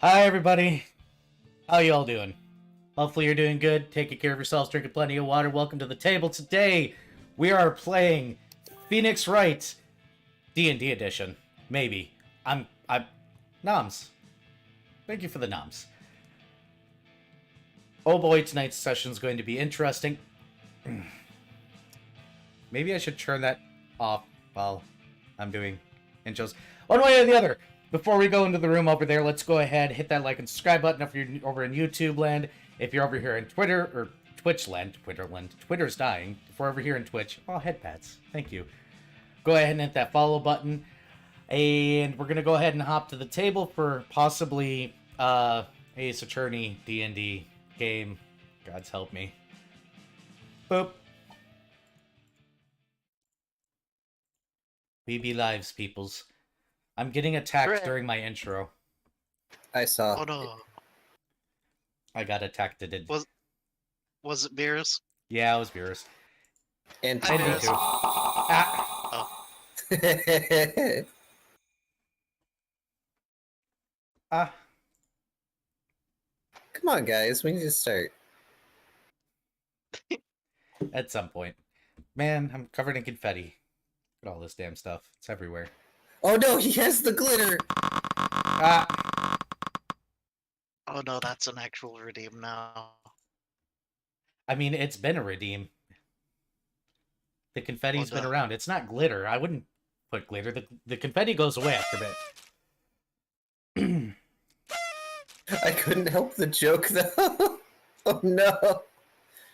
Hi everybody, how y'all doing? Hopefully you're doing good, taking care of yourselves, drinking plenty of water. Welcome to the table. Today, we are playing Phoenix Wright D&D edition. Maybe. I'm Noms. Thank you for the noms. Oh boy, tonight's session is going to be interesting. Maybe I should turn that off while I'm doing intros. One way or the other. Before we go into the room over there, let's go ahead, hit that like and subscribe button if you're over in YouTube land. If you're over here in Twitter, or Twitch land, Twitter's dying. If we're over here in Twitch, oh, head pats. Thank you. Go ahead and hit that follow button. And we're going to go ahead and hop to the table for possibly Ace Attorney D&D game. God's help me. Boop. We be lives, peoples. I'm getting attacked during my intro. I saw. Oh no. I got attacked. Was it Beerus? Yeah, it was Beerus. And And me too. Ah. Ah. Come on, guys. We need to start. At some point. Man, I'm covered in confetti. Look at all this damn stuff. It's everywhere. Oh no, he has the glitter! Ah. Oh no, that's an actual redeem now. I mean, it's been a redeem. The confetti's been around. It's not glitter. I wouldn't put glitter. The confetti goes away after a bit. I couldn't help the joke, though. Oh no.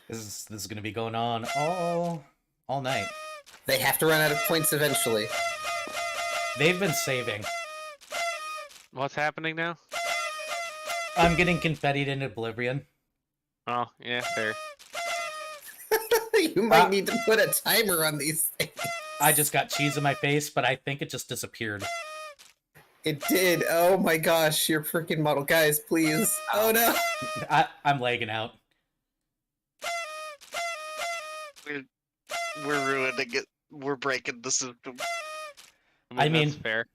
This is going to be going on all night. They have to run out of points eventually. They've been saving. What's happening now? I'm getting confettied in oblivion. Oh, yeah, fair. You might need to put a timer on these things. I just got cheese in my face, but I think it just disappeared. It did. Oh my gosh, your freaking model. Guys, please. Oh no. I'm lagging out. We're ruining it. We're breaking the system. I mean, that's fair.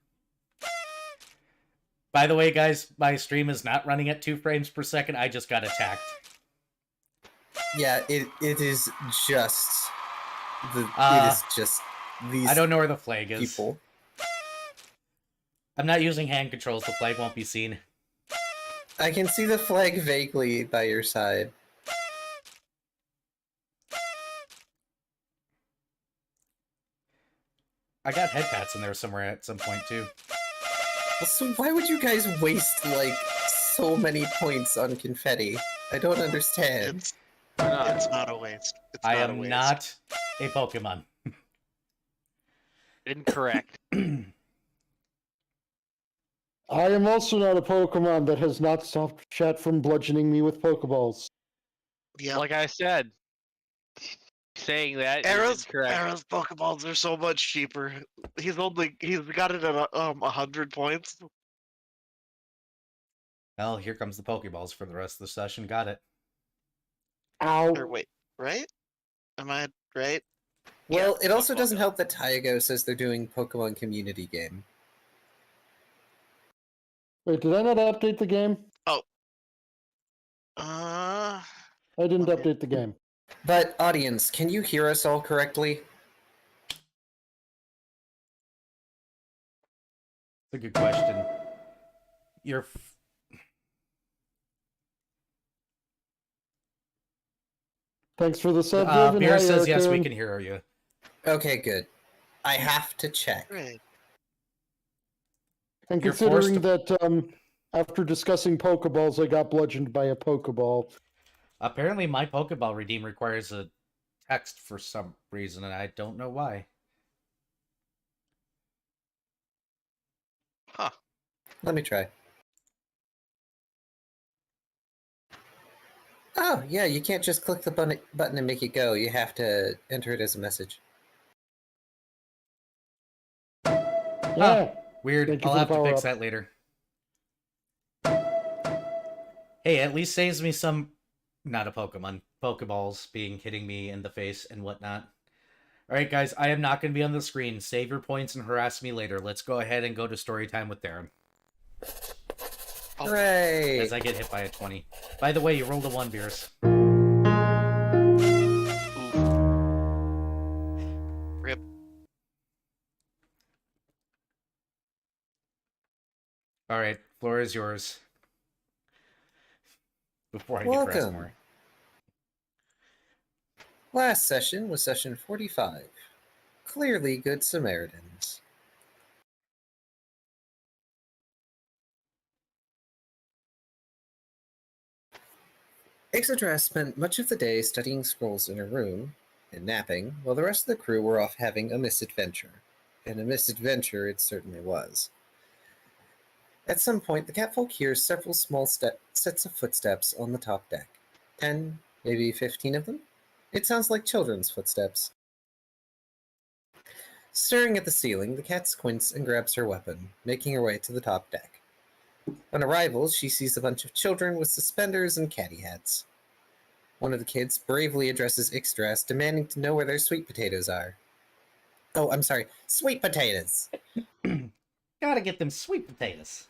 By the way, guys, my stream is not running at 2 frames per second. I just got attacked. Yeah, it is just it is just these I don't know where the flag is. people. I'm not using hand controls. The flag won't be seen. I can see the flag vaguely by your side. I got head pats in there somewhere at some point, too. So why would you guys waste, like, so many points on confetti? I don't understand. It's not a waste. It's I not a am waste. not a Pokemon. Incorrect. I am also not a Pokemon that has not stopped chat from bludgeoning me with Pokeballs. Yeah. Like I said, saying that Arrow's is incorrect. Pokeballs are so much cheaper. He's got it at 100 points. Well, here comes the Pokeballs for the rest of the session. Got it. Ow. Or wait, right? Am I right? Well, Yeah, it also Pokeball doesn't Go. help that Taigo says they're doing Pokemon community game. Wait, did I not update the game? Uh, I didn't Okay. update the game. But, audience, can you hear us all correctly? It's a good question. You're... Thanks for the sub, David. Beer Hi, says yes, we Erica. can hear you. Okay, good. I have to check. right. And You're forced considering that after discussing Pokeballs, I got bludgeoned by a Pokeball. Apparently, my Pokeball redeem requires a text for some reason, and I don't know why. Huh. Let me try. Oh, yeah, you can't just click the button and make it go. You have to enter it as a message. Yeah. Weird. Thank you I'll for have the to fix power-up. that later. Hey, at least saves me some... Not a Pokemon. Pokeballs hitting me in the face and whatnot. Alright, guys, I am not going to be on the screen. Save your points and harass me later. Let's go ahead and go to story time with Darren. Hooray! as I get hit by a 20. By the way, you rolled a 1, Beers. Rip. Alright, floor is yours. Before I get pressed Welcome. more. Last session was session 45. Clearly Good Samaritans. Ixodras spent much of the day studying scrolls in her room and napping, while the rest of the crew were off having a misadventure. And a misadventure it certainly was. At some point, the catfolk hears several small sets of footsteps on the top deck. 10, maybe 15 of them? It sounds like children's footsteps. Staring at the ceiling, the cat squints and grabs her weapon, making her way to the top deck. On arrival, she sees a bunch of children with suspenders and catty hats. One of the kids bravely addresses Ixodras, demanding to know where their sweet potatoes are. Oh, I'm sorry, sweet potatoes! Gotta get them sweet potatoes.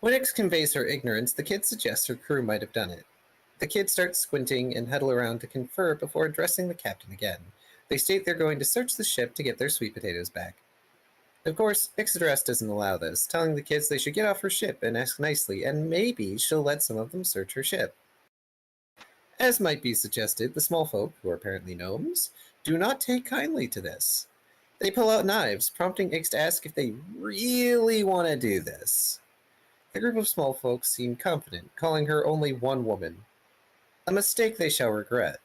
When Ix conveys her ignorance, the kid suggests her crew might have done it. The kids start squinting and huddle around to confer before addressing the captain again. They state they're going to search the ship to get their sweet potatoes back. Of course, Ixodras doesn't allow this, telling the kids they should get off her ship and ask nicely, and maybe she'll let some of them search her ship. As might be suggested, the small folk, who are apparently gnomes, do not take kindly to this. They pull out knives, prompting Ix to ask if they really want to do this. The group of small folks seem confident, calling her only one woman. A mistake they shall regret.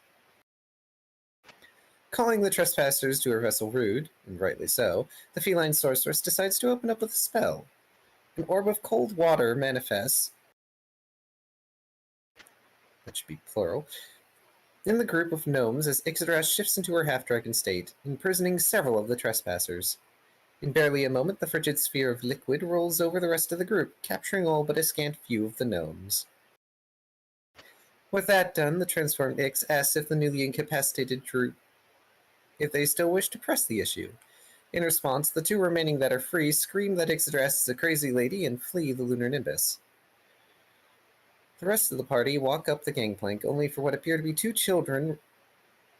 Calling the trespassers to her vessel rude, and rightly so, the feline sorceress decides to open up with a spell. An orb of cold water manifests, that should be plural, in the group of gnomes as Ixodras shifts into her half-dragon state, imprisoning several of the trespassers. In barely a moment, the frigid sphere of liquid rolls over the rest of the group, capturing all but a scant few of the gnomes. With that done, the transformed Ix asks if the newly incapacitated group if they still wish to press the issue. In response, the two remaining that are free scream that Ixodras is a crazy lady and flee the Lunar Nimbus. The rest of the party walk up the gangplank, only for what appear to be two children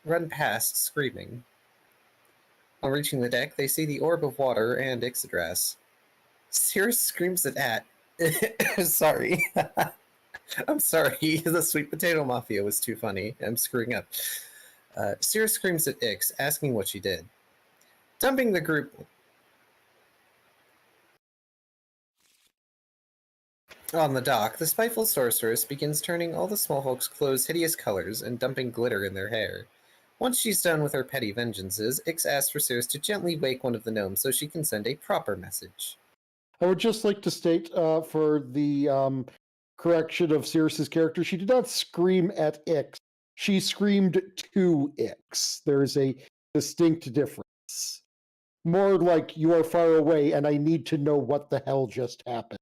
run past, screaming. On reaching the deck, they see the orb of water and Ixodras. Cirrus screams at sorry. I'm sorry, the Sweet Potato Mafia was too funny. I'm screwing up. Cirrus screams at Ix, asking what she did. Dumping the group on the dock, the spiteful sorceress begins turning all the small folks' clothes hideous colors and dumping glitter in their hair. Once she's done with her petty vengeances, Ix asks for Cirrus to gently wake one of the gnomes so she can send a proper message. I would just like to state for the correction of Cirrus's character, she did not scream at Ix. She screamed to Ix. There is a distinct difference. More like you are far away and I need to know what the hell just happened.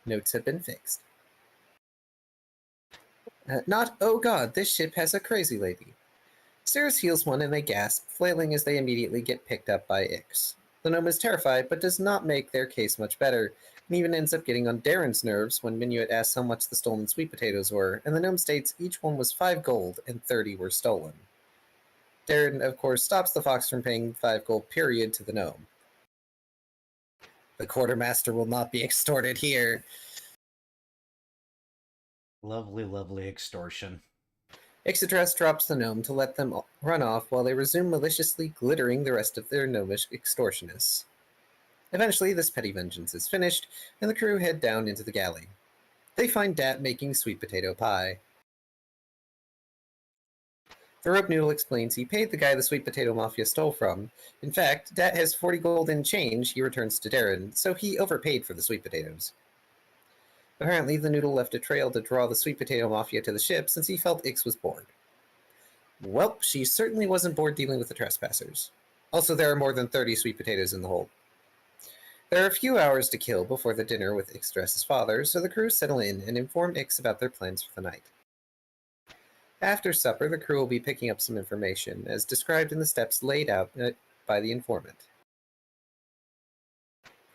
Notes have been fixed. Not, oh god, this ship has a crazy lady. Cirrus heals one and they gasp, flailing as they immediately get picked up by Ix. The gnome is terrified, but does not make their case much better, and even ends up getting on Darren's nerves when Minuet asks how much the stolen sweet potatoes were, and the gnome states each one was 5 gold and 30 were stolen. Darren, of course, stops the fox from paying 5 gold period to the gnome. The quartermaster will not be extorted here. Lovely, lovely extortion. Ixodras drops the gnome to let them run off while they resume maliciously glittering the rest of their gnomish extortionists. Eventually, this petty vengeance is finished, and the crew head down into the galley. They find Dat making sweet potato pie. The rope noodle explains he paid the guy the Sweet Potato Mafia stole from. In fact, Dat has 40 gold in change he returns to Darren, so he overpaid for the sweet potatoes. Apparently, the noodle left a trail to draw the Sweet Potato Mafia to the ship since he felt Ix was bored. Well, she certainly wasn't bored dealing with the trespassers. Also, there are more than 30 sweet potatoes in the hold. There are a few hours to kill before the dinner with Ixodras' father, so the crew settle in and inform Ix about their plans for the night. After supper, the crew will be picking up some information, as described in the steps laid out by the informant.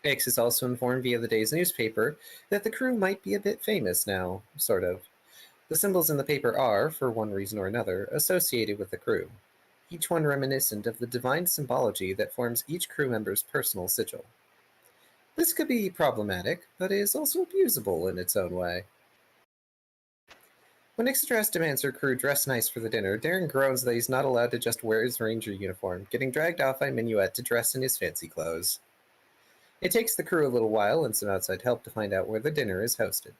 Ix is also informed via the day's newspaper that the crew might be a bit famous now, sort of. The symbols in the paper are, for one reason or another, associated with the crew, each one reminiscent of the divine symbology that forms each crew member's personal sigil. This could be problematic, but is also abusable in its own way. When Ixadrass demands her crew dress nice for the dinner, Darren groans that he's not allowed to just wear his ranger uniform, getting dragged off by Minuet to dress in his fancy clothes. It takes the crew a little while and some outside help to find out where the dinner is hosted.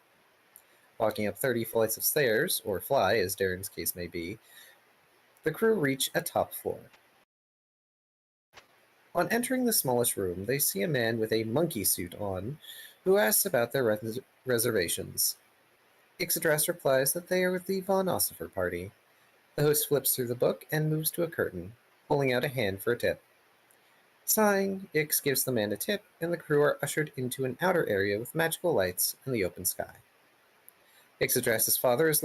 Walking up 30 flights of stairs, or fly as Darren's case may be, the crew reach a top floor. On entering the smallest room, they see a man with a monkey suit on, who asks about their reservations. Ixadrass replies that they are with the Von Ossifer party. The host flips through the book and moves to a curtain, holding out a hand for a tip. Sighing, Ix gives the man a tip, and the crew are ushered into an outer area with magical lights and the open sky. Ixadrass's father is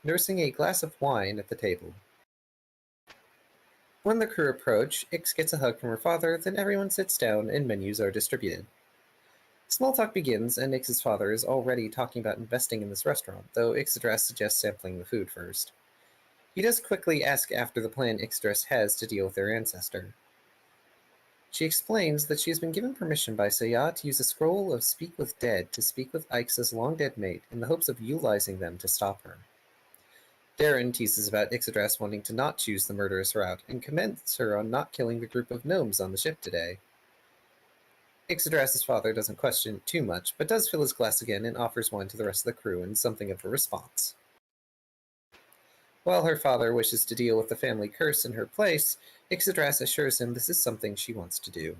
nursing a glass of wine at the table. When the crew approach, Ix gets a hug from her father, then everyone sits down and menus are distributed. Small talk begins, and Ix's father is already talking about investing in this restaurant, though Ixadrass suggests sampling the food first. He does quickly ask after the plan Ixadrass has to deal with their ancestor. She explains that she has been given permission by Saya to use a scroll of Speak with Dead to speak with Ix's long-dead mate in the hopes of utilizing them to stop her. Darren teases about Ixadrass wanting to not choose the murderous route and commends her on not killing the group of gnomes on the ship today. Ixadrass's father doesn't question it too much, but does fill his glass again and offers wine to the rest of the crew in something of a response. While her father wishes to deal with the family curse in her place, Ixadrass assures him this is something she wants to do.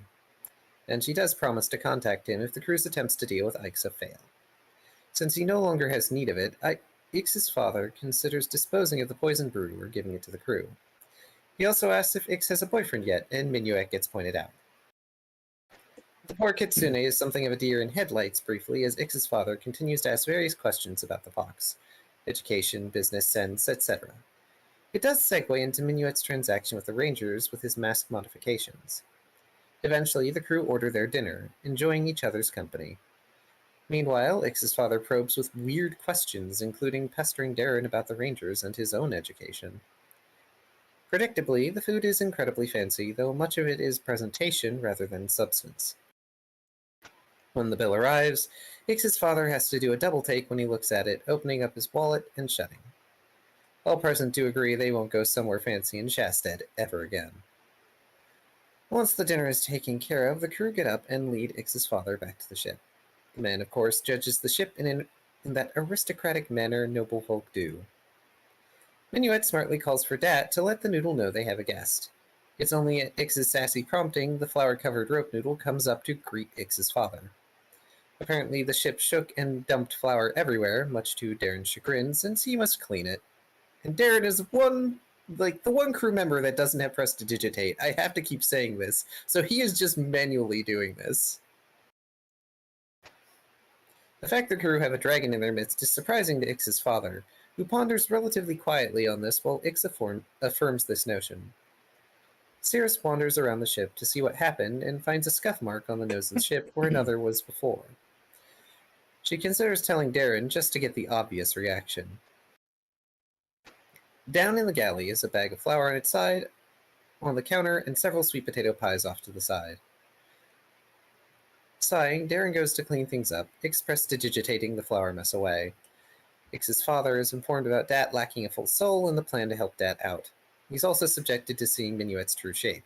And she does promise to contact him if the crew's attempts to deal with Ixa fail. Since he no longer has need of it, Ix's father considers disposing of the poison brew or giving it to the crew. He also asks if Ix has a boyfriend yet, and Minuet gets pointed out. The poor Kitsune is something of a deer in headlights briefly as Ix's father continues to ask various questions about the fox. Education, business sense, etc. It does segue into Minuet's transaction with the Rangers with his mask modifications. Eventually, the crew order their dinner, enjoying each other's company. Meanwhile, Ix's father probes with weird questions, including pestering Darren about the Rangers and his own education. Predictably, the food is incredibly fancy, though much of it is presentation rather than substance. When the bill arrives, Ix's father has to do a double take when he looks at it, opening up his wallet and shutting. All present do agree they won't go somewhere fancy in Shasted ever again. Once the dinner is taken care of, the crew get up and lead Ix's father back to the ship. The man, of course, judges the ship in that aristocratic manner noble folk do. Minuet smartly calls for Dat to let the noodle know they have a guest. It's only at Ix's sassy prompting the flour-covered rope noodle comes up to greet Ix's father. Apparently, the ship shook and dumped flour everywhere, much to Darren's chagrin, since he must clean it. And Darren is the one crew member that doesn't have prestidigitate. I have to keep saying this, so he is just manually doing this. The fact the crew have a dragon in their midst is surprising to Ix's father, who ponders relatively quietly on this while Ix affirms this notion. Cirrus wanders around the ship to see what happened and finds a scuff mark on the nose of the ship where another was before. She considers telling Darren just to get the obvious reaction. Down in the galley is a bag of flour on its side, on the counter, and several sweet potato pies off to the side. Sighing, Darren goes to clean things up, Ix prestidigitating the flour mess away. Ix's father is informed about Dat lacking a full soul and the plan to help Dat out. He's also subjected to seeing Minuet's true shape.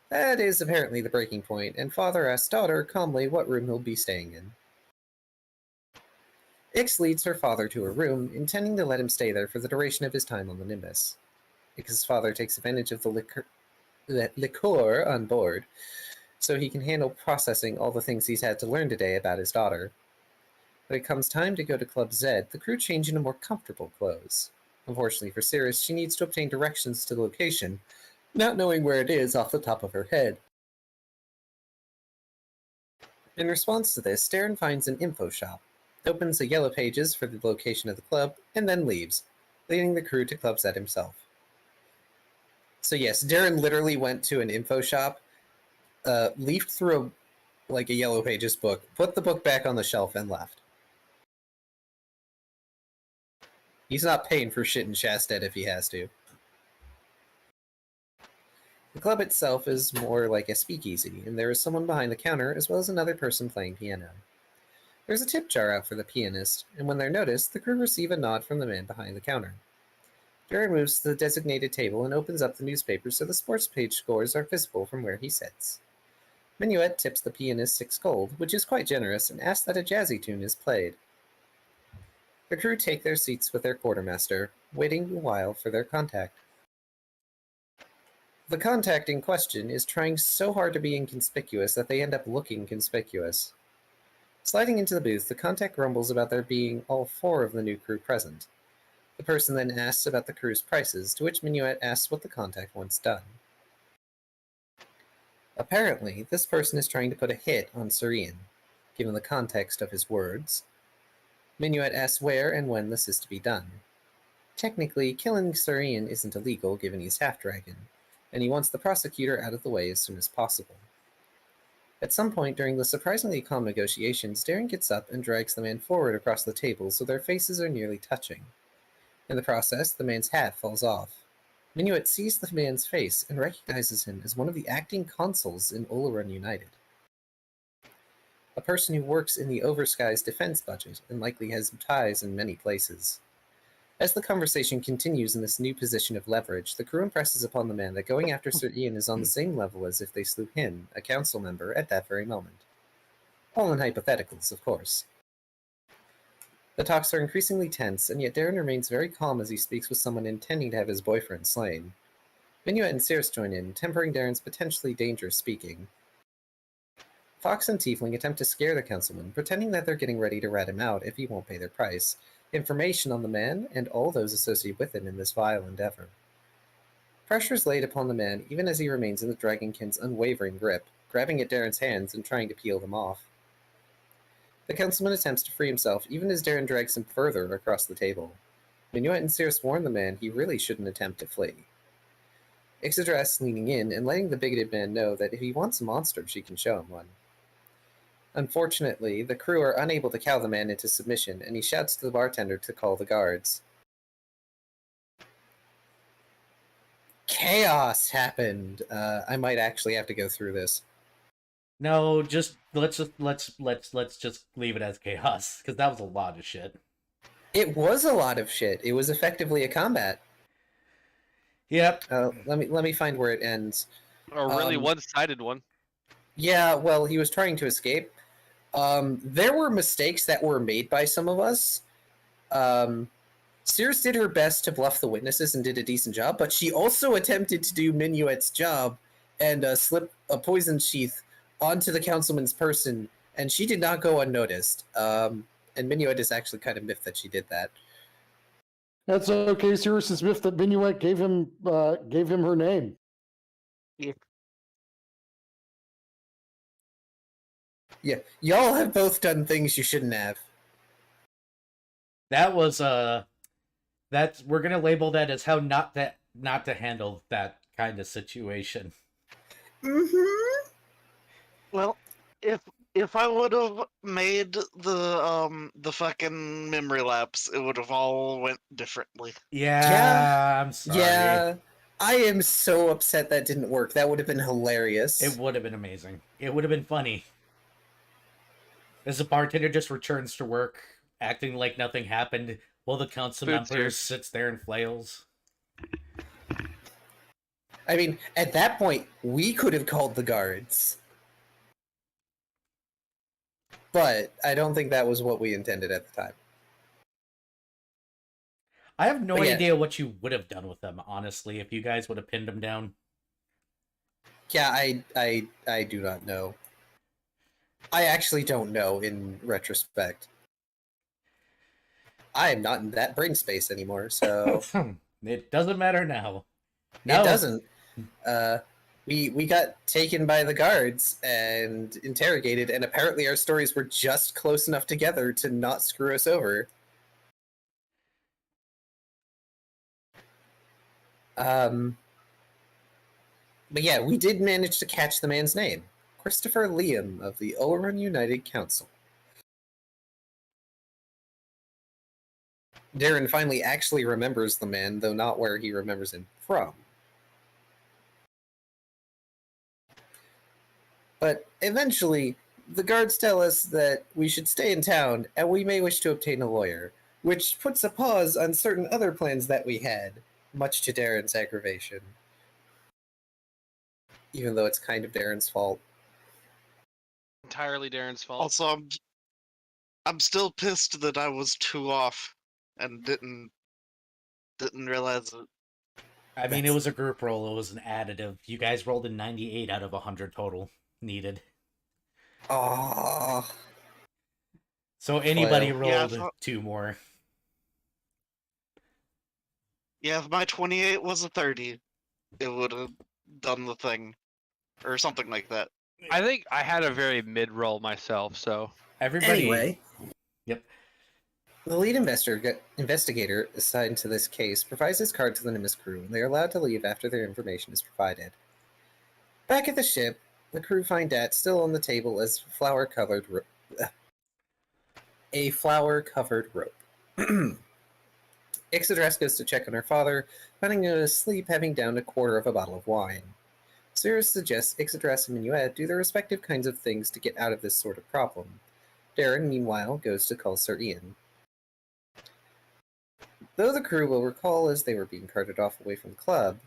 That is apparently the breaking point, and father asks daughter calmly what room he'll be staying in. Ix leads her father to her room, intending to let him stay there for the duration of his time on the Nimbus. Ix's father takes advantage of the liqueur on board, so he can handle processing all the things he's had to learn today about his daughter. When it comes time to go to Club Z, the crew change into more comfortable clothes. Unfortunately for Cirrus, she needs to obtain directions to the location, not knowing where it is off the top of her head. In response to this, Darren finds an info shop, opens the yellow pages for the location of the club, and then leaves, leading the crew to Club Z himself. So yes, Darren literally went to an info shop, leafed through like a Yellow Pages book, put the book back on the shelf, and left. He's not paying for shit in Shasted if he has to. The club itself is more like a speakeasy, and there is someone behind the counter as well as another person playing piano. There's a tip jar out for the pianist, and when they're noticed, the crew receive a nod from the man behind the counter. Darren moves to the designated table and opens up the newspaper so the sports page scores are visible from where he sits. Minuet tips the pianist 6 gold, which is quite generous, and asks that a jazzy tune is played. The crew take their seats with their quartermaster, waiting a while for their contact. The contact in question is trying so hard to be inconspicuous that they end up looking conspicuous. Sliding into the booth, the contact grumbles about there being all 4 of the new crew present. The person then asks about the crew's prices, to which Minuet asks what the contact wants done. Apparently, this person is trying to put a hit on Surian, given the context of his words. Minuet asks where and when this is to be done. Technically, killing Surian isn't illegal given he's half-dragon, and he wants the prosecutor out of the way as soon as possible. At some point during the surprisingly calm negotiations, Darren gets up and drags the man forward across the table so their faces are nearly touching. In the process, the man's hat falls off. Minuet sees the man's face and recognizes him as one of the acting consuls in Oleron United. A person who works in the Oversky's defense budget and likely has ties in many places. As the conversation continues in this new position of leverage, the crew impresses upon the man that going after Sir Ian is on the same level as if they slew him, a council member, at that very moment. All in hypotheticals, of course. The talks are increasingly tense, and yet Darren remains very calm as he speaks with someone intending to have his boyfriend slain. Minuet and Circe join in, tempering Darren's potentially dangerous speaking. Fox and Tiefling attempt to scare the councilman, pretending that they're getting ready to rat him out if he won't pay their price. Information on the man and all those associated with him in this vile endeavor. Pressure is laid upon the man even as he remains in the Dragonkind's unwavering grip, grabbing at Darren's hands and trying to peel them off. The councilman attempts to free himself even as Darren drags him further across the table. Minuet and Circe warn the man he really shouldn't attempt to flee. Ixodras leaning in and letting the bigoted man know that if he wants a monster, she can show him one. Unfortunately, the crew are unable to cow the man into submission, and he shouts to the bartender to call the guards. Chaos happened. I might actually have to go through this. No, let's just leave it as chaos, because that was a lot of shit. It was a lot of shit. It was effectively a combat. Yep. Let me find where it ends. A really one-sided one. Yeah, well, he was trying to escape. There were mistakes that were made by some of us. Circe did her best to bluff the witnesses and did a decent job, but she also attempted to do Minuet's job and slip a poison sheath onto the councilman's person, and she did not go unnoticed. And Minuet is actually kind of miffed that she did that. That's okay. Circe is miffed that Minuet gave him her name. Yeah, y'all have both done things you shouldn't have. That was we're gonna label that as how not to handle that kind of situation. Mm-hmm. Well, if I would have made the fucking memory lapse, it would have all went differently. Yeah, I'm sorry. Yeah, I am so upset that didn't work. That would have been hilarious. It would have been amazing. It would have been funny. As the bartender just returns to work, acting like nothing happened, while the council member sits there and flails. I mean, at that point, we could have called the guards. But I don't think that was what we intended at the time. I have no But yeah. idea what you would have done with them, honestly, if you guys would have pinned them down. Yeah, I do not know. I actually don't know in retrospect. I am not in that brain space anymore, so... It doesn't matter now. It doesn't. We got taken by the guards and interrogated, and apparently our stories were just close enough together to not screw us over. But yeah, we did manage to catch the man's name. Christopher Liam of the Oleron United Council. Darren finally actually remembers the man, though not where he remembers him from. But eventually, the guards tell us that we should stay in town, and we may wish to obtain a lawyer, which puts a pause on certain other plans that we had, much to Darren's aggravation. Even though it's kind of Darren's fault. Entirely Darren's fault. Also, I'm still pissed that I was 2 off and didn't realize it. I mean, it was a group roll. It was an additive. You guys rolled a 98 out of 100 total needed. Ah. So anybody Well, yeah, rolled 2 more. Yeah, if my 28 was a 30, it would have done the thing. Or something like that. I think I had a very mid-roll myself, so... Everybody. Anyway. Yep. The lead investigator assigned to this case provides his card to the Nimbus crew, and they are allowed to leave after their information is provided. Back at the ship, the crew find Dat still on the table as a flower-covered rope. Ixodras goes to check on her father, finding him asleep, having downed a quarter of a bottle of wine. Cirrus suggests Ixodras and Minuet do their respective kinds of things to get out of this sort of problem. Darren, meanwhile, goes to call Sir Ian. Though the crew will recall as they were being carted off away from the club,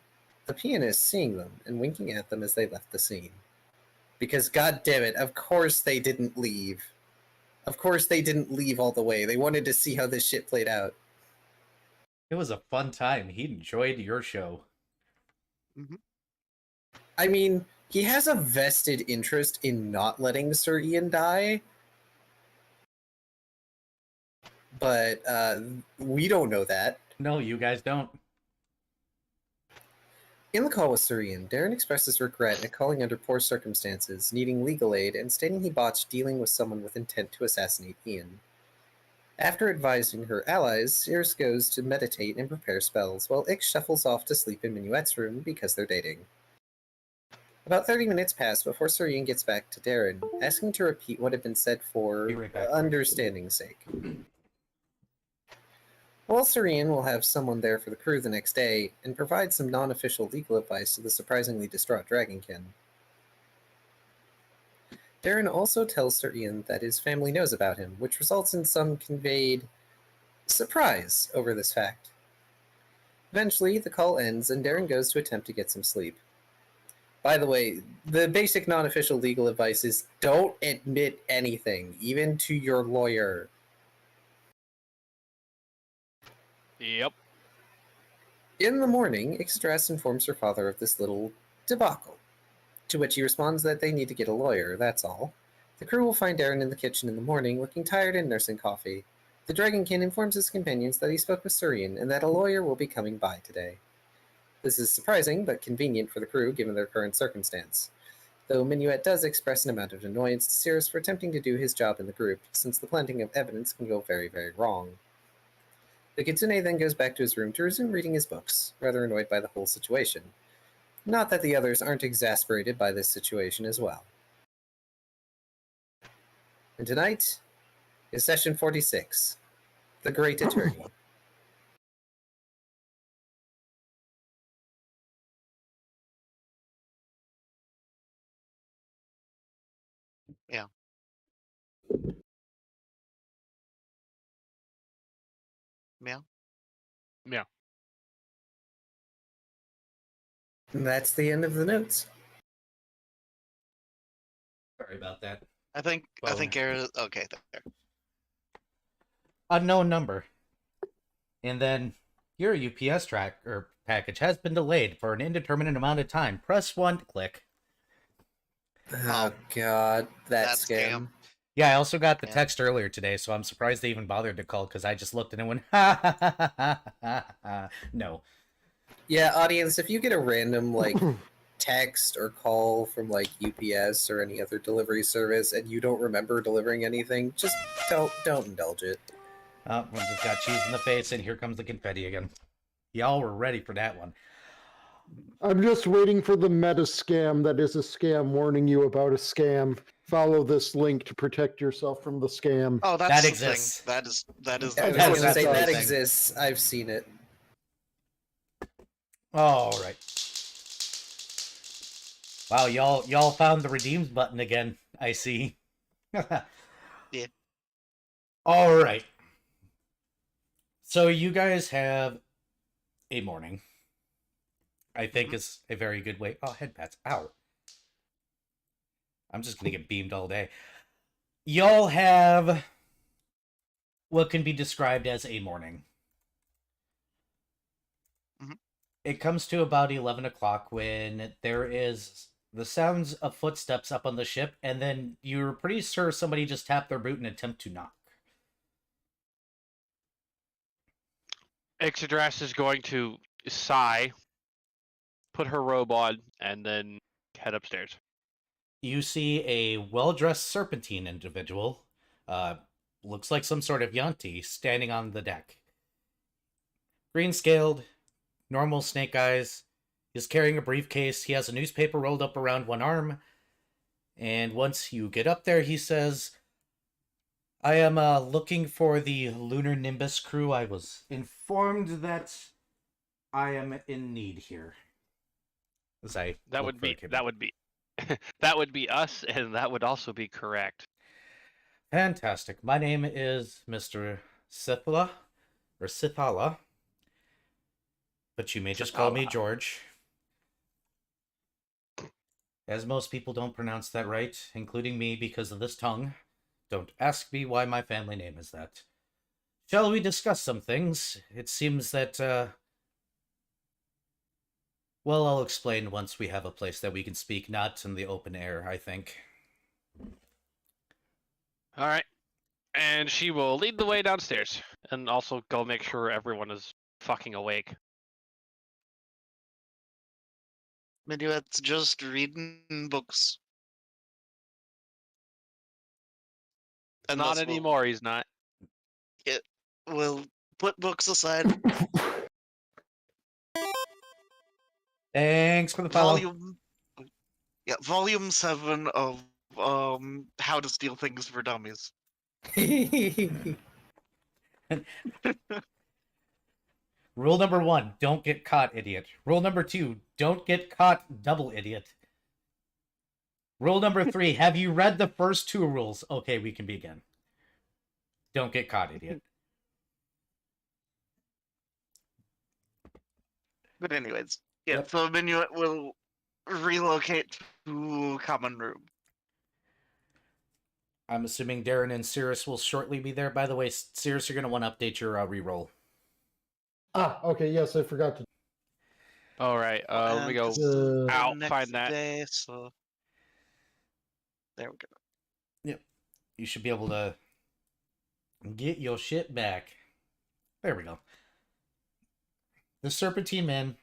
the pianist seeing them and winking at them as they left the scene. Because, god damn it, of course they didn't leave. Of course they didn't leave all the way. They wanted to see how this shit played out. It was a fun time. He enjoyed your show. I mean, he has a vested interest in not letting Sir Ian die. But we don't know that. No, you guys don't. In the call with Sir Ian, Darren expresses regret at calling under poor circumstances, needing legal aid, and stating he botched dealing with someone with intent to assassinate Ian. After advising her allies, Cirrus goes to meditate and prepare spells, while Ix shuffles off to sleep in Minuet's room because they're dating. About 30 minutes pass before Sir Ian gets back to Darren, asking to repeat what had been said for Be right back. understanding's sake. While Sir Ian will have someone there for the crew the next day, and provide some non-official legal advice to the surprisingly distraught Dragonkin. Darren also tells Sir Ian that his family knows about him, which results in some conveyed surprise over this fact. Eventually, the call ends, and Darren goes to attempt to get some sleep. By the way, the basic non-official legal advice is don't admit anything, even to your lawyer. Yep. In the morning, Ixodras informs her father of this little debacle, to which he responds that they need to get a lawyer, that's all. The crew will find Darren in the kitchen in the morning, looking tired and nursing coffee. The Dragonkin informs his companions that he spoke with Sir Ian and that a lawyer will be coming by today. This is surprising, but convenient for the crew given their current circumstance, though Minuet does express an amount of annoyance to Cirrus for attempting to do his job in the group, since the planting of evidence can go very, very wrong. The Kitsune then goes back to his room to resume reading his books, rather annoyed by the whole situation. Not that the others aren't exasperated by this situation as well. And tonight is session 46, The Great Attorney. Yeah. Meow. Yeah. And that's the end of the notes. Sorry about that. I think okay there. Unknown number. And then your UPS track or package has been delayed for an indeterminate amount of time. Press 1 to click. Oh god, that scam. Yeah, I also got the Yeah. text earlier today, so I'm surprised they even bothered to call because I just looked and it went, ha ha ha ha ha ha. No. Yeah, audience, if you get a random like text or call from like UPS or any other delivery service and you don't remember delivering anything, just don't indulge it. Oh, one just got cheese in the face, and here comes the confetti again. Y'all were ready for that one. I'm just waiting for the meta scam that is a scam warning you about a scam. Follow this link to protect yourself from the scam. Oh, that's That the exists. thing. That is I the was That's going to that's say the that thing. exists. I've seen it. All right. Wow, y'all found the redeems button again. I see. Yeah. All right. So you guys have a morning. I think is a very good way. Oh, head pats. Ow. I'm just gonna get beamed all day. Y'all have what can be described as a morning. Mhm. It comes to about 11 o'clock when there is the sounds of footsteps up on the ship, and then you're pretty sure somebody just tapped their boot and attempt to knock. Ixodras is going to sigh, put her robe on, and then head upstairs. You see a well-dressed serpentine individual, looks like some sort of Yanti, standing on the deck. Green-scaled, normal snake eyes. He's carrying a briefcase. He has a newspaper rolled up around one arm. And once you get up there, he says, I am looking for the Lunar Nimbus crew. I was informed that I am in need here. As I That look would for a be kid. that would be that would be us, and that would also be correct. Fantastic. My name is Mr. Sithala, or Sithala, but you may just call me Sithala. George. As most people don't pronounce that right, including me because of this tongue. Don't ask me why my family name is that. Shall we discuss some things? It seems that, well, I'll explain once we have a place that we can speak, not in the open air, I think. All right, and she will lead the way downstairs, and also go make sure everyone is fucking awake. Minuet's just reading books. Not Unless we'll- anymore. He's not. We'll put books aside. Thanks for the follow. Volume 7 of How to Steal Things for Dummies. Rule number 1, don't get caught, idiot. Rule number 2, don't get caught, double idiot. Rule number 3, have you read the first 2 rules? Okay, we can begin. Don't get caught, idiot. But anyways, yeah, Yep. so Minuet will relocate to common room. I'm assuming Darren and Cirrus will shortly be there. By the way, Cirrus, you're going to want to update your reroll. Okay, yes, I forgot to. All right. Let me And go this is the out, next find that. day, so there we go. You should be able to get your shit back. There we go. The Serpentine Man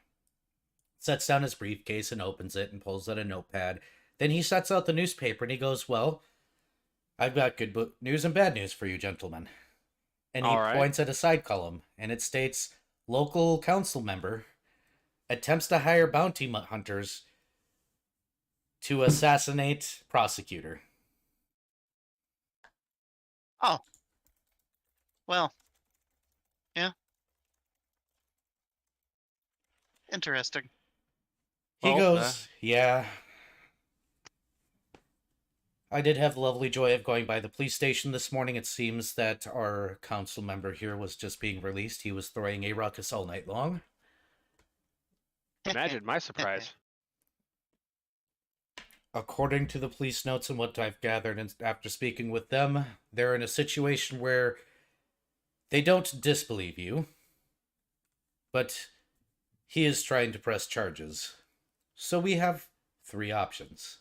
sets down his briefcase and opens it and pulls out a notepad. Then he sets out the newspaper and he goes, well, I've got good news and bad news for you, gentlemen. And he All right. points at a side column, and it states, local council member attempts to hire bounty hunters to assassinate prosecutor. Oh. Well. Yeah. Interesting. He Well, goes, yeah. I did have the lovely joy of going by the police station this morning. It seems that our council member here was just being released. He was throwing a ruckus all night long. Imagine my surprise. According to the police notes and what I've gathered and after speaking with them, they're in a situation where they don't disbelieve you, but he is trying to press charges. So we have 3 options.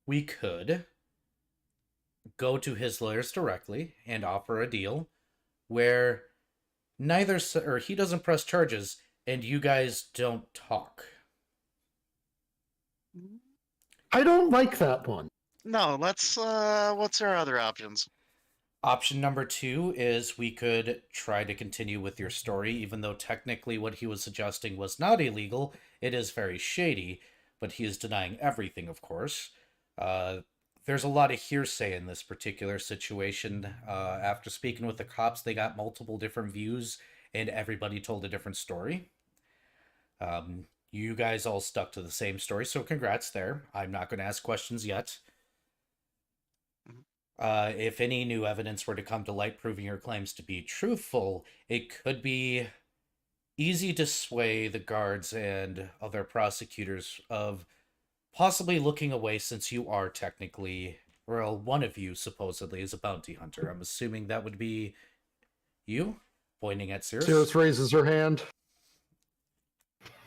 We could go to his lawyers directly and offer a deal where he doesn't press charges and you guys don't talk. I don't like that one. No, let's what's our other options? Option number 2 is we could try to continue with your story, even though technically what he was suggesting was not illegal, It is very shady, but he is denying everything, of course. There's a lot of hearsay in this particular situation. After speaking with the cops, they got multiple different views, and everybody told a different story. You guys all stuck to the same story, so congrats there. I'm not going to ask questions yet. If any new evidence were to come to light proving your claims to be truthful, it could be easy to sway the guards and other prosecutors of possibly looking away, since you are technically, well, one of you supposedly is a bounty hunter. I'm assuming that would be you, pointing at Cirrus. Cirrus raises her hand.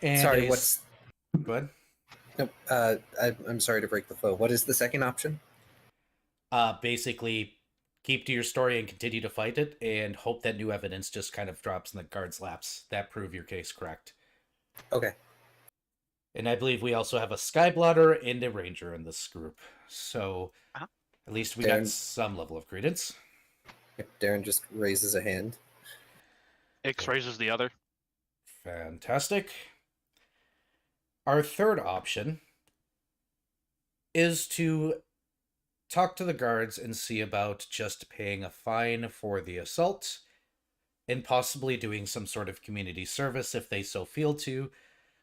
And Sorry, what's... Go ahead. Nope, I'm sorry to break the flow. What is the second option? Basically, keep to your story and continue to fight it, and hope that new evidence just kind of drops in the guard's laps that prove your case correct. Okay. And I believe we also have a Skyblotter and a Ranger in this group, so at least we got some level of credence. Yep, Darren just raises a hand. Ix raises the other. Fantastic. Our third option is to talk to the guards and see about just paying a fine for the assault and possibly doing some sort of community service if they so feel to.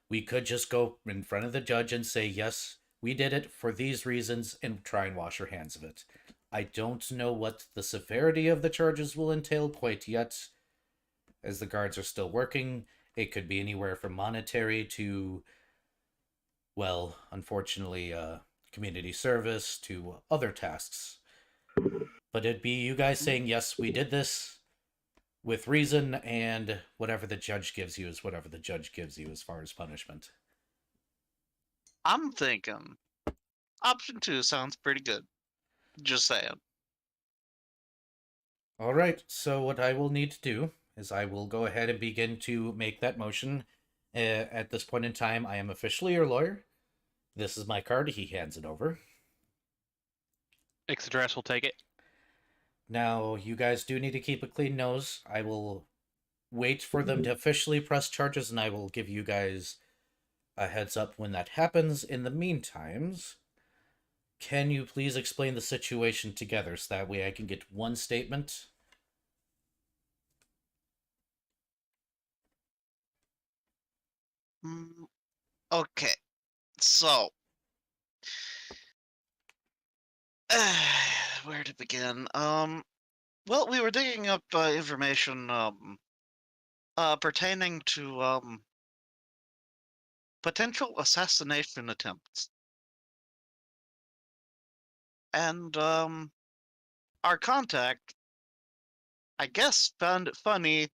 We could just go in front of the judge and say, yes, we did it for these reasons, and try and wash our hands of it. I don't know what the severity of the charges will entail quite yet, as the guards are still working. It could be anywhere from monetary to, well, unfortunately, community service to other tasks. But it'd be you guys saying, yes, we did this with reason, and whatever the judge gives you is whatever the judge gives you as far as punishment. I'm thinking option 2 sounds pretty good. Just saying. All right, so what I will need to do is I will go ahead and begin to make that motion. At this point in time, I am officially your lawyer. This is my card. He hands it over. Ix address will take it. Now, you guys do need to keep a clean nose. I will wait for them to officially press charges, and I will give you guys a heads up when that happens. In the meantime, can you please explain the situation together so that way I can get one statement? Okay, so where to begin? Well, we were digging up information pertaining to potential assassination attempts, and our contact, I guess, found it funny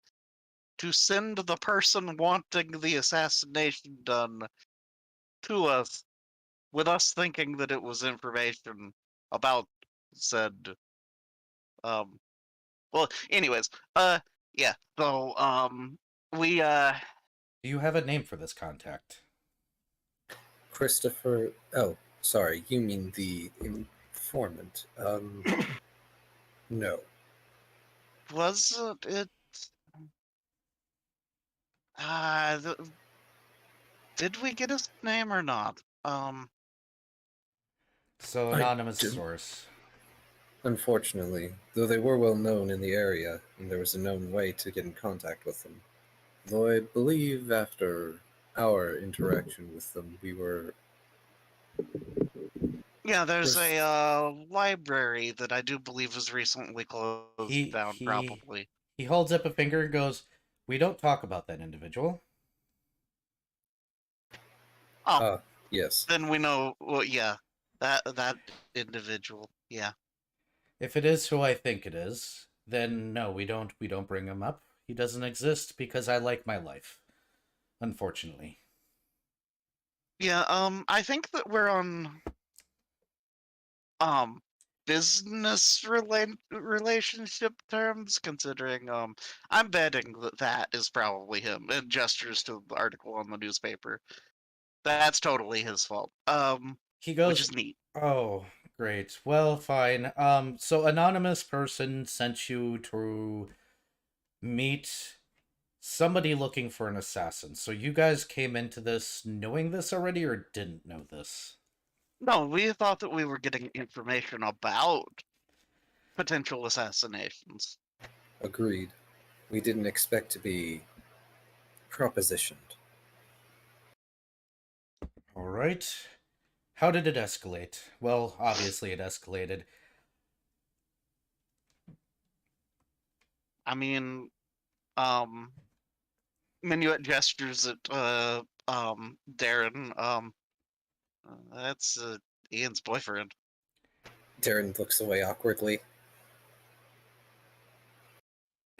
to send the person wanting the assassination done to us, with us thinking that it was information about said well, anyways, yeah, so we Do you have a name for this contact? Christopher... Oh, sorry, you mean the informant. No. wasn't it did we get his name or not? So, anonymous source. Unfortunately, though they were well known in the area, and there was a known way to get in contact with them. Though I believe after our interaction with them, we were... Yeah, there's a library that I do believe was recently closed down, probably. He holds up a finger and goes, "We don't talk about that individual." Oh, yes. then we know. Well, yeah, that individual. Yeah. If it is who I think it is, then no, we don't bring him up. He doesn't exist because I like my life. Unfortunately. Yeah. I think that we're on business relationship terms, considering I'm betting that is probably him, and gestures to the article on the newspaper. That's totally his fault. He goes, which is neat. "Oh, great. Well, fine. So anonymous person sent you to meet somebody looking for an assassin. So you guys came into this knowing this already or didn't know this? No, we thought that we were getting information about potential assassinations. Agreed. We didn't expect to be propositioned. All right. How did it escalate? Well, obviously it escalated. I mean, minuet gestures at Darren. That's Ian's boyfriend. Darren looks away awkwardly.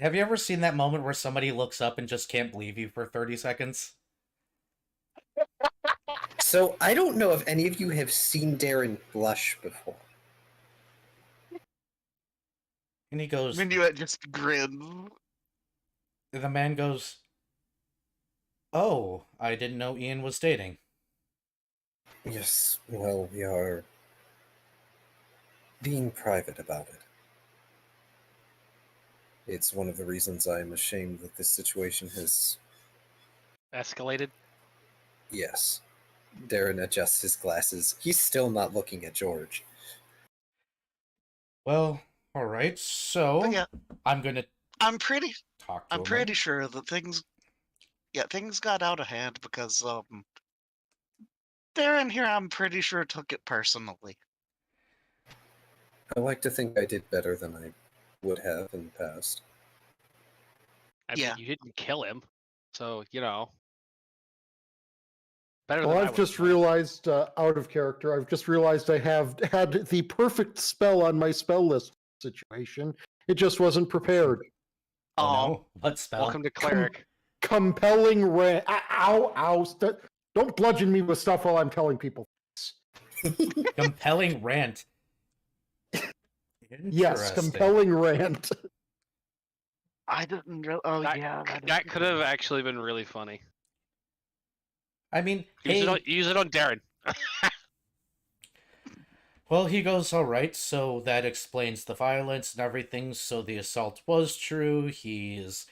Have you ever seen that moment where somebody looks up and just can't believe you for 30 seconds? So I don't know if any of you have seen Darren blush before. And he goes, Minuet just grins. the man goes, "Oh, I didn't know Ian was dating." Yes, well, we are being private about it. It's one of the reasons I'm ashamed that this situation has... Escalated. Yes. Darren adjusts his glasses. He's still not looking at George. Well, all right. So But yeah, I'm gonna I'm pretty talk to him. pretty sure that things got out of hand because Darren here, I'm pretty sure, took it personally. I like to think I did better than I would have in the past. I Yeah. mean, you didn't kill him, so you know. Better Well, than I I've just would've done. realized, out of character, I've just realized I have had the perfect spell on my spell list situation. It just wasn't prepared. Oh no, what spell? Welcome to cleric. Compelling rant. Ow, ow. Don't bludgeon me with stuff while I'm telling people. Compelling rant. Yes, Interesting. compelling rant. I didn't know. Oh That, yeah, that could have actually been really funny. I mean, Use it on Darren. well, he goes, all right, so that explains the violence and everything. So the assault was true. He is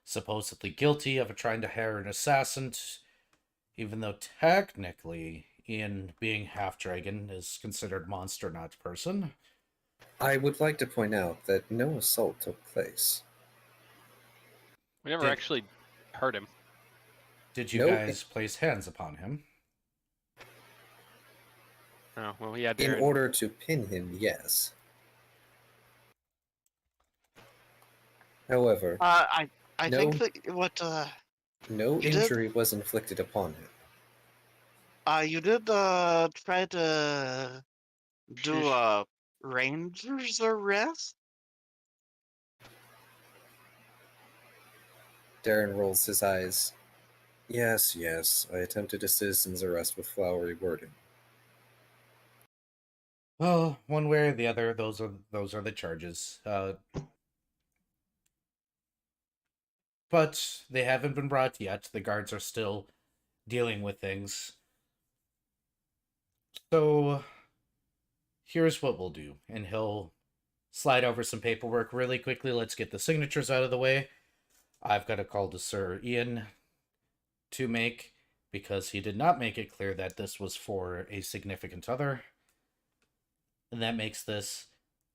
supposedly guilty of trying to hire an assassin, even though technically, Ian being half dragon is considered monster, not person. I would like to point out that no assault took place. We never Did- actually hurt him. Did you Nope. guys place hands upon him? Oh, well, yeah, In Darren. order to pin him, yes. However, I No. think that what no you did- injury was inflicted upon him. you did try to do a ranger's arrest. Darren rolls his eyes. Yes, yes, I attempted a citizen's arrest with flowery wording. Well, one way or the other, those are the charges. But they haven't been brought yet. The guards are still dealing with things. So here's what we'll do. And he'll slide over some paperwork really quickly. Let's get the signatures out of the way. I've got a call to Sir Ian to make, because he did not make it clear that this was for a significant other. And that makes this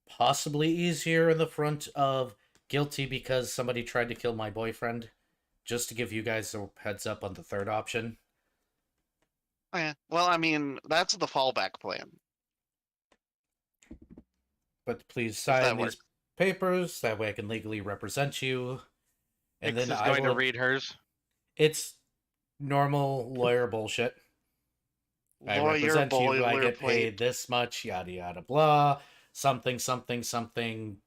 possibly easier in the front of guilty because somebody tried to kill my boyfriend. Just to give you guys a heads up on the third option. Oh, yeah. Well, I mean, that's the fallback plan. But please that sign these works. papers, that way I can legally represent you. And Ix then is I going will... to read hers. It's normal lawyer bullshit. I Lawyer, represent you, I get boilerplate. paid this much, yada yada blah. Something, something, something.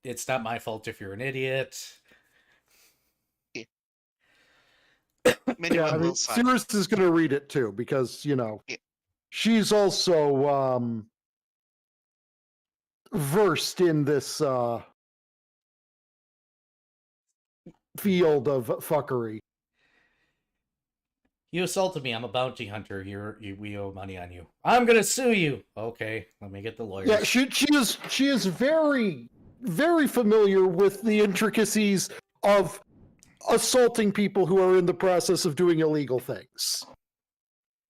It's not my fault if you're an idiot. Minuet Yeah, I mean, will sign. Cirrus is going to read it too because, you know, Yeah. she's also versed in this field of fuckery. You assaulted me. I'm a bounty hunter. We owe money on you. I'm gonna sue you. Okay, let me get the lawyers. Yeah, she is very, very familiar with the intricacies of assaulting people who are in the process of doing illegal things.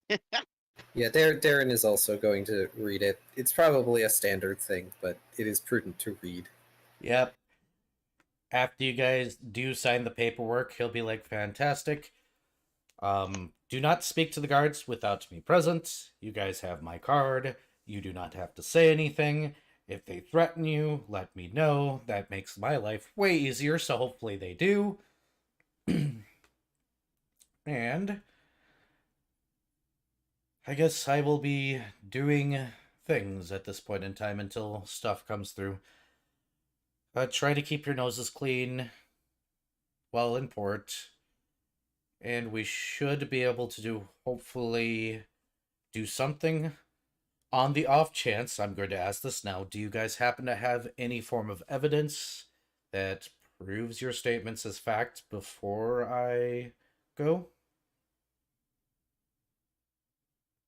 Yeah, Darren is also going to read it. It's probably a standard thing, but it is prudent to read. Yep. After you guys do sign the paperwork, he'll be like, fantastic. Do not speak to the guards without me present. You guys have my card. You do not have to say anything. If they threaten you, let me know. That makes my life way easier, so hopefully they do. And I guess I will be doing things at this point in time until stuff comes through. Try to keep your noses clean while in port. And we should be able to hopefully do something. On the off chance, I'm going to ask this now, do you guys happen to have any form of evidence that proves your statements as fact before I go?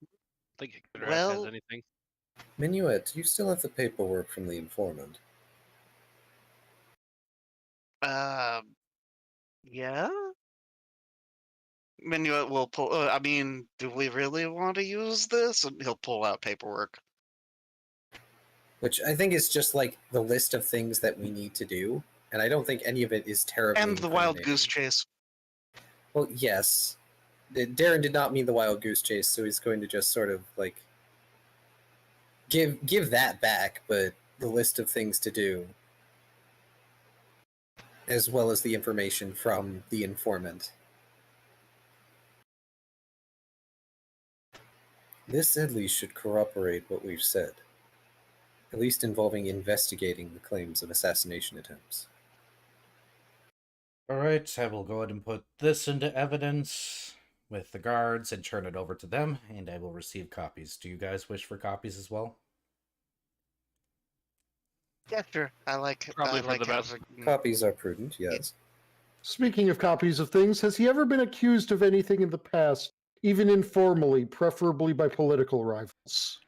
I think Ignorant has Well, anything. Minuet, do you still have the paperwork from the informant? Yeah. Minuet will pull. I mean, do we really want to use this? And he'll pull out paperwork. Which I think is just like the list of things that we need to do, and I don't think any of it is terribly And the wild incriminating. goose chase. Well, yes. Darren did not mean the wild goose chase, so he's going to just sort of like give that back, but the list of things to do, as well as the information from the informant. This at least should corroborate what we've said, at least involving investigating the claims of assassination attempts. Alright, I will go ahead and put this into evidence with the guards and turn it over to them, and I will receive copies. Do you guys wish for copies as well? Yeah, sure. I like. Probably I for like the best. having- Copies are prudent, yes. Speaking of copies of things, has he ever been accused of anything in the past, even informally, preferably by political rivals?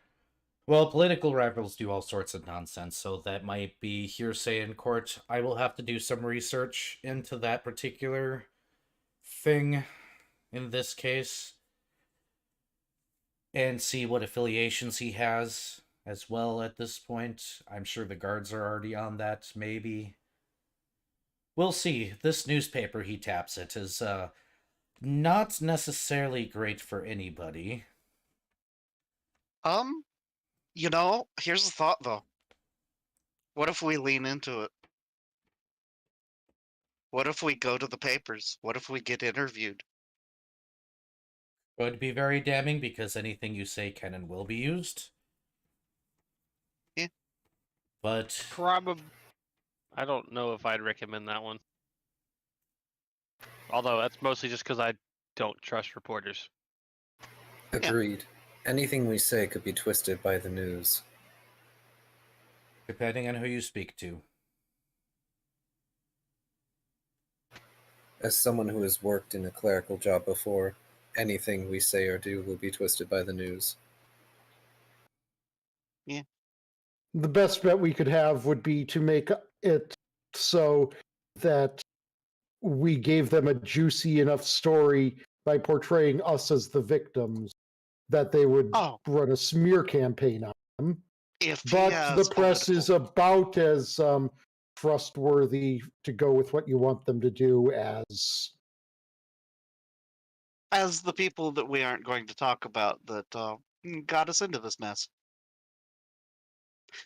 Well, political rivals do all sorts of nonsense, so that might be hearsay in court. I will have to do some research into that particular thing in this case and see what affiliations he has as well at this point. I'm sure the guards are already on that, maybe. We'll see. This newspaper he taps at is not necessarily great for anybody. Here's the thought though. What if we lean into it? What if we go to the papers? What if we get interviewed? Could be very damning because anything you say can and will be used. Yeah. But Probably. I don't know if I'd recommend that one. Although that's mostly just because I don't trust reporters. Agreed. Anything we say could be twisted by the news. depending on who you speak to. As someone who has worked in a clerical job before, anything we say or do will be twisted by the news. Yeah. The best bet we could have would be to make it so that we gave them a juicy enough story by portraying us as the victims that they would run a smear campaign on them. But the press is about as trustworthy to go with what you want them to do as the people that we aren't going to talk about that got us into this mess.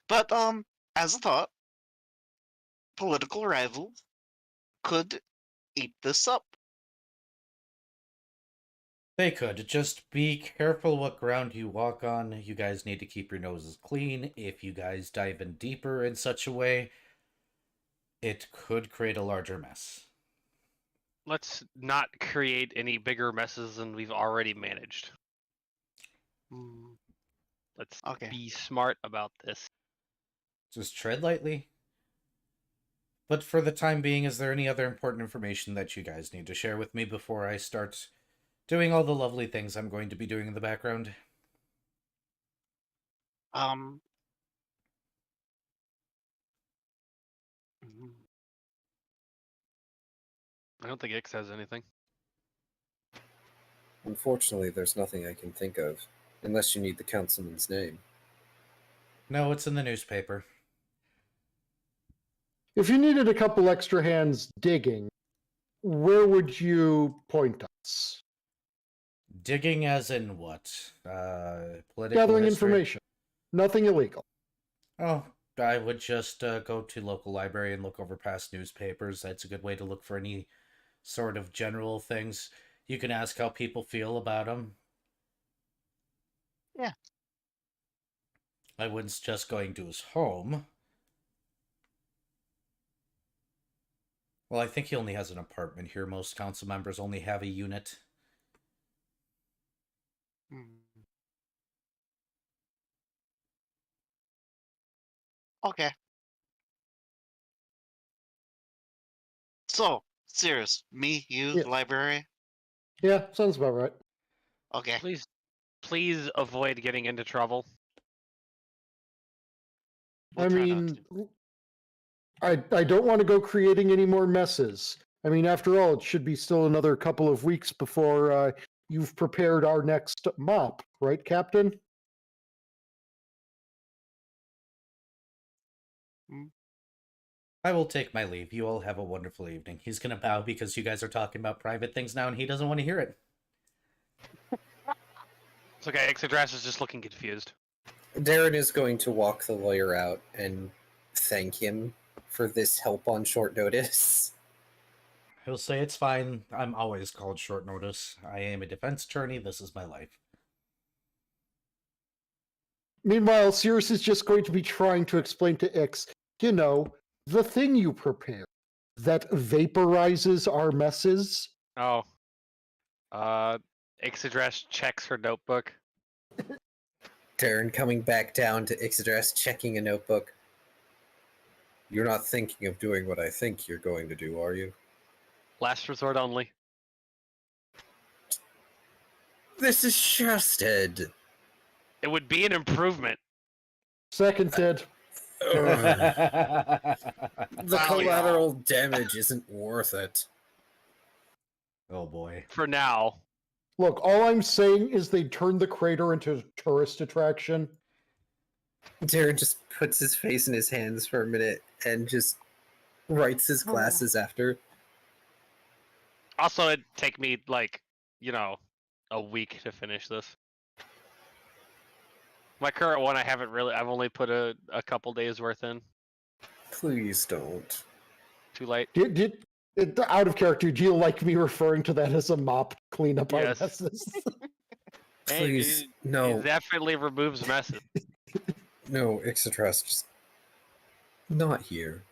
But as a thought, political rivals could eat this up. They could. Just be careful what ground you walk on. You guys need to keep your noses clean. If you guys dive in deeper in such a way, it could create a larger mess. Let's not create any bigger messes than we've already managed. Let's be smart about this. Just tread lightly. But for the time being, is there any other important information that you guys need to share with me before I start doing all the lovely things I'm going to be doing in the background? I don't think Ix has anything. Unfortunately, there's nothing I can think of, unless you need the councilman's name. No, it's in the newspaper. If you needed a couple extra hands digging, where would you point us? Digging as in what? Political Gathering history? information. Nothing illegal. Oh, I would just go to local library and look over past newspapers. That's a good way to look for any sort of general things. You can ask how people feel about them. Yeah. I wouldn't suggest going to his home. Well, I think he only has an apartment here. Most council members only have a unit. Okay. So, serious. Me, you, Yeah. library? Yeah, sounds about right. Okay. Please avoid getting into trouble. We'll I try not mean, to. I don't want to go creating any more messes. I mean, after all, it should be still another couple of weeks before you've prepared our next mop, right, Captain? I will take my leave. You all have a wonderful evening. He's gonna bow because you guys are talking about private things now and he doesn't want to hear it. It's okay, Ixadrass is just looking confused. Darren is going to walk the lawyer out and thank him for this help on short notice. He'll say it's fine. I'm always called short notice. I am a defense attorney. This is my life. Meanwhile, Cirrus is just going to be trying to explain to Ix, you know, the thing you prepare that vaporizes our messes. Oh. Ixadrass checks her notebook. Darren coming back down to Ixadrass, checking a notebook. You're not thinking of doing what I think you're going to do, are you? Last resort only. This is Shasted. It would be an improvement. Seconded. The Wow, collateral damage isn't worth it. Oh boy. For now. Look, all I'm saying is they turned the crater into a tourist attraction. Darren just puts his face in his hands for a minute and just writes his glasses after. Also, it'd take me, like, you know, a week to finish this. My current one, I've only put a couple days worth in. Please don't. Too late. Out of character, do you like me referring to that as a mop cleanup Yes. our messes? Please, It no. definitely removes messes. No, Ixadrass, just not here.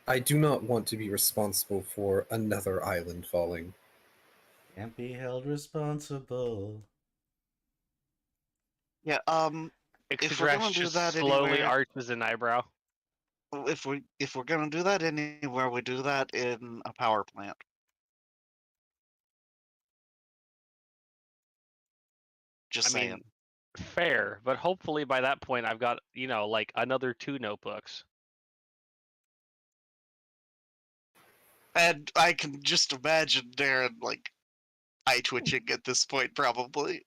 I do not want to be responsible for another island falling. Can't be held responsible. Yeah, if we're Ixadrass gonna do just that slowly anywhere, arches an eyebrow. if we're gonna do that anywhere, we do that in a power plant. Just I saying. mean, fair, but hopefully by that point I've got, you know, like another 2 notebooks. And I can just imagine Darren, like, eye twitching at this point, probably.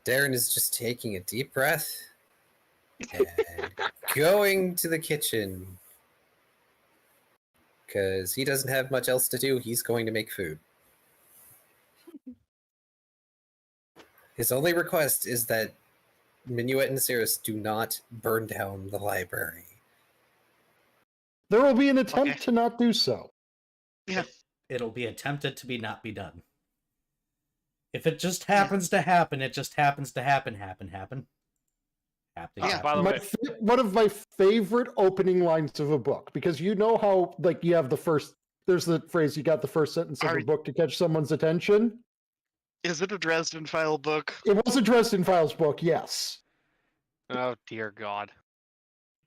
Darren is just taking a deep breath and going to the kitchen. Because he doesn't have much else to do, he's going to make food. His only request is that Minuet and Cirrus do not burn down the library. There will be an attempt Okay. to not do so. Yeah. It'll be attempted to be not be done. If it just happens to happen, it just happens to happen. Yeah. By the way, One of my favorite opening lines of a book, because you know how, like, you have there's the phrase, you got the first sentence of a book to catch someone's attention. Is it a Dresden File book? It was a Dresden Files book, yes. oh dear God.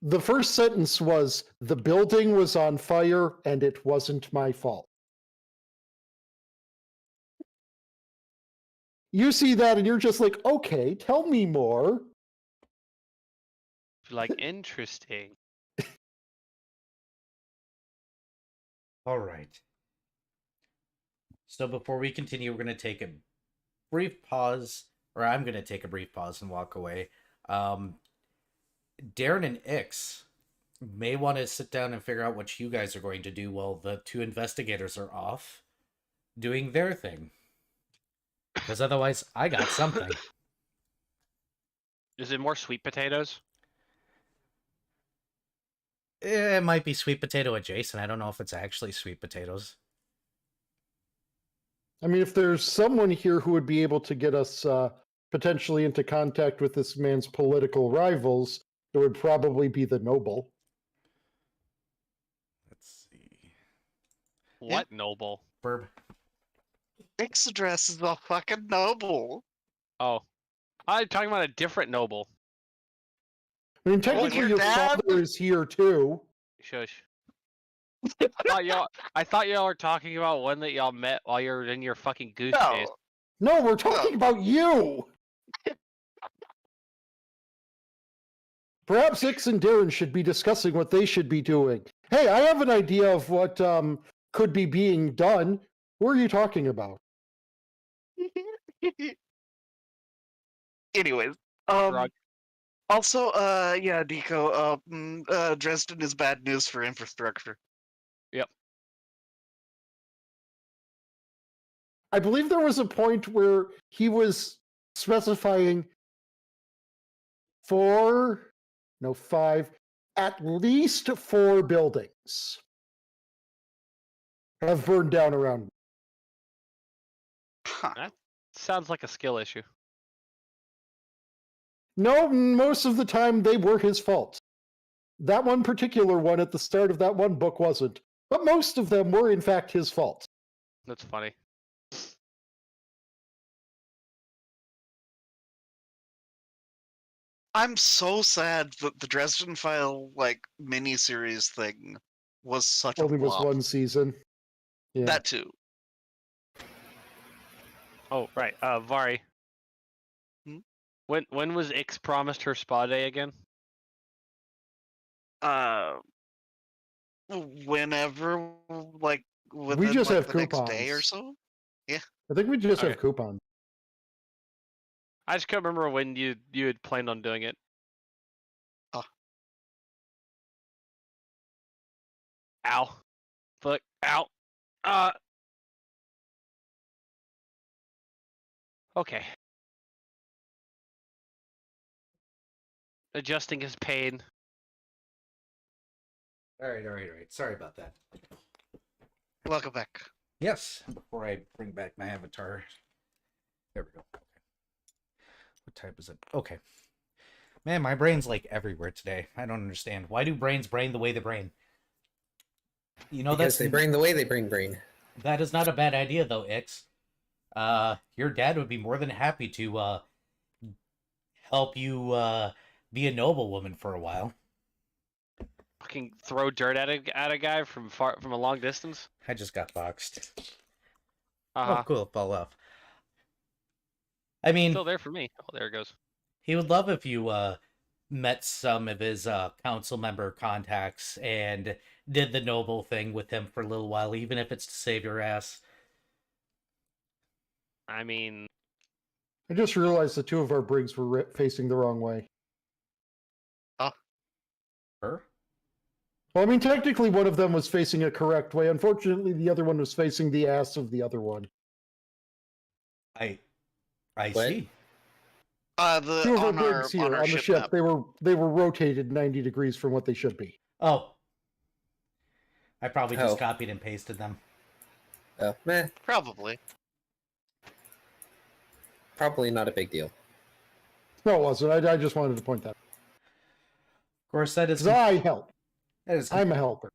The first sentence was, the building was on fire and it wasn't my fault. You see that and you're just like, okay, tell me more. Like, interesting. All right. So before we continue, we're going to take a brief pause, or I'm going to take a brief pause and walk away. Darren and Ix may want to sit down and figure out what you guys are going to do while the two investigators are off doing their thing. Because otherwise, I got something. Is it more sweet potatoes? It might be sweet potato adjacent. I don't know if it's actually sweet potatoes. I mean, if there's someone here who would be able to get us potentially into contact with this man's political rivals, it would probably be the noble. Let's see. What noble? Burb. Nick's address is a fucking noble. Oh, I'm talking about a different noble. I mean, technically, your your dad? father is here too. Shush. I thought y'all were talking about one that y'all met while you're in your fucking goose chase. No. No, we're talking about you. Perhaps Ix and Darren should be discussing what they should be doing. Hey, I have an idea of what could be being done. Who are you talking about? Anyways, Drug. also, yeah, Nico, Dresden is bad news for infrastructure. I believe there was a point where he was specifying 5, at least 4 buildings have burned down around. Huh. Sounds like a skill issue. No, most of the time they were his fault. That one particular one at the start of that one book wasn't, but most of them were in fact his fault. That's funny. I'm so sad that the Dresden File mini-series thing was such Only a was flop. one season. Yeah. That too. Oh, right. Vari. Hmm? When was Ix promised her spa day again? Whenever, within, we just have the next coupons. day or so. I think we just have Okay. coupons. I just can't remember when you had planned on doing it. Huh. Ow. Fuck. Ow. Okay. Adjusting his pain. All right. Sorry about that. Welcome back. Yes, before I bring back my avatar. There we go. Okay. What type is it? Okay. Man, my brain's everywhere today. I don't understand. Why do brains brain the way they brain? You know, Because they brain the way they brain. that is not a bad idea though, Ix. Your dad would be more than happy to help you be a noblewoman for a while. Fucking throw dirt at a guy from a long distance. I just got boxed. Uh-huh. Oh, cool. It fell off. I mean, Still there for me. Oh, there it goes. he would love if you met some of his council member contacts and did the noble thing with him for a little while, even if it's to save your ass. I mean, I just realized the 2 of our brigs were facing the wrong way. Her? Well, I mean, technically one of them was facing a correct way. Unfortunately, the other one was facing the ass of the other one. I What? see. 2 of our On our brigs here on the ship, map. they were rotated 90 degrees from what they should be. Oh. I probably just Oh. copied and pasted them. Oh, meh. Probably. Probably not a big deal. No, it wasn't. I just wanted to point that out. Of course, that is, Because I help. that is I'm a helper.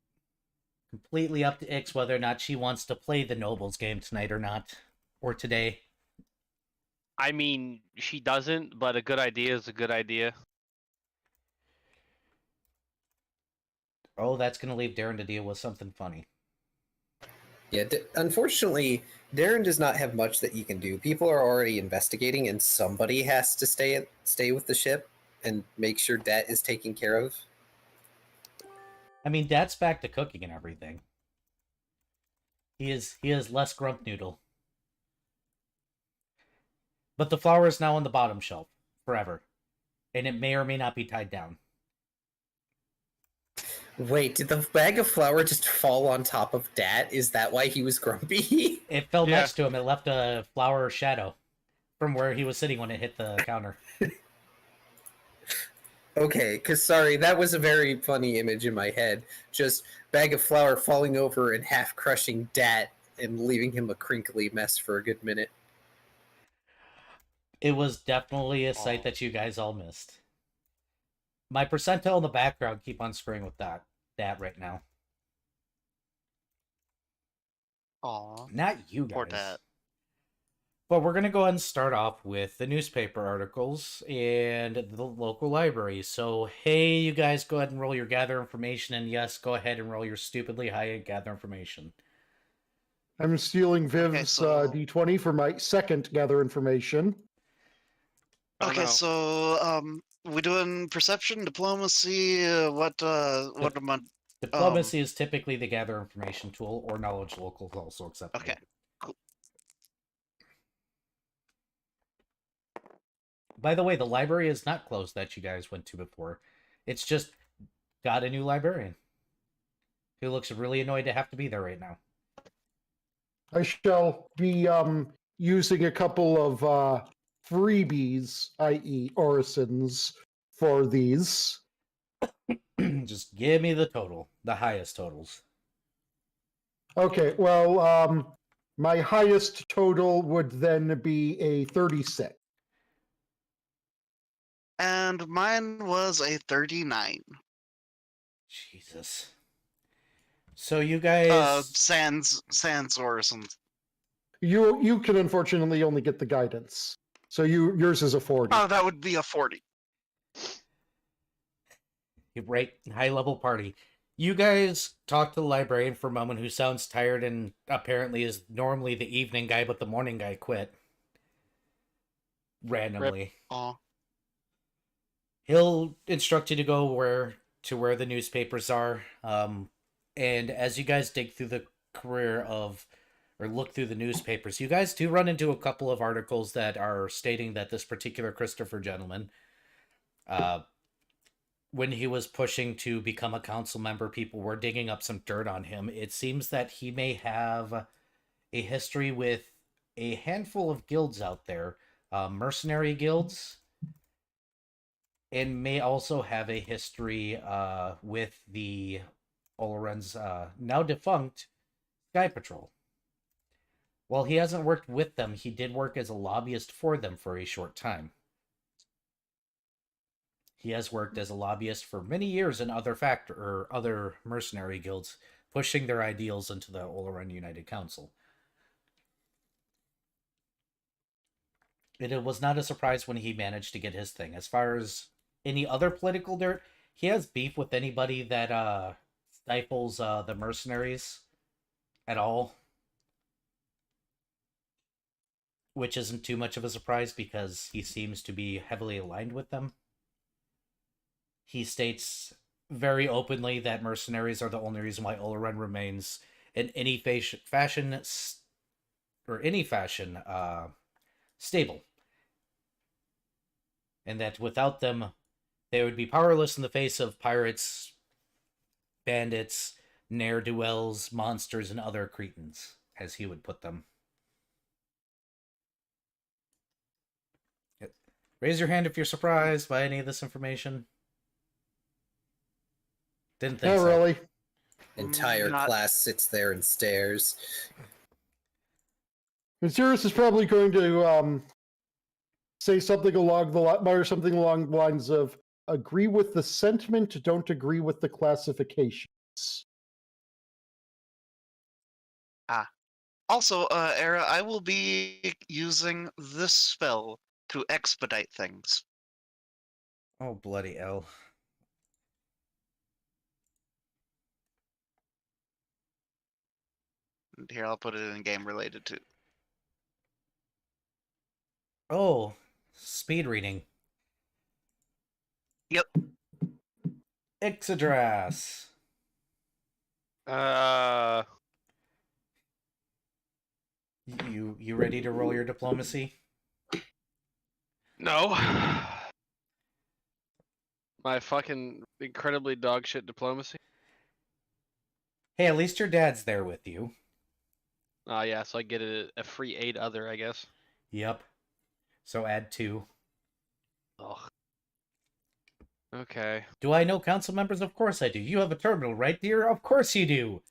completely up to Ix whether or not she wants to play the Nobles game tonight or not. Or today. I mean, she doesn't, but a good idea is a good idea. Oh, that's going to leave Darren to deal with something funny. Yeah, unfortunately, Darren does not have much that he can do. People are already investigating, and somebody has to stay with the ship and make sure that is taken care of. I mean, Dad's back to cooking and everything. He is less Grump Noodle. But the flower is now on the bottom shelf forever, and it may or may not be tied down. Wait, did the bag of flour just fall on top of Dat? Is that why he was grumpy? It fell Yeah. next to him. It left a flower shadow from where he was sitting when it hit the counter. Okay, because sorry, that was a very funny image in my head. Just bag of flour falling over and half crushing Dat and leaving him a crinkly mess for a good minute. It was definitely a sight that you guys all missed. My percentile in the background keep on screwing with that right now. Aw. Not you guys. Poor Dat. But we're going to go ahead and start off with the newspaper articles and the local library. So, hey, you guys go ahead and roll your gather information. And yes, go ahead and roll your stupidly high gather information. I'm stealing Viv's so- D20 for my second gather information. Oh, Okay, no. so we doing perception, diplomacy. What am I? Diplomacy is typically the gather information tool, or knowledge local is also acceptable. Okay, cool. By the way, the library is not closed that you guys went to before. It's just got a new librarian who looks really annoyed to have to be there right now. I shall be using a couple of freebies, i.e. orisons, for these. Just give me the total, the highest totals. Okay, well, my highest total would then be a 36. And mine was a 39. Jesus. So you guys... Sans Orisons. You can unfortunately only get the guidance. So yours is a 40. Oh, that would be a 40. Right, high-level party. You guys talk to the librarian for a moment, who sounds tired and apparently is normally the evening guy, but the morning guy quit. Randomly. Aw. He'll instruct you to go where the newspapers are. And as you guys dig through the look through the newspapers, you guys do run into a couple of articles that are stating that this particular Christopher gentleman, when he was pushing to become a council member, people were digging up some dirt on him. It seems that he may have a history with a handful of guilds out there, mercenary guilds, and may also have a history with the Oloran's now defunct Sky Patrol. While he hasn't worked with them, he did work as a lobbyist for them for a short time. He has worked as a lobbyist for many years in other mercenary guilds, pushing their ideals into the Oloran United Council. It was not a surprise when he managed to get his thing. As far as any other political dirt, he has beef with anybody that stifles the mercenaries at all. Which isn't too much of a surprise because he seems to be heavily aligned with them. He states very openly that mercenaries are the only reason why Oloran remains in any fashion stable. And that without them, they would be powerless in the face of pirates, bandits, ne'er-do-wells, monsters, and other cretins, as he would put them. Raise your hand if you're surprised by any of this information. Didn't think Not so. really. Entire class sits there and stares. And Sirius is probably going to say something along the lines of agree with the sentiment, don't agree with the classifications. Also, Era, I will be using this spell to expedite things. Oh, bloody hell. And here, I'll put it in game related too. Oh, speed reading. Yep. Ixodras. You ready to roll your diplomacy? No. My fucking incredibly dogshit diplomacy. Hey, at least your dad's there with you. Yeah, so I get a free aid other, I guess. Yep. So add 2. Ugh. Okay. Do I know council members? Of course I do. You have a terminal, right, dear? Of course you do.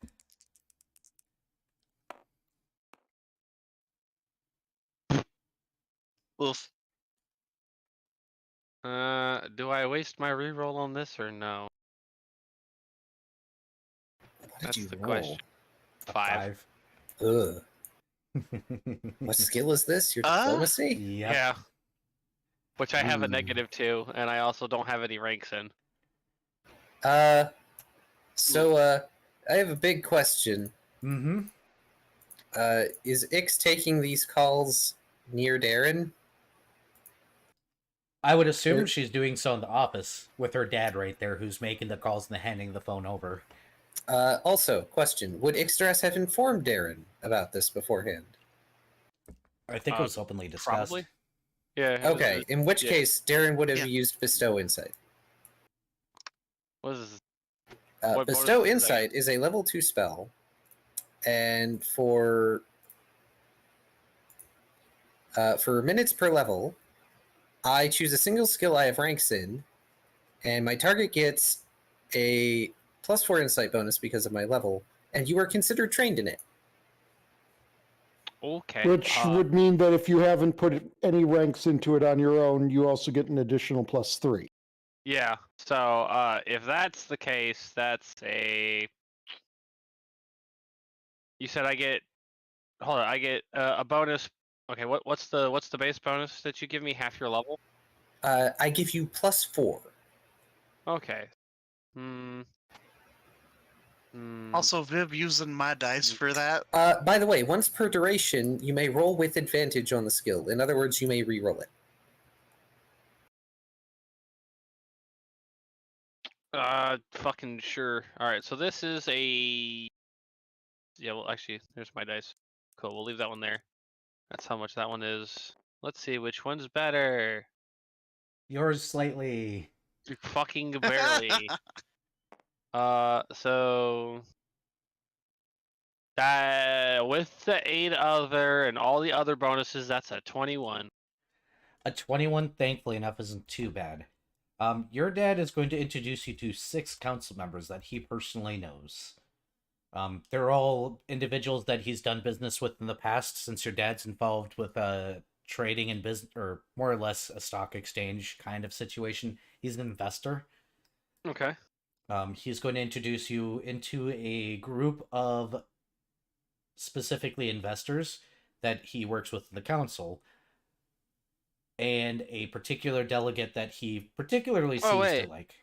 Oof. Do I waste my reroll on this or no? What did That's you the roll? question. A 5. Ugh. What skill is this? Your diplomacy? Yep. Yeah. Which I have a Ooh. -2, and I also don't have any ranks in. So, I have a big question. Mm-hmm. Is Ix taking these calls near Darren? I would assume Or- she's doing so in the office with her dad right there who's making the calls and handing the phone over. Also, question. Would Ixtras have informed Darren about this beforehand? I think it was openly discussed. Probably. Yeah. Okay, in which yeah. case, Darren would have Yeah. used Bestow Insight. What is this? What bonus Bestow does that Insight is a level 2 spell, and for minutes per level, I choose a single skill I have ranks in, and my target gets a +4 insight bonus because of my level, and you are considered trained in it. Okay. Which would mean that if you haven't put any ranks into it on your own, you also get an additional +3. Yeah. So if that's the case, that's a. You said I get. Hold on. I get a bonus. Okay. What's the base bonus that you give me? Half your level. I give you +4. Okay. Also, Viv using my dice for that. By the way, once per duration, you may roll with advantage on the skill. In other words, you may re-roll it. Fucking sure. All right. So this is a. Yeah. Well, actually, there's my dice. Cool. We'll leave that one there. That's how much that one is. Let's see which one's better. Yours slightly. Fucking barely. So that with the 8 other and all the other bonuses, that's a 21. A 21, thankfully enough, isn't too bad. Your dad is going to introduce you to 6 council members that he personally knows. They're all individuals that he's done business with in the past, since your dad's involved with trading and business, or more or less a stock exchange kind of situation. He's an investor. Okay. He's going to introduce you into a group of specifically investors that he works with in the council, and a particular delegate that he particularly seems to like.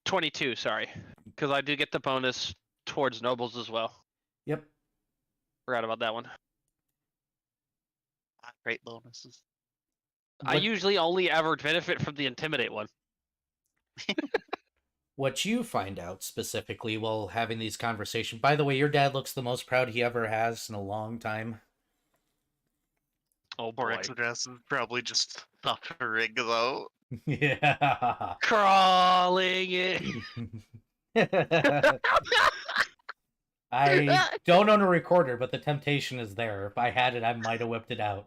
22, sorry. Because I do get the bonus towards nobles as well. Yep. Forgot about that one. Great bonuses. I usually only ever benefit from the intimidate one. What you find out specifically while having these conversations. By the way, your dad looks the most proud he ever has in a long time. Oh Poor boy. Exodus is probably just suffering though. Yeah. Crawling it. I don't own a recorder, but the temptation is there. If I had it, I might have whipped it out.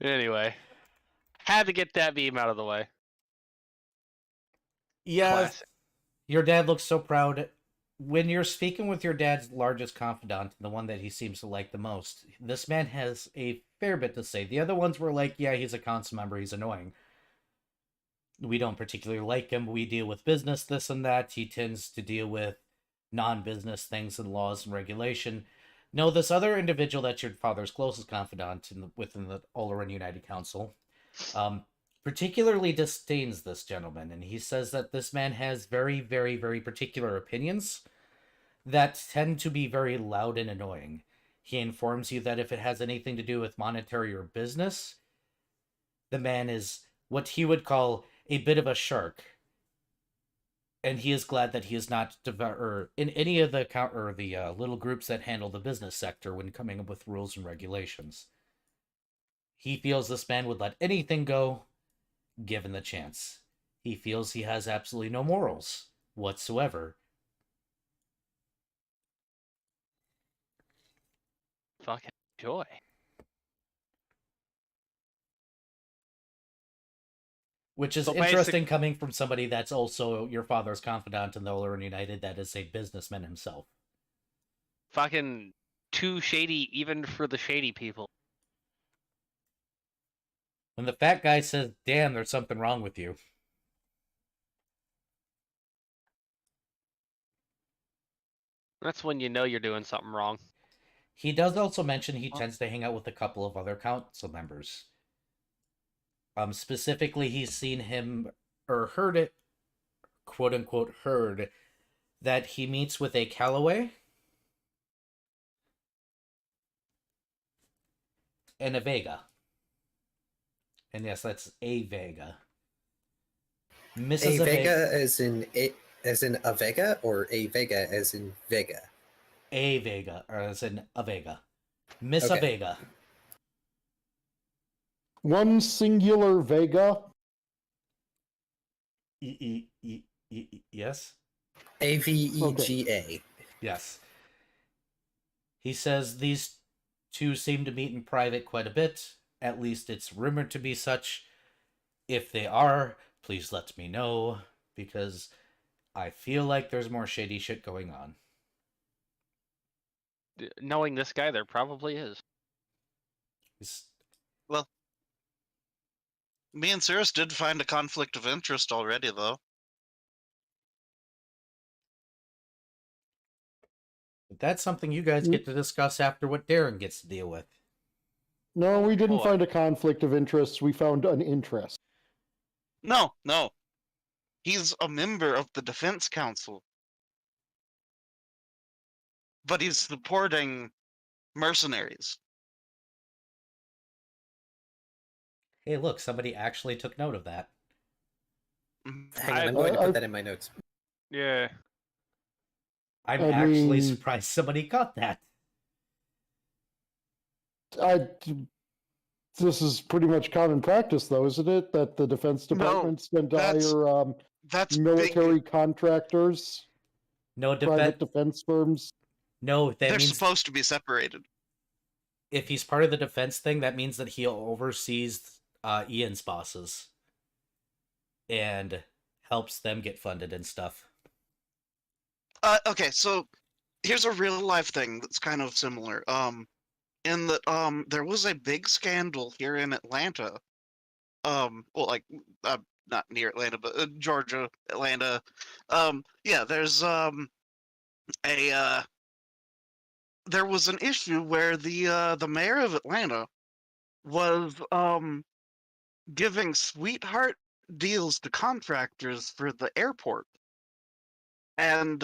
Anyway. Had to get that beam out of the way. Yeah, Classic. your dad looks so proud. When you're speaking with your dad's largest confidant, the one that he seems to like the most, this man has a fair bit to say. The other ones were like, yeah, he's a council member, he's annoying. We don't particularly like him. We deal with business, this and that. He tends to deal with non-business things and laws and regulation. No, this other individual that's your father's closest confidant within the Oloran United Council, particularly disdains this gentleman, and he says that this man has very, very, very particular opinions that tend to be very loud and annoying. He informs you that if it has anything to do with monetary or business, the man is what he would call a bit of a shark. and he is glad that he is not or in any of the little groups that handle the business sector when coming up with rules and regulations. He feels this man would let anything go, given the chance. He feels he has absolutely no morals whatsoever. Fucking joy. Which is So interesting coming from somebody that's also your father's confidant in the Lunar United that is a businessman himself. Fucking too shady even for the shady people. When the fat guy says, damn, there's something wrong with you. That's when you know you're doing something wrong. He does also mention he tends to hang out with a couple of other council members. Specifically, he's seen him, or heard it, quote unquote, heard, that he meets with a Callaway and a Vega. And yes, that's a Vega. Mrs. A Vega as in a Vega, or a Vega as in Vega? A Vega, or as in a Vega. Miss a Okay. Vega. One singular Vega. Yes? AVEGA. Yes. He says these two seem to meet in private quite a bit. At least it's rumored to be such. If they are, please let me know, because I feel like there's more shady shit going on. Knowing this guy, there probably is. Well, me and Cirrus did find a conflict of interest already, though. But that's something you guys get to discuss after what Darren gets to deal with. No, we didn't Boy. find a conflict of interest. We found an interest. No. He's a member of the Defense Council. But he's supporting mercenaries. Hey, look, somebody actually took note of that. Hang on, I'm going to put that in my notes. Yeah. I'm I actually mean- surprised somebody got that. This is pretty much common practice, though, isn't it? That the Defense No, Department's tend to that's hire That's military big. contractors, No private defense. defense firms. No, that They're means supposed to be separated. if he's part of the defense thing, that means that he oversees Ian's bosses and helps them get funded and stuff. Okay, so here's a real life thing that's kind of similar. In that there was a big scandal here in Atlanta. Well, like not near Atlanta, but Georgia, Atlanta. Yeah, there's there was an issue where the mayor of Atlanta was giving sweetheart deals to contractors for the airport. And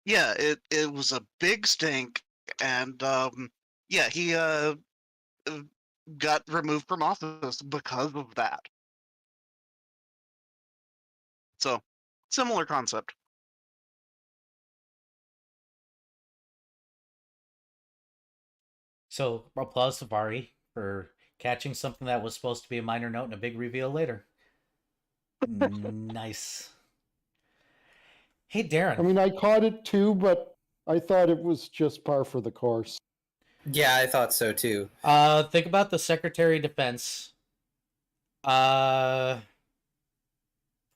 yeah, it was a big stink, and yeah, he got removed from office because of that. So, similar concept. So, applause to Vari for catching something that was supposed to be a minor note and a big reveal later. Nice. Hey, Darren. I mean, I caught it too, but I thought it was just par for the course. Yeah, I thought so too. Think about the Secretary of Defense.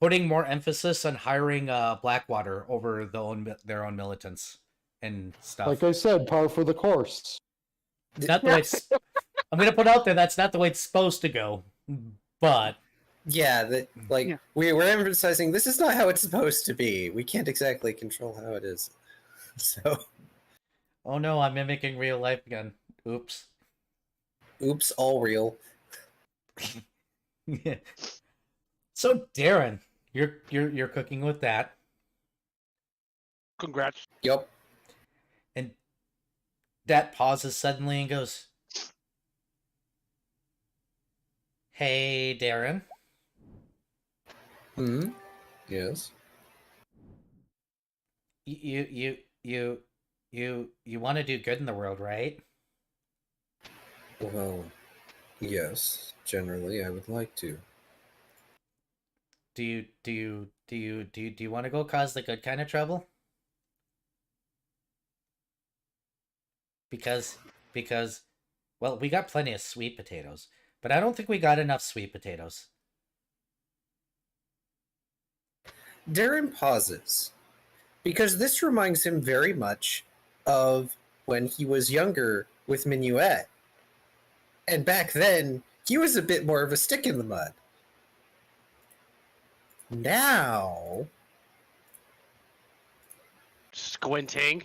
Putting more emphasis on hiring Blackwater over their own militants and stuff. Like I said, par for the course. It's not the way it's. I'm gonna put out there that's not the way it's supposed to go, but Yeah, Yeah. we're emphasizing this is not how it's supposed to be. We can't exactly control how it is. So, oh no, I'm mimicking real life again. Oops. oops, all real. So Darren, you're cooking with that, Congrats. Yep. and that pauses suddenly and goes, "Hey, Darren, Hmm. Yes. you want to do good in the world, right? Well, yes. Generally, I would like to. Do you want to go cause the good kind of trouble? Because well, we got plenty of sweet potatoes, but I don't think we got enough sweet potatoes. Darren pauses because this reminds him very much of when he was younger with Minuet. And back then, he was a bit more of a stick in the mud. Now, Squinting.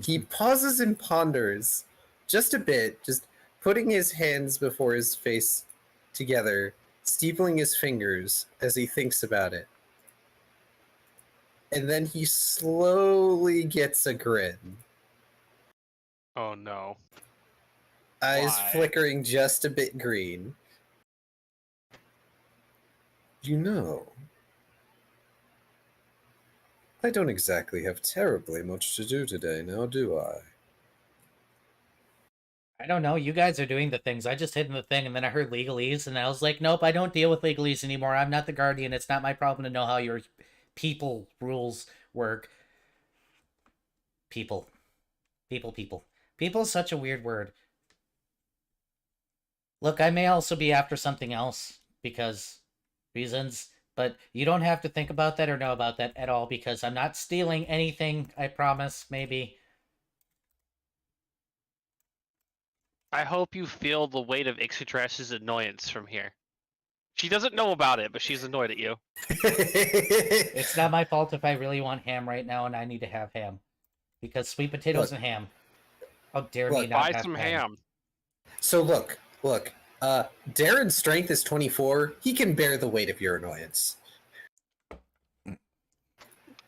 he pauses and ponders just a bit, just putting his hands before his face together, steepling his fingers as he thinks about it. And then he slowly gets a grin, Oh no. eyes Why? flickering just a bit green. You know, I don't exactly have terribly much to do today, now do I? I don't know. You guys are doing the things. I just hit the thing, and then I heard legalese, and I was like, nope, I don't deal with legalese anymore. I'm not the guardian. It's not my problem to know how your people rules work. People. People is such a weird word. Look, I may also be after something else, because reasons, but you don't have to think about that or know about that at all, because I'm not stealing anything, I promise, maybe. I hope you feel the weight of Ixadras's annoyance from here. She doesn't know about it, but she's annoyed at you. It's not my fault if I really want ham right now and I need to have ham. Because sweet potatoes Look. and ham. How dare me Look, not Buy have some ham. So look. Darren's strength is 24. He can bear the weight of your annoyance.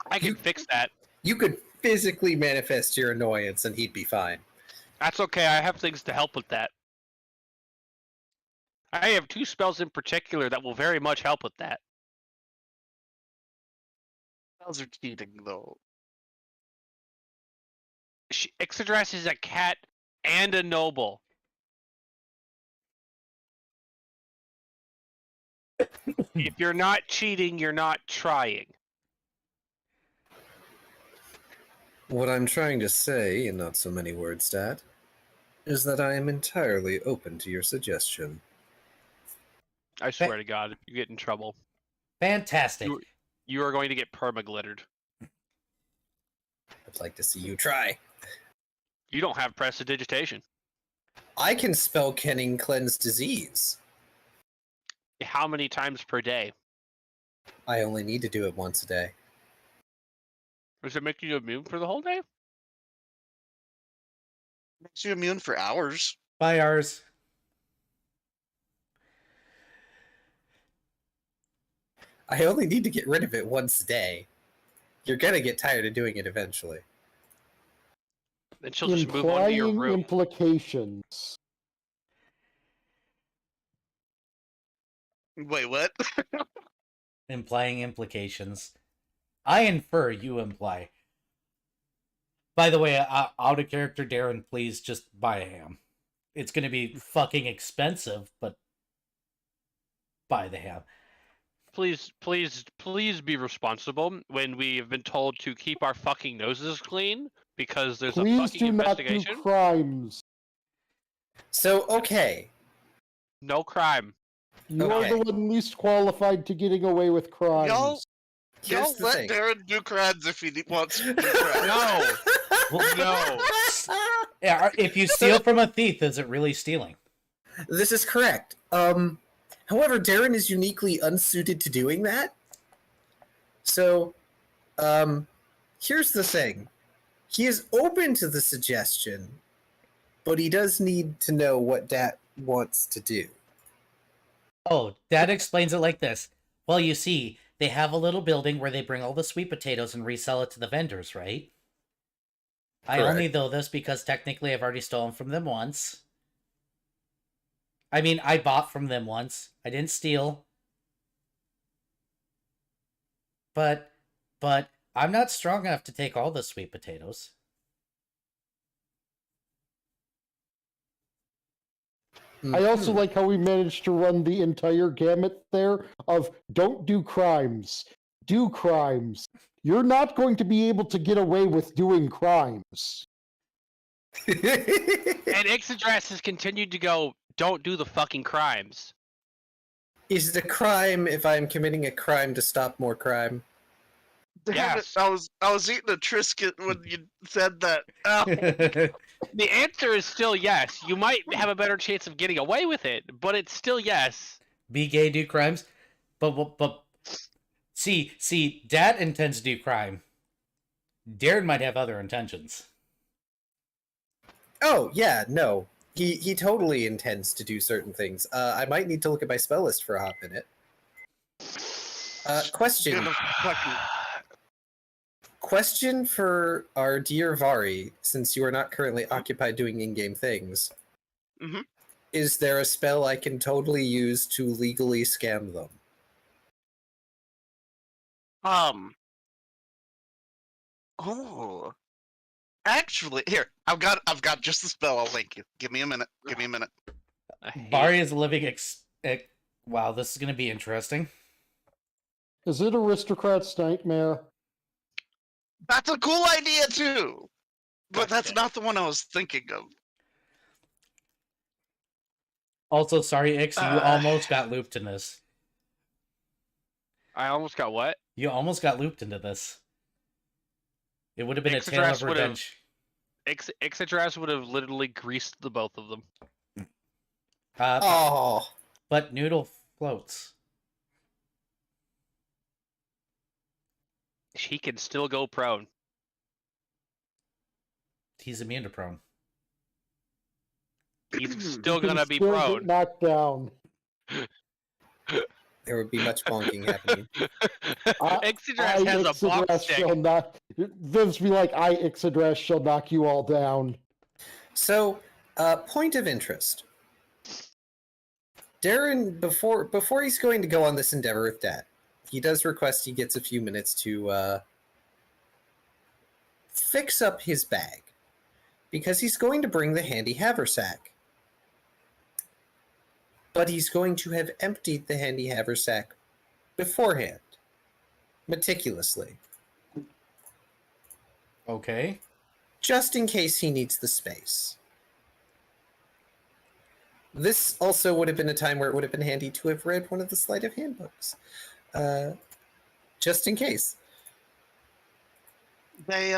I can fix that. You could physically manifest your annoyance and he'd be fine. That's okay. I have things to help with that. I have 2 spells in particular that will very much help with that. Those are cheating, though. Ixadras is a cat and a noble. If you're not cheating, you're not trying. What I'm trying to say, in not so many words, Dad, is that I am entirely open to your suggestion. I swear to God, if you get in trouble, Fantastic. you are going to get permaglittered. I'd like to see you try. You don't have prestidigitation. I can spell Kenning Cleanse Disease. How many times per day? I only need to do it once a day. Does it make you immune for the whole day? Makes you immune for hours. Bye, ours. I only need to get rid of it once a day. You're gonna get tired of doing it eventually. Then she'll just move on to your Implying room. implications. Wait, what? Implying implications. I infer, you imply. By the way, out of character, Darren, please just buy a ham. It's going to be fucking expensive, but buy the ham. Please be responsible when we have been told to keep our fucking noses clean because there's a Please fucking do not do investigation. crimes. So, okay. No crime. You are Okay. the one least qualified to getting away with crimes. Y'all Here's the let thing. Darren do crimes if he wants to do crimes. No. Yeah, if you steal from a thief, is it really stealing? This is correct. However, Darren is uniquely unsuited to doing that. So, here's the thing. He is open to the suggestion, but he does need to know what Dat wants to do. Oh, that explains it like this. Well, you see, they have a little building where they bring all the sweet potatoes and resell it to the vendors, right? I Correct. only know this because technically I've already stolen from them once. I mean, I bought from them once. I didn't steal. But I'm not strong enough to take all the sweet potatoes. I also Mhm. like how we managed to run the entire gamut there of don't do crimes, do crimes. You're not going to be able to get away with doing crimes. And Ixadrass has continued to go, don't do the fucking crimes. Is it a crime if I'm committing a crime to stop more crime? Damn Yes. it! I was eating a Triscuit when you said that. Ow. The answer is still yes. You might have a better chance of getting away with it, but it's still yes. Be gay, do crimes. But see, Dad intends to do crime. Darren might have other intentions. Oh yeah, no. He totally intends to do certain things. I might need to look at my spell list for a hot minute. Question. Gonna fucking Question for our dear Vari, since you are not currently occupied doing in-game things. Mhm. Is there a spell I can totally use to legally scam them? Oh. Actually, here I've got just the spell. I'll link you. Give me a minute. Give me a minute. I hate- Bari is living wow, this is going to be interesting. Is it Aristocrat's Nightmare? That's a cool idea too, but God that's damn. not the one I was thinking of. Also, sorry, Ix, you Uh. almost got looped in this. I almost got what? You almost got looped into this. It would have been a tale Ixadrass of would've- revenge. Ixadrass would have literally greased the both of them. Oh, But Noodle floats. He can still go prone. He's immune to prone. He's still gonna be Still get prone. knocked down. there would be much bonking happening. Ixadrass has a bump Ixadrass stick. shall knock. Viv's be like, I Ixadrass shall knock you all down. So, point of interest. Darren, before he's going to go on this endeavor with Dad, he does request he gets a few minutes to fix up his bag, because he's going to bring the handy haversack. But he's going to have emptied the handy haversack beforehand, meticulously, Okay. just in case he needs the space. This also would have been a time where it would have been handy to have read one of the sleight of hand books, just in case. They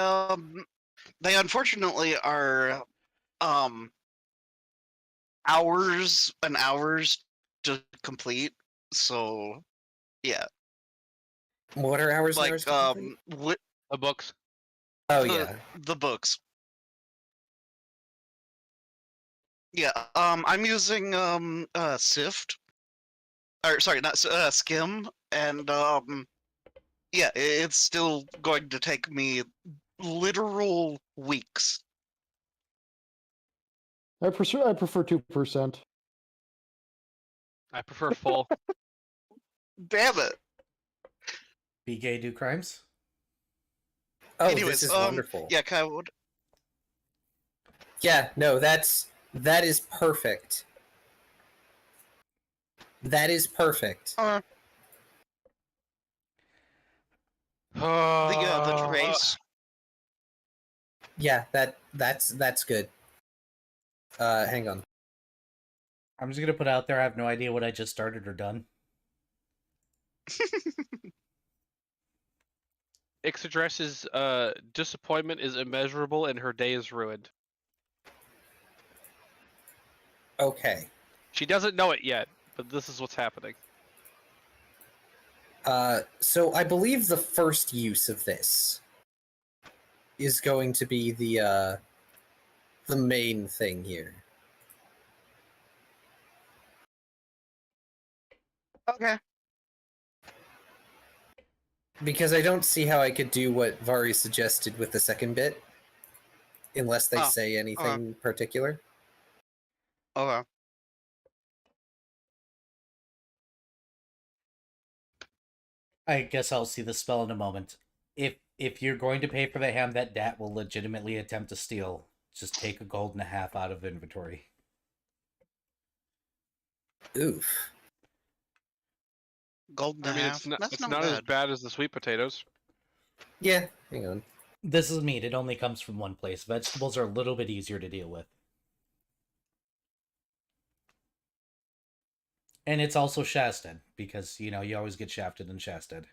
unfortunately are hours and hours to complete. So yeah, What are hours and hours like to complete? The books. Oh the, yeah. the books. Yeah, I'm using Sift, or sorry, not Skim, and yeah, it's still going to take me literal weeks. I prefer 2%. I prefer full. Damn it. Be gay, do crimes. Oh, Anyways, this is wonderful. Yeah, Kyle. Yeah, no, that is perfect. That is perfect. The trace. Yeah, that's good. Hang on. I'm just gonna put out there. I have no idea what I just started or done. Ixadrass's disappointment is immeasurable and her day is ruined. Okay. She doesn't know it yet, but this is what's happening. So I believe the first use of this is going to be the main thing here. Okay. Because I don't see how I could do what Vari suggested with the second bit, unless they Oh, say anything particular. Okay. I guess I'll see the spell in a moment. if you're going to pay for the ham that Dat will legitimately attempt to steal, just take a gold and a half out of inventory. Oof. Golden I mean, half. That's it's not not as bad. bad as the sweet potatoes. Yeah, hang on. This is meat. It only comes from one place. Vegetables are a little bit easier to deal with. And it's also shasted, because, you know, you always get shafted and shasted.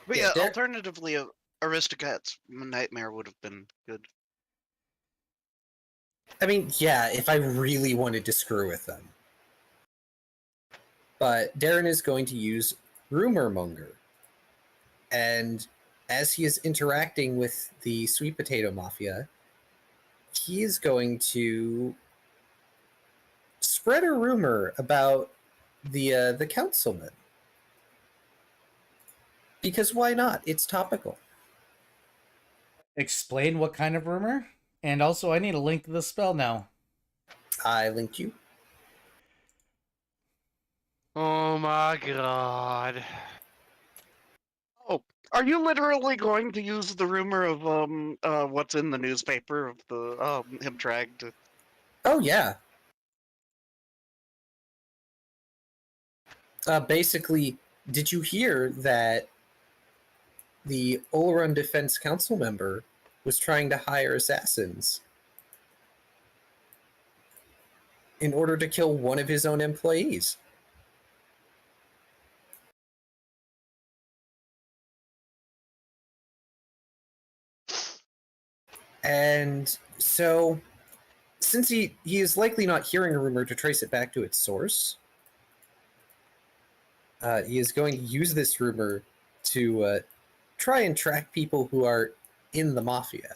But Yeah, yeah, there- alternatively, Aristocats Nightmare would have been good. I mean, yeah, if I really wanted to screw with them. But Darren is going to use Rumor Monger. And as he is interacting with the Sweet Potato Mafia, he is going to spread a rumor about the councilman. Because why not? It's topical. Explain what kind of rumor? And also, I need a link to the spell now. I linked you. Oh my god. Oh, are you literally going to use the rumor of what's in the newspaper of the him trying to? Oh, yeah. Basically, did you hear that the Oleron Defense Council member was trying to hire assassins in order to kill one of his own employees? And so, since he is likely not hearing a rumor to trace it back to its source, he is going to use this rumor to try and track people who are in the mafia.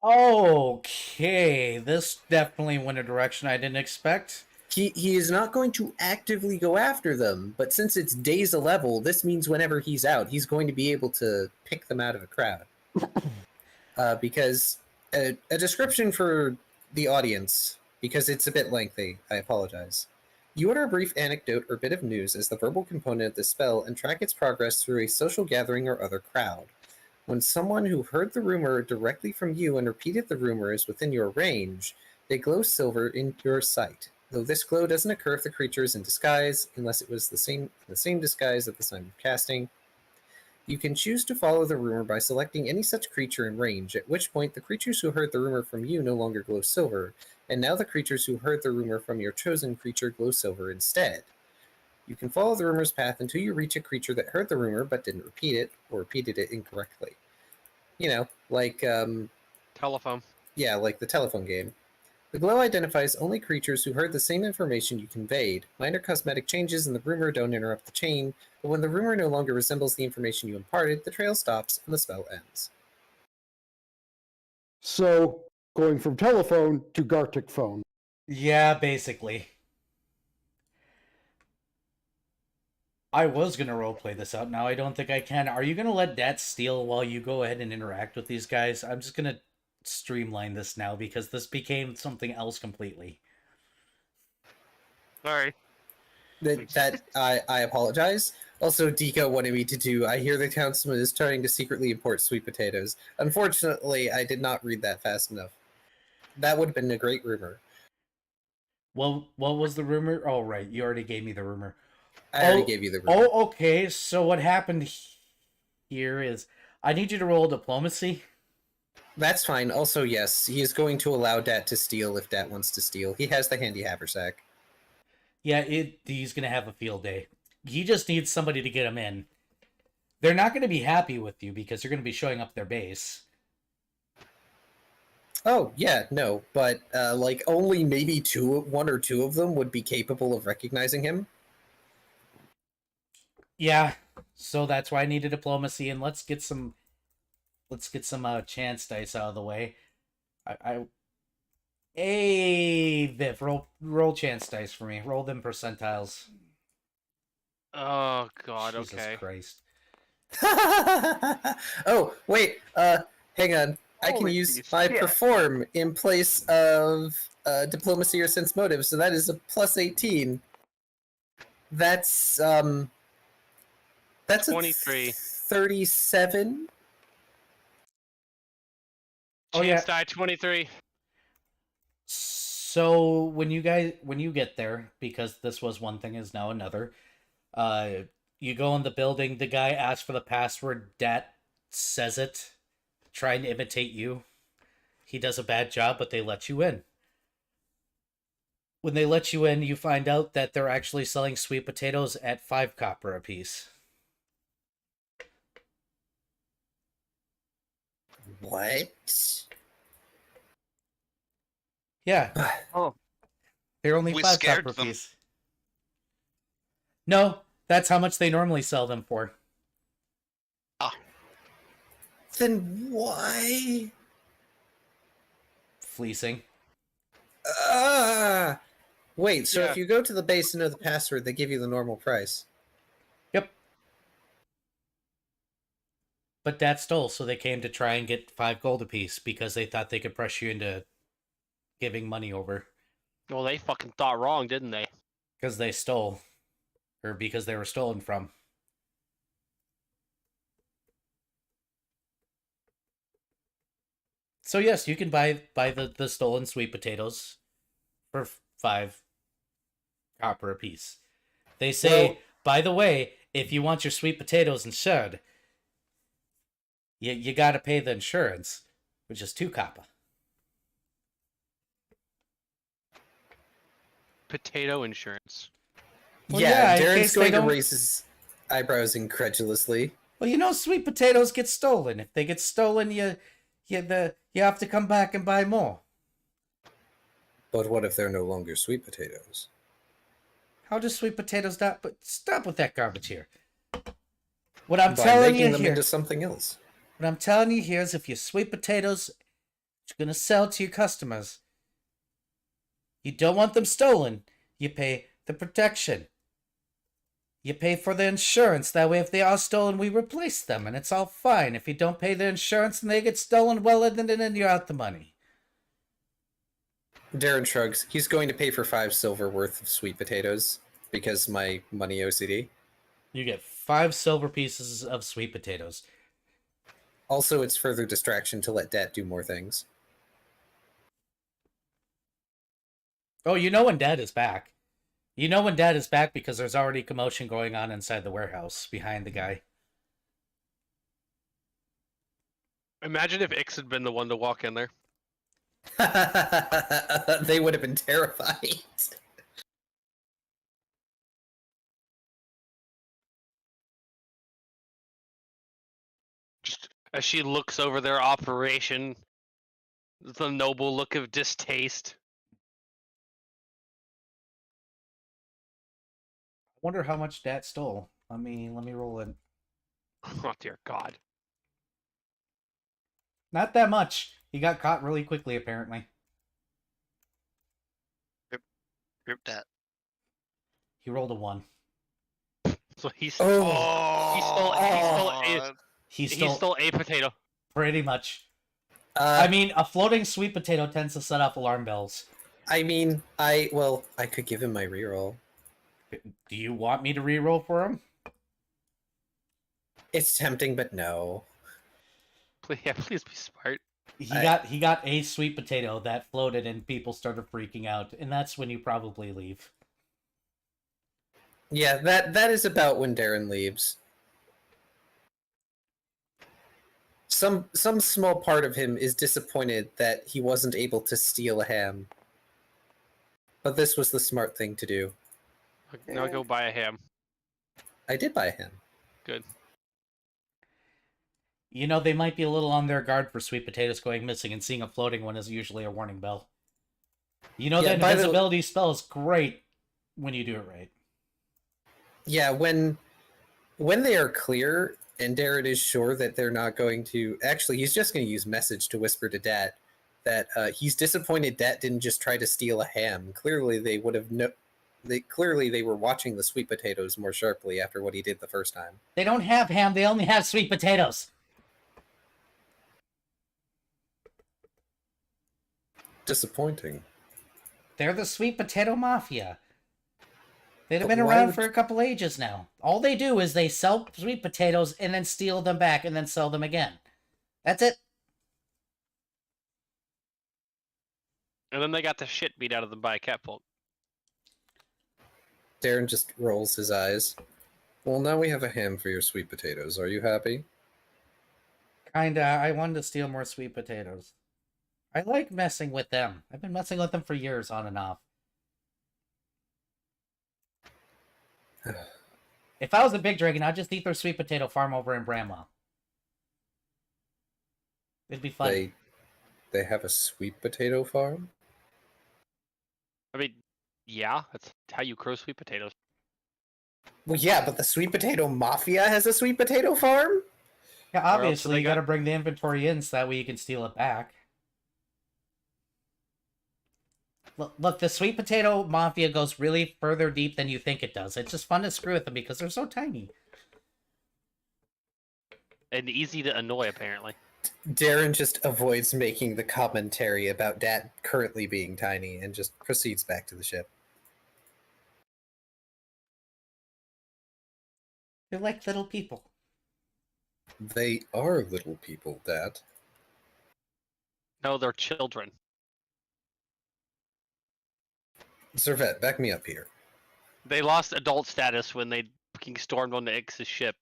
Okay, this definitely went a direction I didn't expect. He is not going to actively go after them, but since it's days a level, this means whenever he's out, he's going to be able to pick them out of a crowd. Because a description for the audience, because it's a bit lengthy, I apologize. You utter a brief anecdote or bit of news as the verbal component of the spell and track its progress through a social gathering or other crowd. When someone who heard the rumor directly from you and repeated the rumor is within your range, they glow silver in your sight. Though this glow doesn't occur if the creature is in disguise, unless it was the same disguise at the time of casting. You can choose to follow the rumor by selecting any such creature in range, at which point the creatures who heard the rumor from you no longer glow silver, and now the creatures who heard the rumor from your chosen creature glow silver instead. You can follow the rumor's path until you reach a creature that heard the rumor but didn't repeat it, or repeated it incorrectly. You know, like, Telephone. yeah, like the telephone game. The glow identifies only creatures who heard the same information you conveyed. Minor cosmetic changes in the rumor don't interrupt the chain, but when the rumor no longer resembles the information you imparted, the trail stops and the spell ends. So, going from telephone to Gartic phone. Yeah, basically. I was gonna roleplay this out, now I don't think I can. Are you gonna let Dat steal while you go ahead and interact with these guys? I'm just gonna streamline this now, because this became something else completely. Sorry. That I apologize. Also, Dika wanted me to do. I hear the councilman is trying to secretly import sweet potatoes. Unfortunately, I did not read that fast enough. That would have been a great rumor. Well, what was the rumor? Oh, right, you already gave me the rumor. I already gave you the rumor. Oh, okay, so what happened here is, I need you to roll diplomacy. That's fine. Also, yes, he is going to allow Dat to steal if Dat wants to steal. He has the handy haversack. Yeah, he's gonna have a field day. He just needs somebody to get him in. They're not gonna be happy with you because you're gonna be showing up their base. Oh, yeah, no, but like only maybe one or two of them would be capable of recognizing him. Yeah, so that's why I needed diplomacy, and let's get some chance dice out of the way. Hey, Viv, roll chance dice for me. Roll them percentiles. Oh god, Jesus okay. Christ. Oh, wait, hang on. I can Holy use piece. my Yeah. perform in place of diplomacy or sense motive, so that is a plus 18. That's a 23. 37. Oh, yeah. Chance die 23. So when you get there, because this was one thing is now another, you go in the building, the guy asks for the password, Dat says it, trying to imitate you. He does a bad job, but they let you in. When they let you in, you find out that they're actually selling sweet potatoes at 5 copper apiece. What? Yeah, Oh, they're only We 5 scared copper them. apiece. No, that's how much they normally sell them for. Then why? Fleecing. Wait, so Yeah. if you go to the base and know the password, they give you the normal price. Yep. But Dad stole, so they came to try and get 5 gold apiece because they thought they could press you into giving money over. Well, they fucking thought wrong, didn't they? Because they stole. Or because they were stolen from. So yes, you can buy the stolen sweet potatoes for 5 copper apiece. They say, Well- by the way, if you want your sweet potatoes insured, you gotta pay the insurance, which is 2 copper. Potato insurance. Well, yeah, yeah, in Darren's case they going to don't- raise his eyebrows incredulously. Well, you know, sweet potatoes get stolen. If they get stolen, you have to come back and buy more. But what if they're no longer sweet potatoes? How does sweet potatoes not? But stop with that garbage here. What I'm By telling making you them here, into something else. what I'm telling you here is, if your sweet potatoes you're gonna sell to your customers, you don't want them stolen. You pay the protection. You pay for the insurance. That way, if they are stolen, we replace them, and it's all fine. If you don't pay the insurance and they get stolen, well, then you're out the money. Darren shrugs. He's going to pay for 5 silver worth of sweet potatoes because my money OCD. You get 5 silver pieces of sweet potatoes. Also, it's further distraction to let Dat do more things. Oh, you know when Dad is back. You know when Dad is back because there's already commotion going on inside the warehouse behind the guy. Imagine if Ix had been the one to walk in there. They would have been terrified. Just as she looks over their operation, the noble look of distaste. I wonder how much Dad stole. Let me roll it. Oh dear God. Not that much. He got caught really quickly, apparently. Group that. He rolled a 1. So he's Oh. He he stole stole a potato. pretty much. I mean, a floating sweet potato tends to set off alarm bells. I could give him my reroll. Do you want me to reroll for him? It's tempting, but no. Please be smart. He got a sweet potato that floated and people started freaking out, and that's when you probably leave. Yeah, that is about when Darren leaves. Some small part of him is disappointed that he wasn't able to steal a ham. But this was the smart thing to do. Now go buy a ham. I did buy a ham. Good. You know, they might be a little on their guard for sweet potatoes going missing, and seeing a floating one is usually a warning bell. You know, Yeah, the by the- invisibility spell is great when you do it right. Yeah, when they are clear and Darren is sure that they're not going to... Actually, he's just going to use message to whisper to Dat that he's disappointed Dat didn't just try to steal a ham. Clearly, they would have... They were watching the sweet potatoes more sharply after what he did the first time. They don't have ham, they only have sweet potatoes. Disappointing. They're the Sweet Potato Mafia. They've But been why around would- for a couple ages now. All they do is they sell sweet potatoes and then steal them back and then sell them again. That's it. And then they got the shit beat out of them by a catfolk. Darren just rolls his eyes. Well, now we have a ham for your sweet potatoes. Are you happy? Kinda. I wanted to steal more sweet potatoes. I like messing with them. I've been messing with them for years, on and off. If I was a big dragon, I'd just eat their sweet potato farm over in Bramwell. It'd be fun. They have a sweet potato farm? I mean, yeah, that's how you grow sweet potatoes. Well, yeah, but the sweet potato mafia has a sweet potato farm? Yeah, else obviously, they you got- gotta bring the inventory in so that way you can steal it back. Look, the sweet potato mafia goes really further deep than you think it does. It's just fun to screw with them because they're so tiny. And easy to annoy, apparently. Darren just avoids making the commentary about Dad currently being tiny and just proceeds back to the ship. They're like little people. They are little people, Dad. No, they're children. Servette, back me up here. They lost adult status when they fucking stormed onto Ix's ship.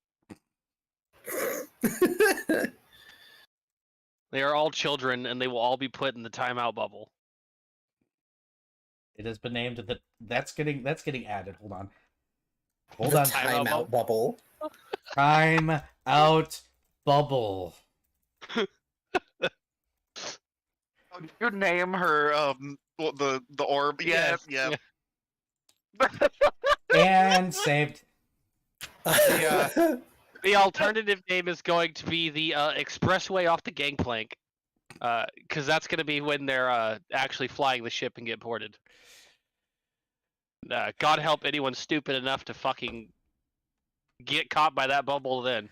They are all children, and they will all be put in the timeout bubble. It has been named the. That's getting added. Hold on. Hold The on. timeout bubble. Time out bubble. You name her the orb. Yeah, Yes, yeah. And saved. Yeah. The alternative name is going to be the expressway off the gangplank, because that's going to be when they're actually flying the ship and get boarded. God help anyone stupid enough to fucking get caught by that bubble then.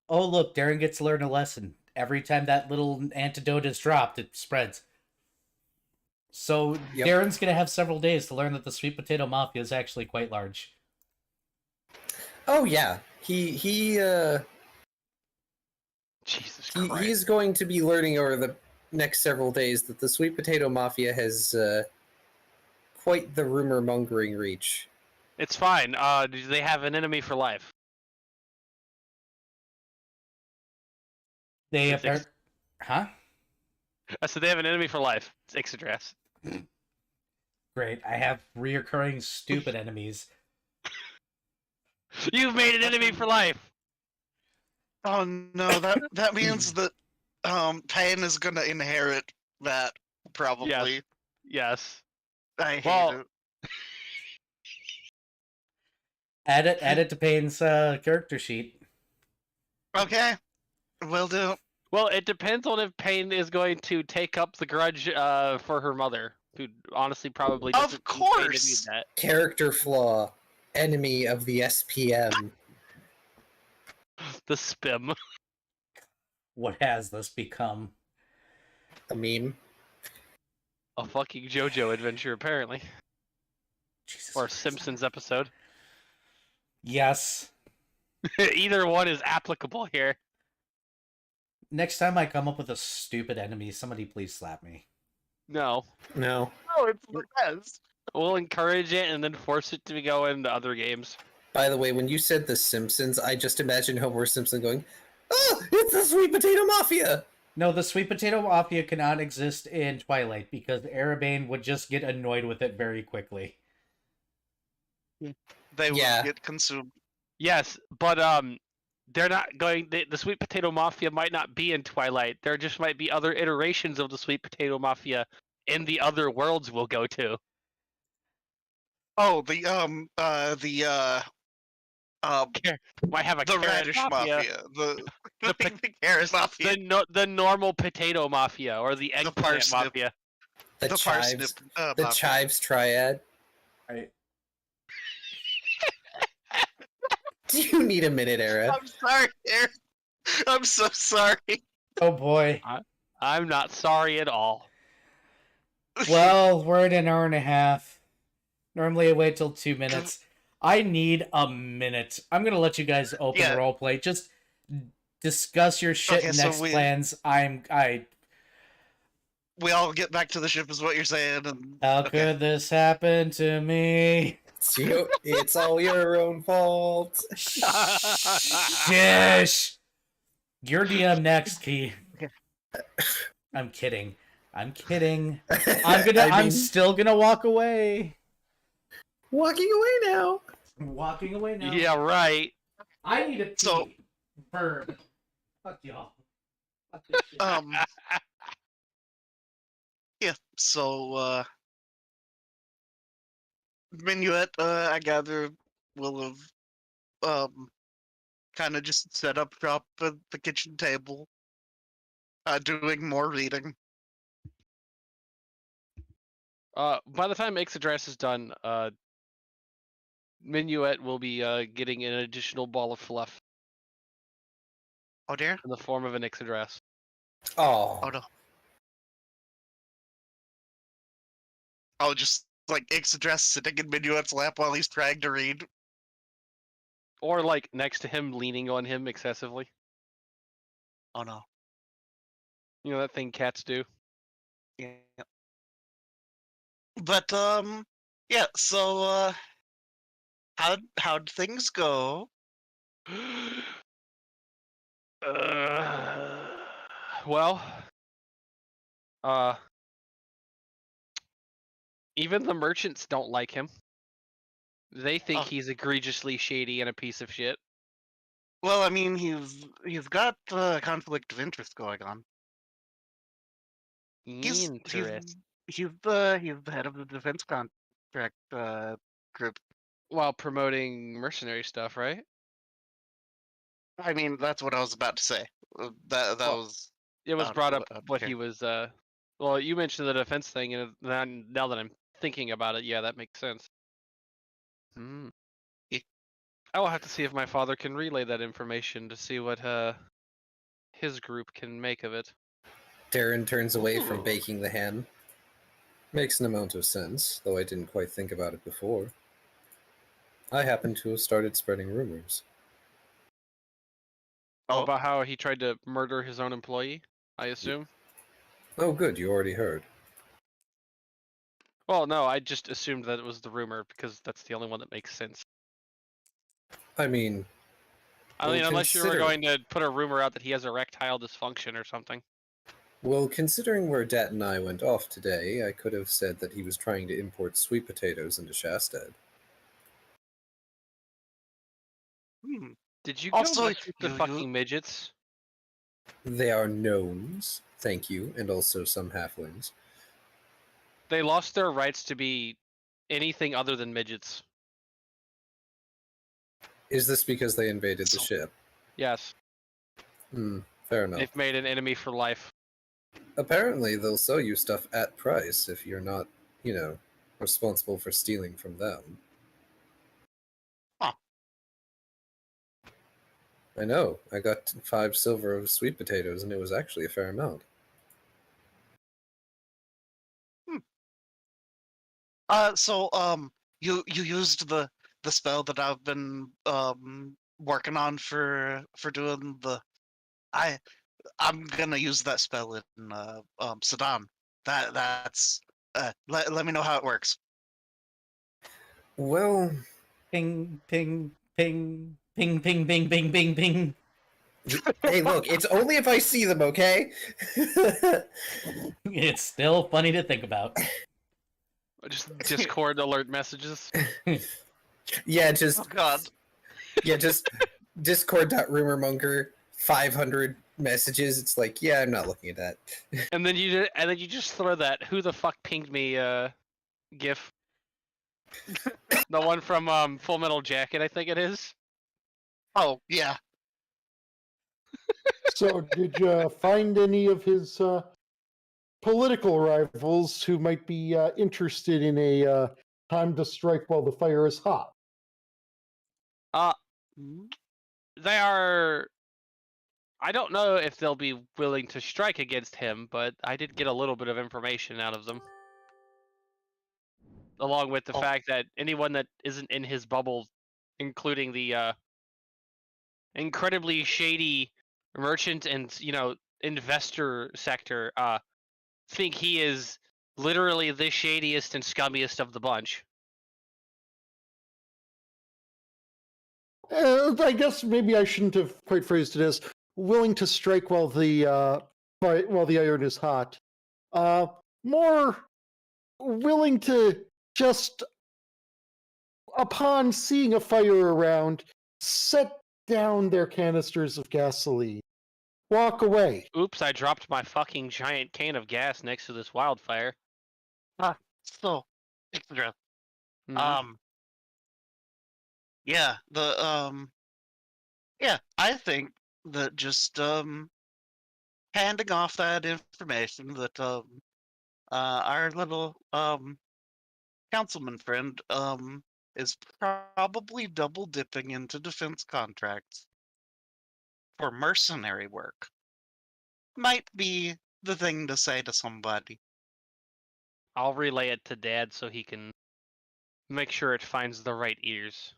Oh, look, Darren gets to learn a lesson. Every time that little antidote is dropped, it spreads. So Yep. Darren's going to have several days to learn that the sweet potato mafia is actually quite large. Oh yeah, he Jesus Christ. he's going to be learning over the next several days that the sweet potato mafia has quite the rumor mongering reach. It's fine. Do they have an enemy for life? They It's apparently. Huh? I said they have an enemy for life. It's Ix address. Great. I have reoccurring stupid enemies. You've made an enemy for life. Oh no, that means that Payne is gonna inherit that probably. Yes. I hate Well- it. Add it to Payne's character sheet. Okay, will do. Well, it depends on if Payne is going to take up the grudge for her mother, who honestly probably Of doesn't need Payne to do course! that. Character flaw, enemy of the SPM. The spim. What has this become? A meme. A fucking JoJo adventure, apparently. Jesus Or a Christ. Simpsons episode. Yes. Either one is applicable here. Next time I come up with a stupid enemy, somebody please slap me. No. No. Oh, it's the best. We'll encourage it and then force it to go into other games. By the way, when you said The Simpsons, I just imagined Homer Simpson going, "Oh, it's the Sweet Potato Mafia!" No, the sweet potato mafia cannot exist in Twilight because Arabane would just get annoyed with it very quickly. They will Yeah. get consumed. Yes, but they're not going. The Sweet Potato Mafia might not be in Twilight. There just might be other iterations of the Sweet Potato Mafia in the other worlds we'll go to. Oh, Might have a the carrot radish mafia. The The pa- the carrot mafia. the normal potato mafia or the eggplant parsnip. mafia. The The parsnip Chives. The mafia. Chives Triad. Right. Do you need a minute, Era? I'm sorry, Aaron. I'm so sorry. Oh boy. I'm not sorry at all. Well, we're at an hour and a half. Normally I wait till 2 minutes. I need a minute. I'm gonna let you guys open Yeah. roleplay. Just discuss your shit Okay, and so next plans. we all get back to the ship, is what you're saying, and How okay. could this happen to me? It's all your own fault. Shish! Your DM next, Key. I'm kidding. I'm kidding. I'm still gonna walk away. Walking away now. I'm walking away now. Yeah, right. I need a pee. So- Verb. Fuck y'all. Fuck this shit. Yeah. So Minuet, I gather, will have kind of just set up shop at the kitchen table, doing more reading. By the time Ixadrass is done, Minuet will be getting an additional ball of fluff Oh dear. in the form of an Ixadrass. Oh Oh, no. Oh, just like Ixadrass sitting in Minuet's lap while he's trying to read. Or like next to him, leaning on him excessively. Oh no. You know that thing cats do. Yeah. But yeah. So how'd things go? Well, even the merchants don't like him. They think Oh. he's egregiously shady and a piece of shit. Well, I mean, he's got conflict of interest going on. He's Interesting. he's the head of the defense contract group. While promoting mercenary stuff, right? I mean, that's what I was about to say. That Well, was It was brought up what okay. he was. Well, you mentioned the defense thing, and then now that I'm thinking about it, yeah, that makes sense. Hmm. Yeah. I will have to see if my father can relay that information to see what his group can make of it. Darren turns away Ooh. from baking the ham. Makes an amount of sense, though I didn't quite think about it before. I happen to have started spreading rumors. Oh, About how he tried to murder his own employee, I assume. Oh, good, you already heard. Well, no, I just assumed that it was the rumor because that's the only one that makes sense. I mean, I mean, Well, unless you were consider- going to put a rumor out that he has erectile dysfunction or something. well, considering where Dat and I went off today, I could have said that he was trying to import sweet potatoes into Shastad. Did you Also, go mess with the you- fucking midgets? They are gnomes, thank you, and also some halflings. They lost their rights to be anything other than midgets. Is this because they invaded the So- ship? Yes, Fair enough. they've made an enemy for life. Apparently, they'll sell you stuff at price if you're not, responsible for stealing from them. Huh. I know. I got 5 silver of sweet potatoes, and it was actually a fair amount. So you used the spell that I've been working on for doing the I'm gonna use that spell in Sedan. That's let me know how it works. Well, Ping, ping, ping, ping, ping, ping, ping, ping, ping. hey, look, it's only if I see them, okay? It's still funny to think about. Just Discord alert messages. Yeah, Oh just God. just Discord.rumormonger 500 messages. It's like, yeah, I'm not looking at that. And then you just throw that "who the fuck pinged me" gif. The one from Full Metal Jacket, I think it is. Oh yeah. So, did you find any of his political rivals who might be interested in a time to strike while the fire is hot? They are. I don't know if they'll be willing to strike against him, but I did get a little bit of information out of them. along with the Oh. fact that anyone that isn't in his bubble, including the incredibly shady merchant and investor sector, think he is literally the shadiest and scummiest of the bunch. I guess maybe I shouldn't have quite phrased it as willing to strike while the iron is hot. More willing to just, upon seeing a fire around, set down their canisters of gasoline, walk away. Oops, I dropped my fucking giant can of gas next to this wildfire. So, extra. Mhm. Yeah, yeah, I think that just handing off that information that our little councilman friend is probably double dipping into defense contracts for mercenary work might be the thing to say to somebody. I'll relay it to Dad so he can make sure it finds the right ears.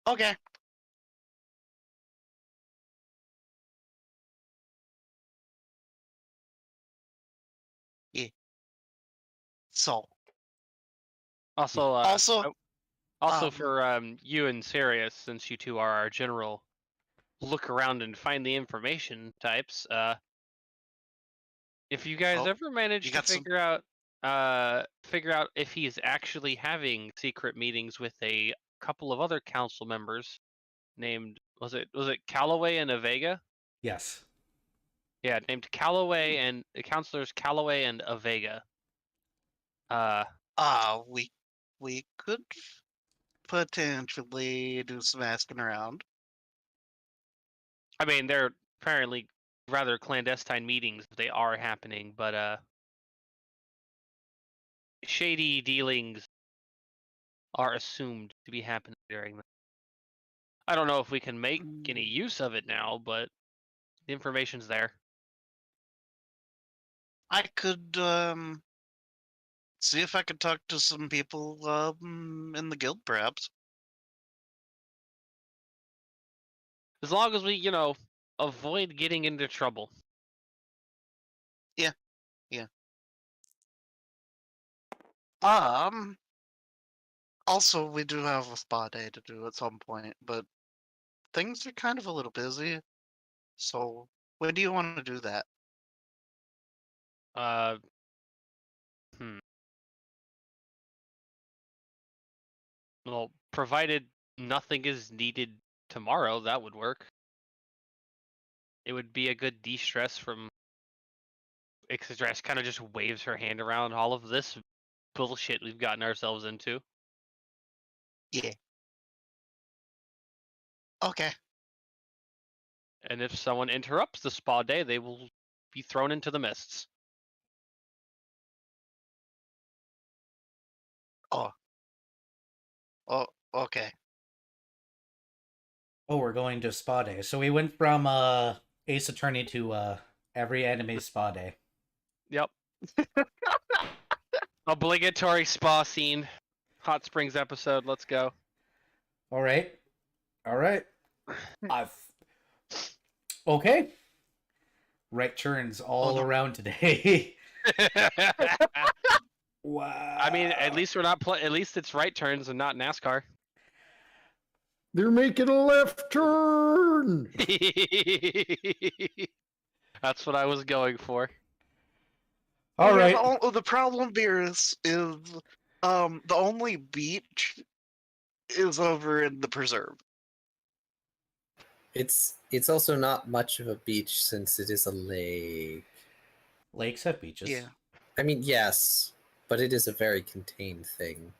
Okay. Yeah. So, Also, also, also for you and Sirius, since you two are our general look around and find the information types, if you guys Oh, ever manage you to got some. figure out if he's actually having secret meetings with a couple of other council members named was it Calloway and Avega? Yes. Yeah, named Calloway and councilors Calloway and Avega. We could potentially do some asking around. I mean, they're apparently rather clandestine meetings if they are happening, but shady dealings are assumed to be happening during them. I don't know if we can make any use of it now, but the information's there. I could see if I could talk to some people in the guild, perhaps. As long as we, avoid getting into trouble. Yeah. Also, we do have a spa day to do at some point, but things are kind of a little busy. So, when do you want to do that? Uh, hmm. Well, provided nothing is needed tomorrow, that would work. It would be a good de-stress from Ixadrash kind of just waves her hand around all of this bullshit we've gotten ourselves into. Yeah. Okay. And if someone interrupts the spa day, they will be thrown into the mists. Oh, okay. Oh, we're going to spa day. So we went from Ace Attorney to every anime spa day. Yep. Obligatory spa scene. Hot Springs episode. Let's go. All right. I've okay. Right turns all no. around today. Wow. I mean, at least we're not at least it's right turns and not NASCAR. They're making a left turn. That's what I was going for. All right. The problem here is the only beach is over in the preserve. It's also not much of a beach since it is a lake. Lakes have beaches. Yeah. I mean, yes, but it is a very contained thing.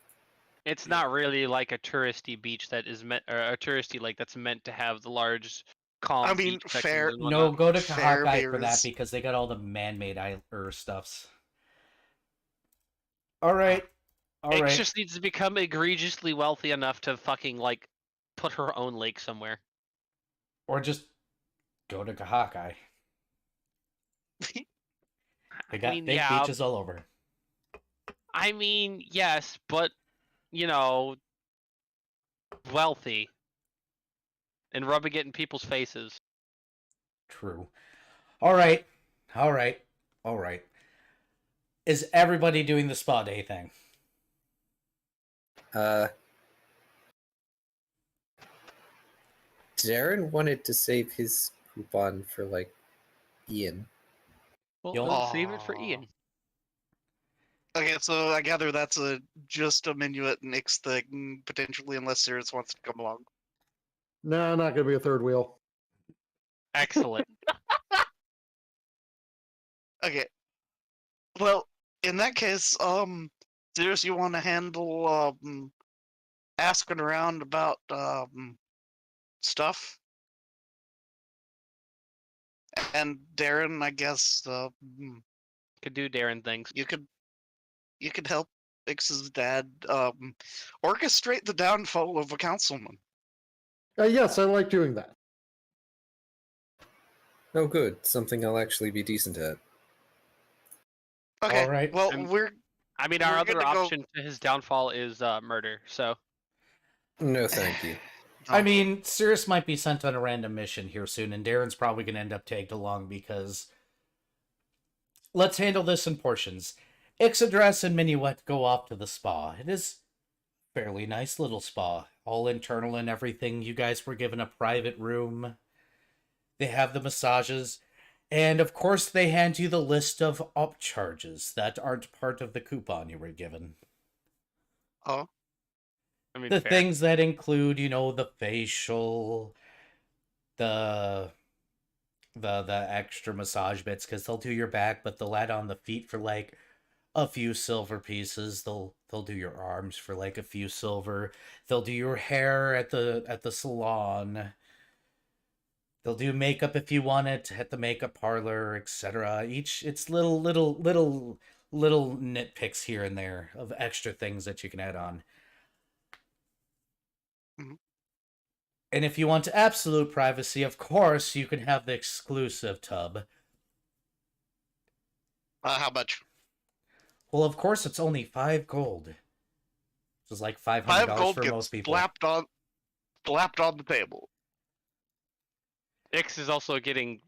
It's not really like a touristy beach that is meant, or a touristy lake that's meant to have the large calm. I mean, beach sections fair. and No, whatnot. go to Fair Kahakai for that beers. because they got all the man-made stuffs. All right. Ix just needs to become egregiously wealthy enough to fucking like put her own lake somewhere. Or just go to Kahakai. They got big beaches all over. I mean, yes, but wealthy and rubbing it in people's faces. True. All right. All right. All right. Is everybody doing the spa day thing? Darren wanted to save his coupon for like Ian. Well, You'll- then save it for Ian. Okay, so I gather that's just a Minuet and Ix thing, potentially, unless Sirius wants to come along. No, not going to be a third wheel. Excellent. Okay. Well, in that case, Sirius, you want to handle asking around about stuff? And Darren, I guess Could do Darren things. you could help Ix's dad orchestrate the downfall of a councilman. Yes, I like doing that. Oh, good. Something I'll actually be decent at. Okay. All right. Well, I'm- we're I mean, our We're other gonna go- option to his downfall is murder. So No, thank you. I mean, Cirrus might be sent on a random mission here soon, and Darren's probably going to end up tagged along because... Let's handle this in portions. Ixaddress and Minuet go off to the spa. It is a fairly nice little spa. All internal and everything. You guys were given a private room. They have the massages. And of course, they hand you the list of upcharges that aren't part of the coupon you were given. Oh, I mean, The fair. things that include, the facial, the extra massage bits, because they'll do your back, but they'll add on the feet for like a few silver pieces. They'll do your arms for like a few silver. They'll do your hair at the salon. They'll do makeup if you want it at the makeup parlor, etc. It's little nitpicks here and there of extra things that you can add on. Mhm. And if you want absolute privacy, of course, you can have the exclusive tub. how much? Well, of course, it's only 5 gold. Which is like $500 5 gold for gets most people. slapped on the table. Ix is also getting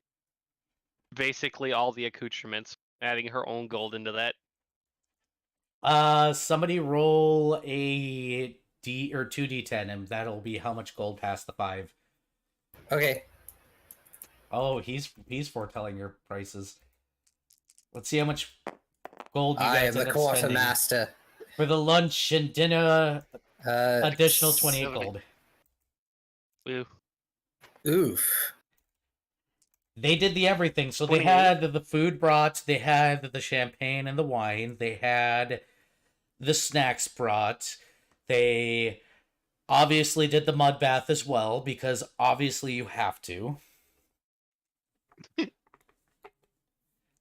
basically all the accoutrements, adding her own gold into that. Somebody roll a D or 2d10, and that'll be how much gold past the 5. Okay. Oh, he's foretelling your prices. Let's see how much gold you I guys am the end up spending. quartermaster. For the lunch and dinner, additional 28 70. gold. Woo. Oof. They did the everything. So they 28. had the food brought, they had the champagne and the wine, they had the snacks brought. They obviously did the mud bath as well, because obviously you have to.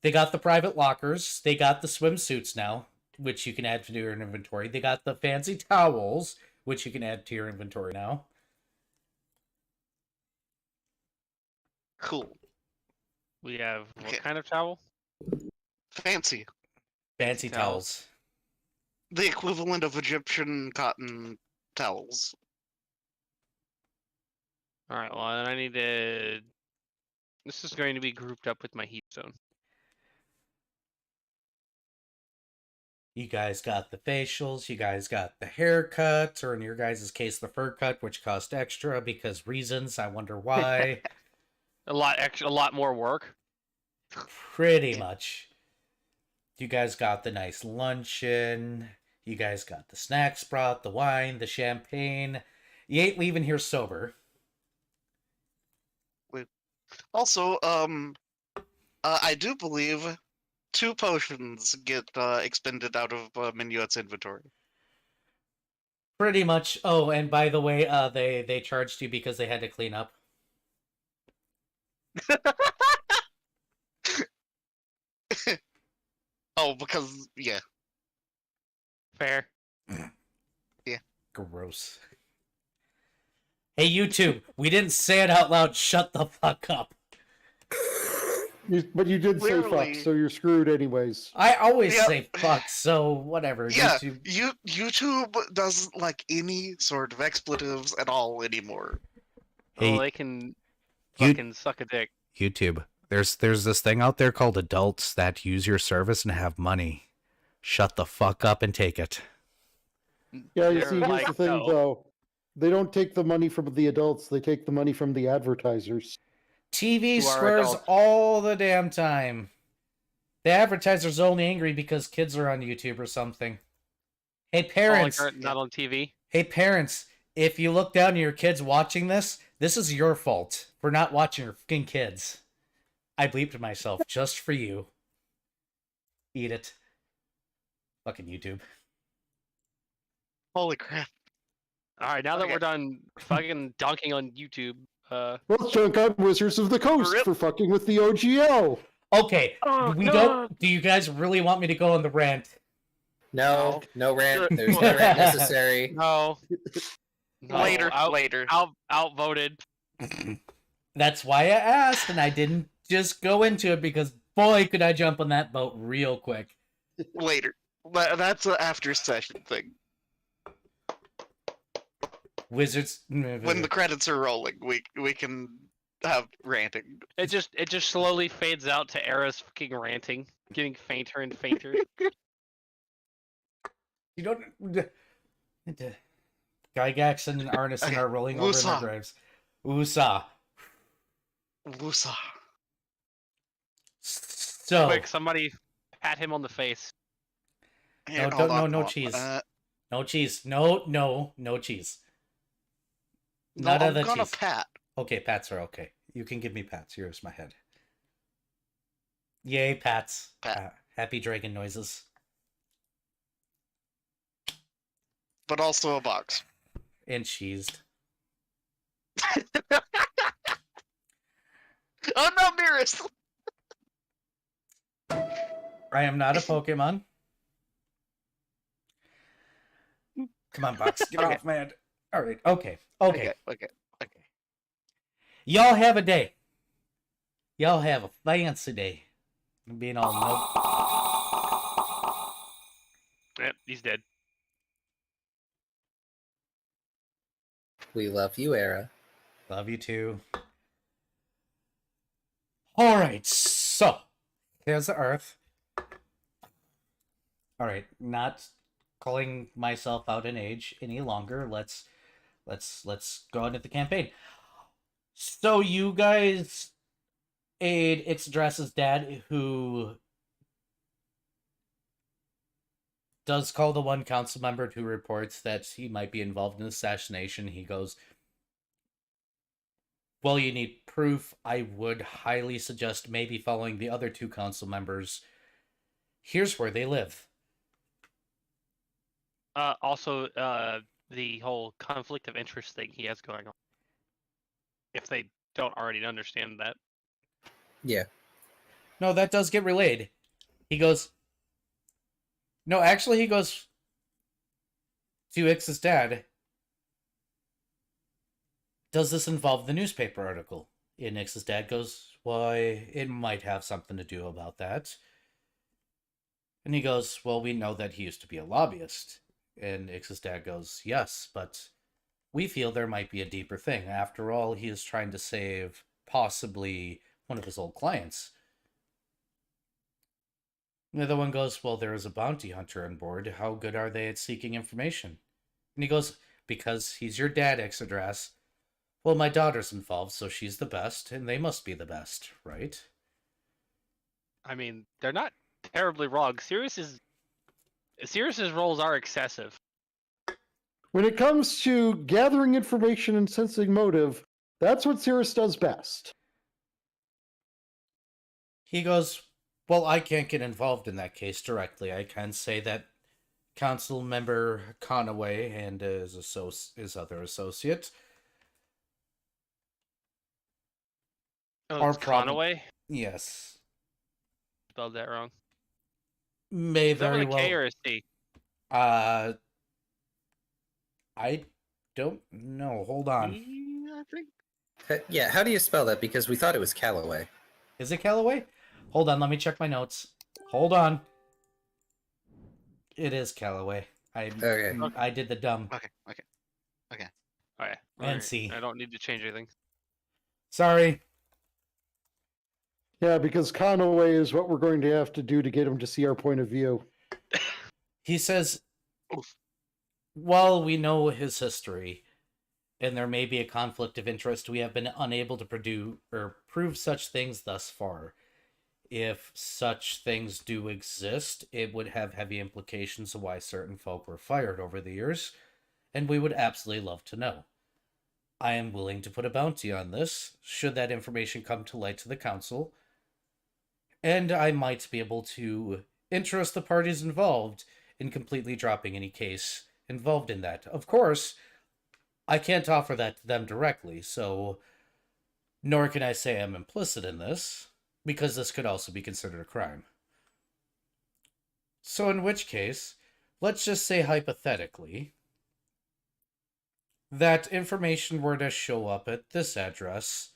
They got the private lockers. They got the swimsuits now, which you can add to your inventory. They got the fancy towels, which you can add to your inventory now. Cool. We have Okay. what kind of towel? Fancy. Fancy Towels. towels. The equivalent of Egyptian cotton towels. All right. Well, then I need to. This is going to be grouped up with my heat zone. You guys got the facials, you guys got the haircut, or in your guys' case, the fur cut, which cost extra because reasons. I wonder why. A lot more work. Pretty much. You guys got the nice luncheon. You guys got the snacks brought, the wine, the champagne. You ain't leaving here sober. Also, I do believe 2 potions get expended out of Minuet's inventory. Pretty much. Oh, and by the way, they charged you because they had to clean up. Oh, because yeah. Fair. Gross. Hey, YouTube, we didn't say it out loud. Shut the fuck up. But you did say fuck, Clearly. so you're screwed anyways. I always Yep. say fuck, so whatever. Yeah, YouTube. YouTube doesn't like any sort of expletives at all anymore. Well, Hey, they can you- fucking suck a dick. YouTube. There's this thing out there called adults that use your service and have money. Shut the fuck up and take it. Yeah, you They're see, here's like, the thing, no. though. They don't take the money from the adults, they take the money from the advertisers. TV Who are swears adults. all the damn time. The advertiser's only angry because kids are on YouTube or something. Hey Oh, like parents, they're not on TV. hey parents, if you look down at your kids watching this is your fault for not watching your fucking kids. I bleeped myself just for you. Eat it. Fucking YouTube. Holy crap. All right, now that Okay. we're done fucking donking on YouTube, Let's junk on Wizards of the Coast Rip. for fucking with the OGL. Okay, Oh, we no. don't. Do you guys really want me to go on the rant? No, no rant. Good. There's no rant necessary. no. No, Later, out, later. outvoted. That's why I asked, and I didn't just go into it because boy, could I jump on that boat real quick. Later. That's an after session thing. Wizards. When the credits are rolling, we can have ranting. It just slowly fades out to Era's fucking ranting, getting fainter and fainter. You don't. Gygax and Arneson Okay, are rolling over in their Wusa. graves. Usa. Wusa. So Quick, somebody pat him on the face. Here, No, hold don't- on, no hold on. cheese. No cheese. No cheese. None I'm of the gonna cheese. pat. Okay, pats are okay. You can give me pats. Here's my head. Yay, pats. Pat. Happy dragon noises. But also a box. And cheesed. Oh no, Mirrors! I am not a Pokemon. Come on, Box. Get Okay. off my head. Alright, okay. Okay. Okay. Y'all have a day. Y'all have a fancy day. Being all Yep, he's dead. We love you, Era. Love you too. Alright, so here's the Earth. Alright, not calling myself out in age any longer. Let's go into the campaign. So you guys aid Ixdras's dad, who does call the one council member who reports that he might be involved in assassination. He goes, well, you need proof. I would highly suggest maybe following the other two council members. Here's where they live. Also, the whole conflict of interest thing he has going on. If they don't already understand that. Yeah. No, that does get relayed. He goes... No, actually, he goes to Ix's dad. Does this involve the newspaper article? And Ix's dad goes, why, it might have something to do about that. And he goes, well, we know that he used to be a lobbyist. And Ix's dad goes, yes, but we feel there might be a deeper thing. After all, he is trying to save possibly one of his old clients. The other one goes, well, there is a bounty hunter on board. How good are they at seeking information? And he goes, because he's your dad, Ixodras. Well, my daughter's involved, so she's the best, and they must be the best, right? I mean, they're not terribly wrong. Sirius's roles are excessive. When it comes to gathering information and sensing motive, that's what Cirrus does best. He goes, well, I can't get involved in that case directly. I can say that council member Conaway and his other associate Oh, Our it's problem- Conaway? yes, Spelled that wrong. may Is that very with a K well. or a C? I don't know. Hold on. I think. Yeah, how do you spell that? Because we thought it was Callaway. Is it Callaway? Hold on, let me check my notes. Hold on. It is Callaway. Okay. I did the dumb. Okay. Okay. And alright, C. I don't need to change anything. Sorry. Yeah, because Conaway is what we're going to have to do to get him to see our point of view. He says, Oof. while we know his history, and there may be a conflict of interest, we have been unable to prove such things thus far. If such things do exist, it would have heavy implications of why certain folk were fired over the years, and we would absolutely love to know. I am willing to put a bounty on this, should that information come to light to the council, and I might be able to interest the parties involved in completely dropping any case involved in that. Of course, I can't offer that to them directly, so nor can I say I'm implicit in this, because this could also be considered a crime. So in which case, let's just say hypothetically, that information were to show up at this address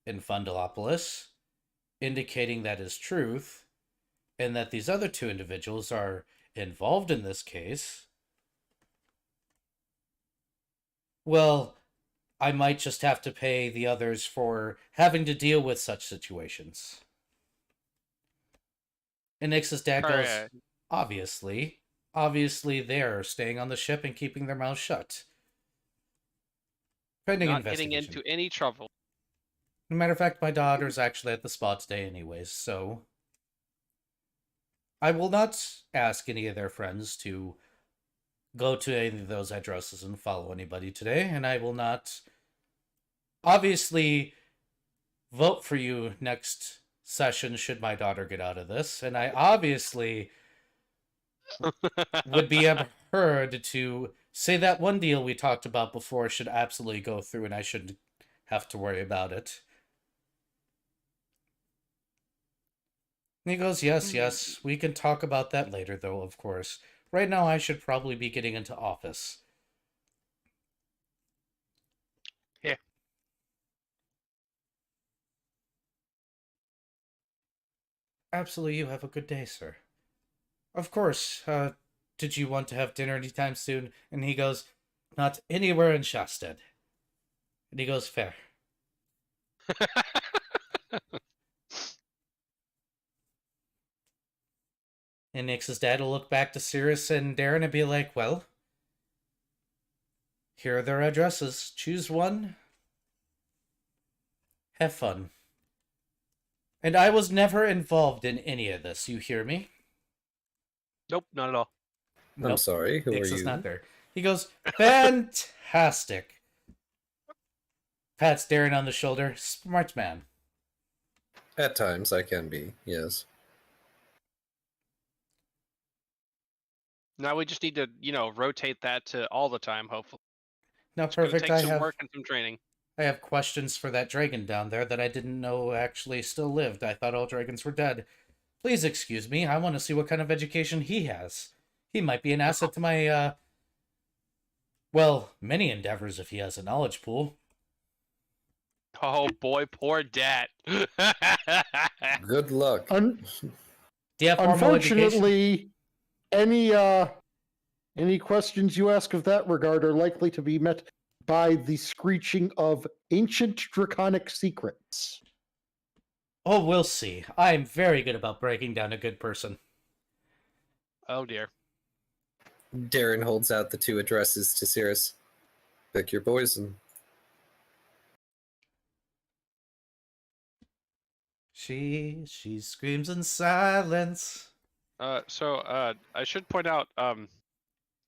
in Fundalopolis, indicating that is truth, and that these other two individuals are involved in this case, well, I might just have to pay the others for having to deal with such situations. And Nix's dad goes, Alright. obviously they're staying on the ship and keeping their mouths shut. Pending Not getting investigation. into any trouble. Matter of fact, my daughter's actually at the spot today anyways, so I will not ask any of their friends to go to any of those addresses and follow anybody today, and I will not obviously vote for you next session should my daughter get out of this, and I obviously would be heard to say that one deal we talked about before should absolutely go through and I shouldn't have to worry about it. And he goes, yes, we can talk about that later though, of course. Right now I should probably be getting into office. Yeah. Absolutely, you have a good day, sir. Of course, did you want to have dinner anytime soon? And he goes, not anywhere in Shasted. And he goes, fair. And Nix's dad will look back to Cirrus and Darren and be like, well, here are their addresses. Choose one. Have fun. And I was never involved in any of this, you hear me? Nope, not at all. I'm sorry, who Nix are is you? not there. He goes, fantastic. Pats Darren on the shoulder. Smart man. At times, I can be, yes. Now we just need to, rotate that to all the time, hopefully. Now, It's gonna perfect. take some work and some training. I have questions for that dragon down there that I didn't know actually still lived. I thought all dragons were dead. Please excuse me. I want to see what kind of education he has. He might be an asset to my, many endeavors if he has a knowledge pool. Oh boy, poor dad. Good luck. Do you have formal education? Unfortunately, any questions you ask of that regard are likely to be met by the screeching of ancient draconic secrets. Oh, we'll see. I'm very good about breaking down a good person. Oh dear. Darren holds out the two addresses to Cirrus. Pick your poison. She screams in silence. So I should point out,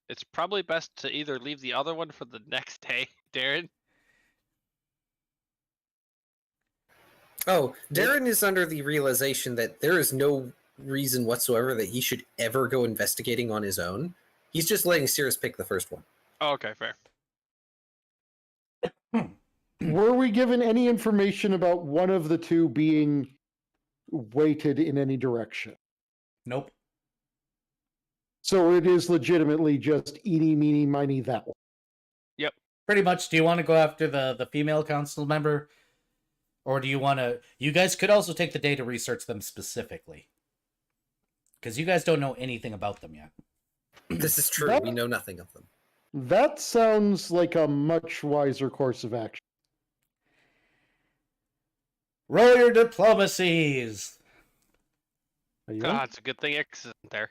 it's probably best to either leave the other one for the next day, Darren. Oh, Darren is under the realization that there is no reason whatsoever that he should ever go investigating on his own. He's just letting Cirrus pick the first one. Oh, okay, fair. Were we given any information about one of the two being weighted in any direction? Nope. So it is legitimately just eeny, meeny, miny, that one. Pretty much. Do you want to go after the female council member? Or do you want to... You guys could also take the day to research them specifically. Because you guys don't know anything about them yet. This is true. That- We know nothing of them. That sounds like a much wiser course of action. Roll your diplomacies! Are you God, it's a good thing X isn't there.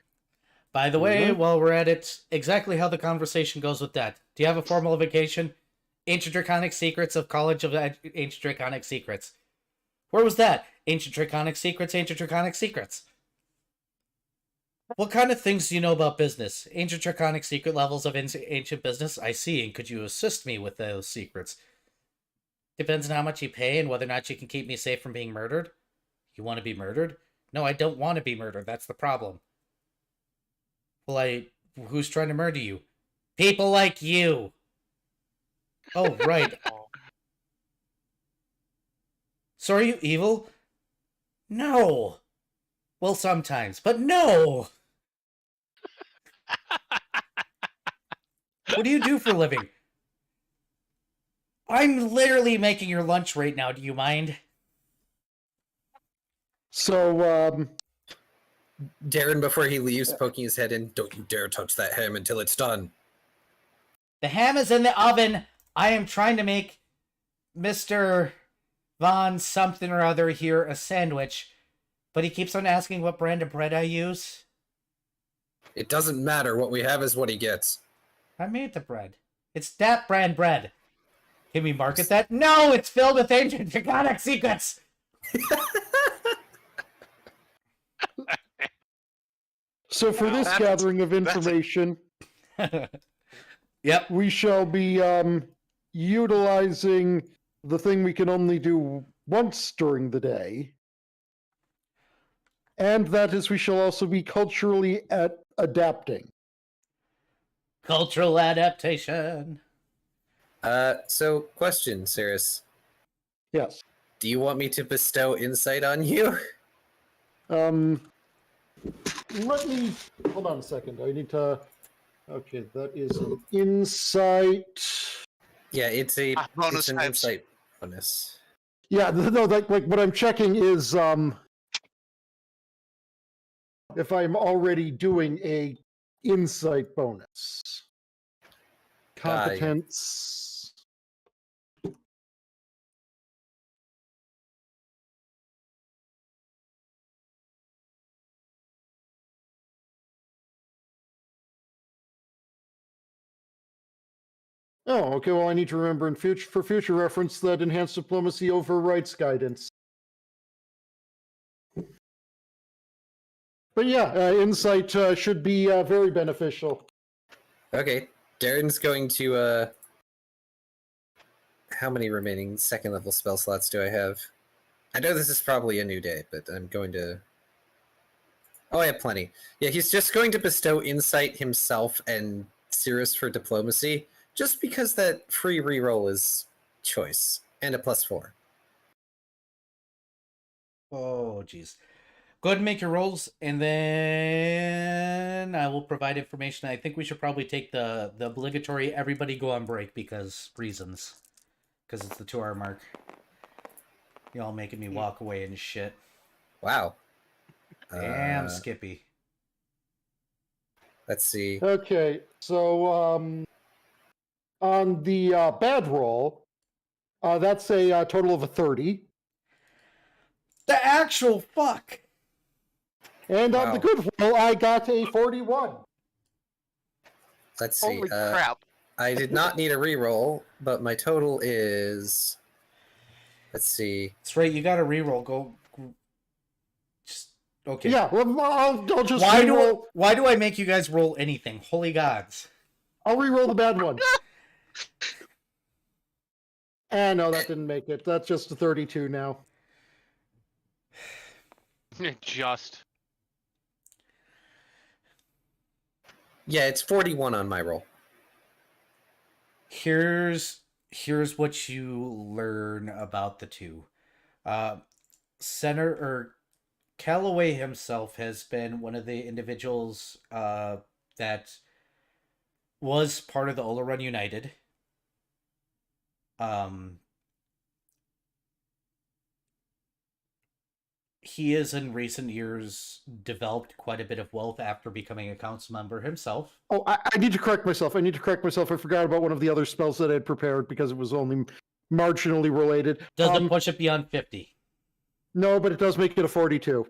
By the way, Mhm. while we're at it, exactly how the conversation goes with that. Do you have a formal vacation? Ancient Draconic Secrets of College of Ancient Draconic Secrets. Where was that? Ancient Draconic Secrets, Ancient Draconic Secrets. What kind of things do you know about business? Ancient Draconic Secret levels of ancient business? I see, and could you assist me with those secrets? Depends on how much you pay and whether or not you can keep me safe from being murdered. You want to be murdered? No, I don't want to be murdered. That's the problem. Well, who's trying to murder you? People like you. Oh, right. So are you evil? No. Well, sometimes, but no. What do you do for a living? I'm literally making your lunch right now. Do you mind? So, Darren, before he leaves, poking his head in, don't you dare touch that ham until it's done. The ham is in the oven. I am trying to make Mr. Von something or other here a sandwich, but he keeps on asking what brand of bread I use. It doesn't matter. What we have is what he gets. I made the bread. It's that brand bread. Can we market that? No, it's filled with ancient draconic secrets. so for this That's- gathering of that's a- information, Yep. we shall be utilizing the thing we can only do once during the day. And that is, we shall also be culturally adapting. Cultural adaptation. So question, Cirrus. Yes. Do you want me to bestow insight on you? Let me hold on a second. I need to. Okay, that is an insight. Yeah, it's bonus an types. insight bonus. Yeah, no, like what I'm checking is if I'm already doing a insight bonus. Competence. Oh, okay. Well, I need to remember for future reference that enhanced diplomacy overwrites guidance. But yeah, insight should be very beneficial. Okay, Darren's going to, how many remaining second level spell slots do I have? I know this is probably a new day, but I'm going to... Oh, I have plenty. Yeah, he's just going to bestow insight himself and Cirrus for diplomacy, just because that free reroll is choice, and a +4. Oh, jeez. Go ahead and make your rolls, and then I will provide information. I think we should probably take the obligatory everybody go on break because reasons. Because it's the 2-hour mark. Y'all making me walk away and shit. Wow. Damn, Skippy. Let's see. Okay, so on the bad roll, that's a total of a 30. The actual fuck! And on the Wow. good roll, I got a 41. Let's see. Holy crap. I did not need a reroll, but my total is... Let's see. That's right, you got to reroll. Go. Just okay. Yeah, well, I'll just Why do I make you guys roll anything? Holy gods! I'll re-roll the bad one. And no, that didn't make it. That's just a 32 now. Just. Yeah, it's 41 on my roll. Here's what you learn about the two. Calloway himself has been one of the individuals that was part of the Oleron United. he has in recent years developed quite a bit of wealth after becoming a council member himself. Oh, I need to correct myself. I forgot about one of the other spells that I had prepared because it was only marginally related. Doesn't push it beyond 50. No, but it does make it a 42.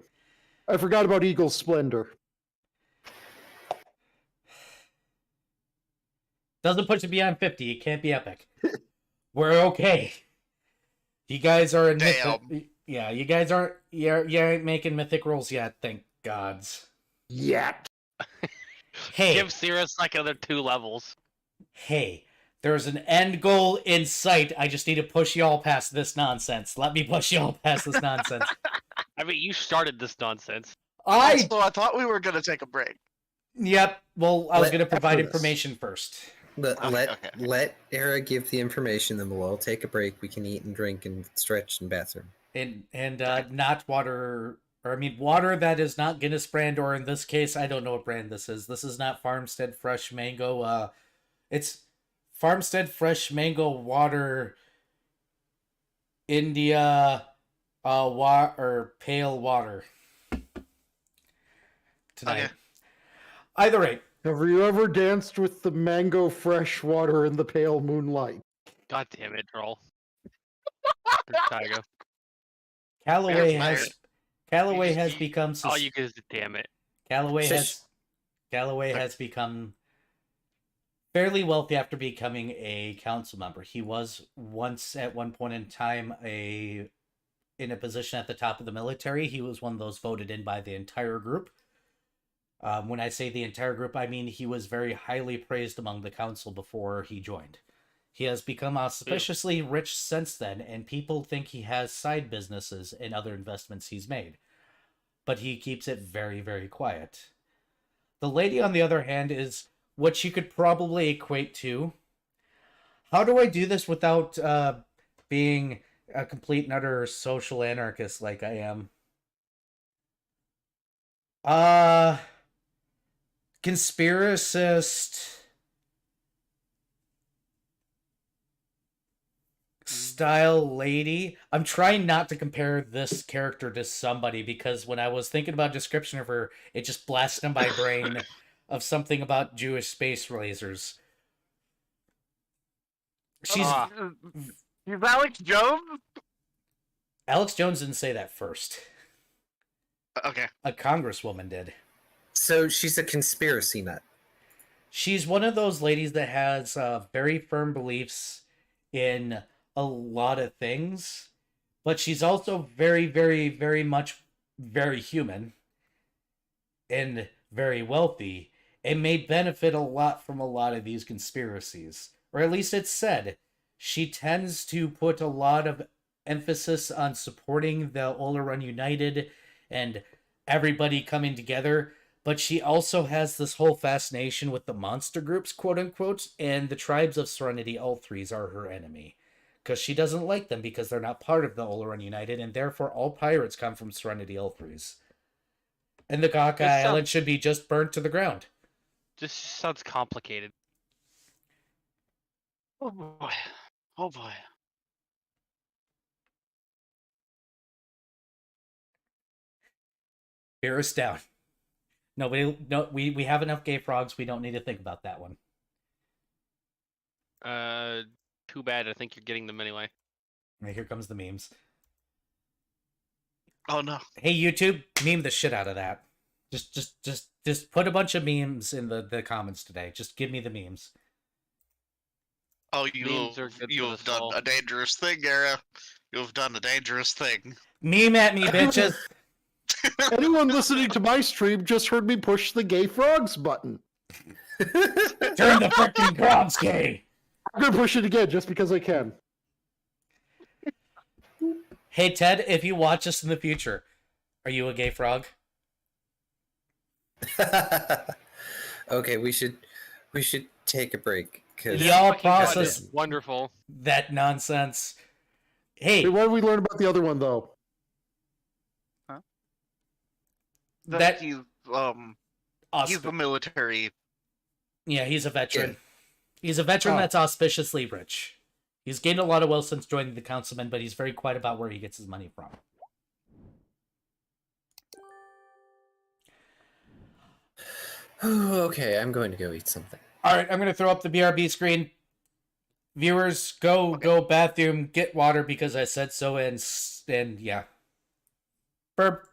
I forgot about Eagle's Splendor. Doesn't push it beyond 50. It can't be epic. We're okay. You guys are in mythic. Yeah, you guys aren't. You ain't making mythic rolls yet. Thank gods. Yet. Hey, Give Cirrus like other 2 levels. hey. There's an end goal in sight. I just need to push y'all past this nonsense. Let me push y'all past this nonsense. I mean, you started this nonsense. Also, I thought we were gonna take a break. Yep. Well, I was going to provide after this. information first. Let Era give the information, then we'll all take a break. We can eat and drink and stretch and bathroom. And not water, or I mean water that is not Guinness brand, or in this case, I don't know what brand this is. This is not Farmstead Fresh Mango. It's Farmstead Fresh Mango Water, India, or pale water. Tonight. Okay. Either way, Have you ever danced with the mango fresh water in the pale moonlight? God damn it, troll. Tiger. Callaway Yes, has become. Oh, you guys, damn it. Callaway has become fairly wealthy after becoming a council member. He was once at one point in time in a position at the top of the military. He was one of those voted in by the entire group. When I say the entire group, I mean he was very highly praised among the council before he joined. He has become auspiciously rich since then, and people think he has side businesses and other investments he's made. But he keeps it very, very quiet. The lady, on the other hand, is what you could probably equate to. How do I do this without being a complete and utter social anarchist like I am? Conspiracist style lady. I'm trying not to compare this character to somebody because when I was thinking about a description of her, it just blasted in my brain of something about Jewish space lasers. She's She's Alex Jones? Alex Jones didn't say that first. Okay. A congresswoman did. So she's a conspiracy nut. She's one of those ladies that has very firm beliefs in a lot of things, but she's also very, very, very much very human and very wealthy and may benefit a lot from a lot of these conspiracies. Or at least it's said. She tends to put a lot of emphasis on supporting the Oleron United and everybody coming together, but she also has this whole fascination with the monster groups, quote unquote, and the tribes of Serenity L3s are her enemy. Because she doesn't like them because they're not part of the Oleron United, and therefore all pirates come from Serenity L3s. And the Gaka Island should be just burnt to the ground. This sounds complicated. Oh boy. Oh boy. Bear us down. We have enough gay frogs. We don't need to think about that one. Too bad. I think you're getting them anyway. Right, here comes the memes. Oh no. Hey YouTube, meme the shit out of that. Just put a bunch of memes in the comments today. Just give me the memes. Oh, Memes are good for you've the done soul. a dangerous thing, Era. You've done a dangerous thing. Meme at me, bitches. Anyone listening to my stream just heard me push the gay frogs button. Turn the freaking crabs gay. I'm gonna push it again just because I can. Hey Ted, if you watch us in the future, are you a gay frog? Okay, we should take a break because Y'all Fucking God, process it's wonderful. that nonsense. Hey, Hey, what did we learn about the other one though? That- he's ausp- the military. yeah, he's a veteran. Yeah. He's a veteran Oh. that's auspiciously rich. He's gained a lot of wealth since joining the councilman, but he's very quiet about where he gets his money from. Okay, I'm going to go eat something. All right, I'm gonna throw up the BRB screen. Viewers, go bathroom, get water because I said so, and yeah. Burp.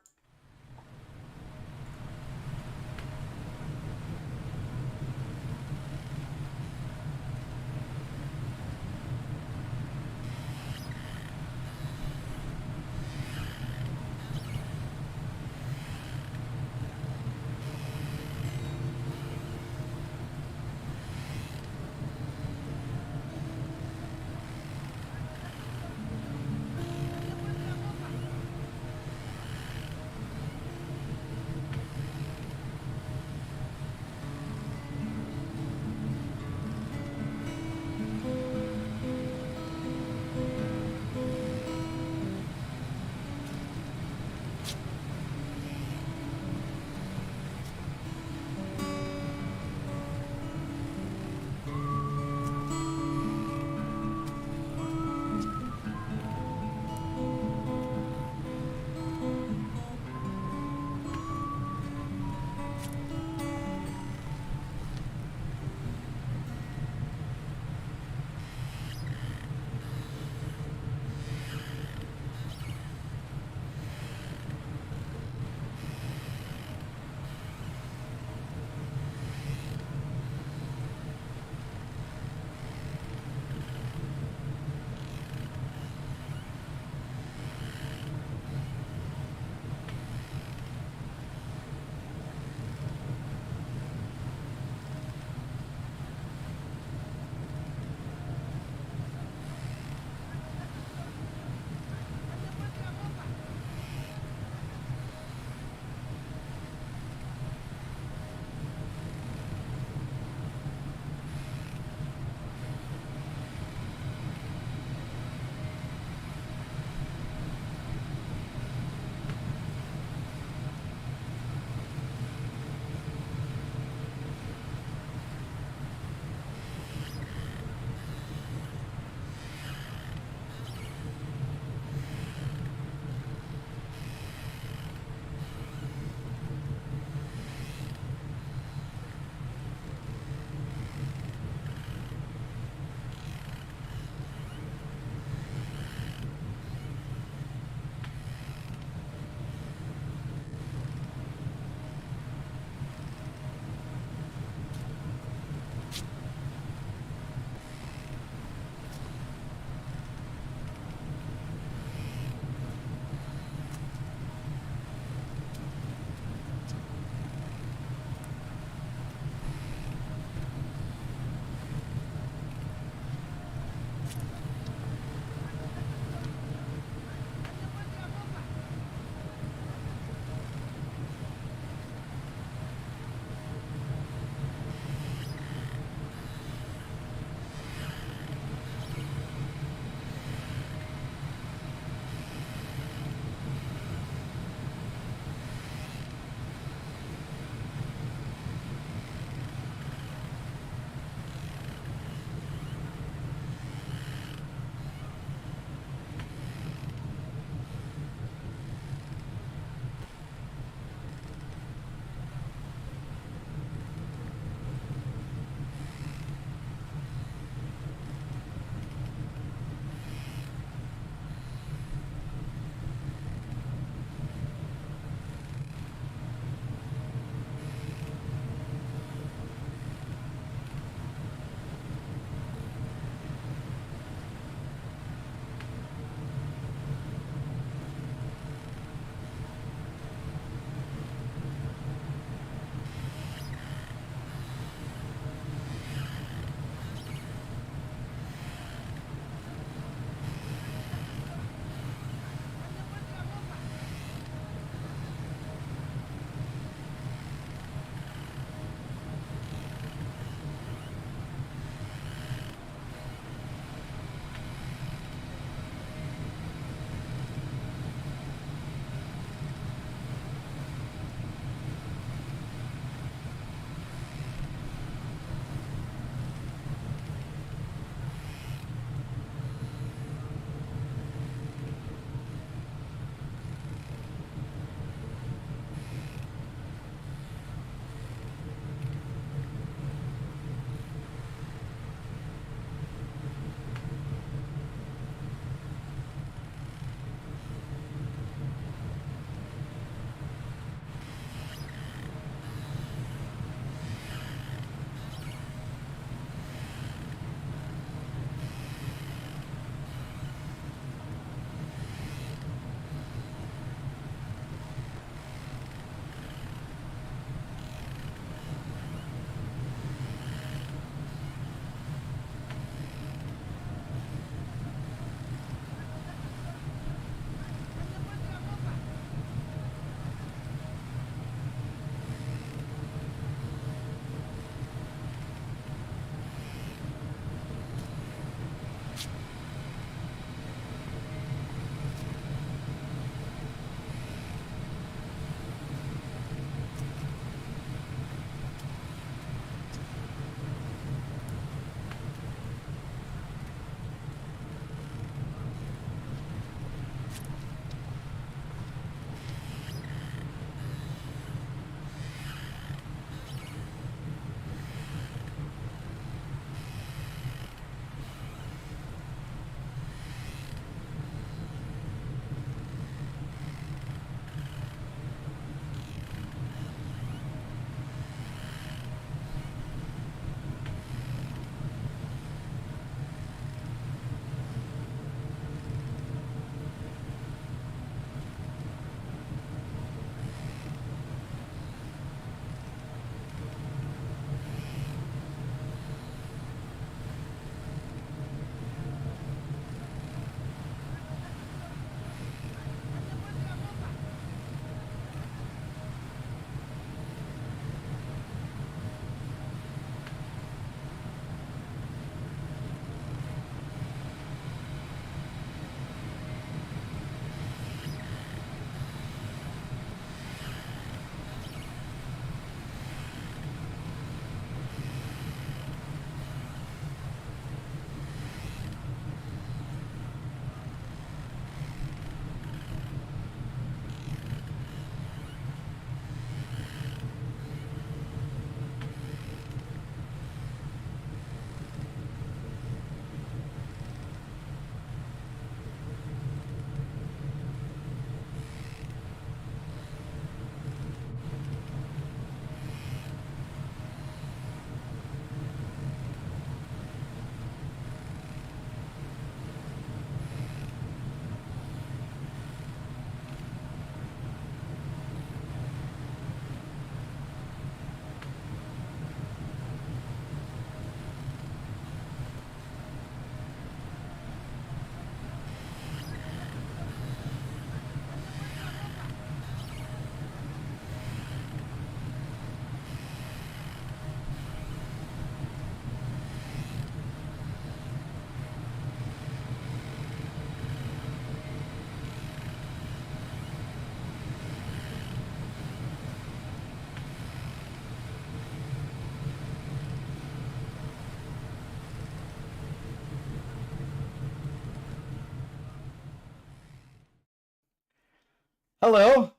Hello.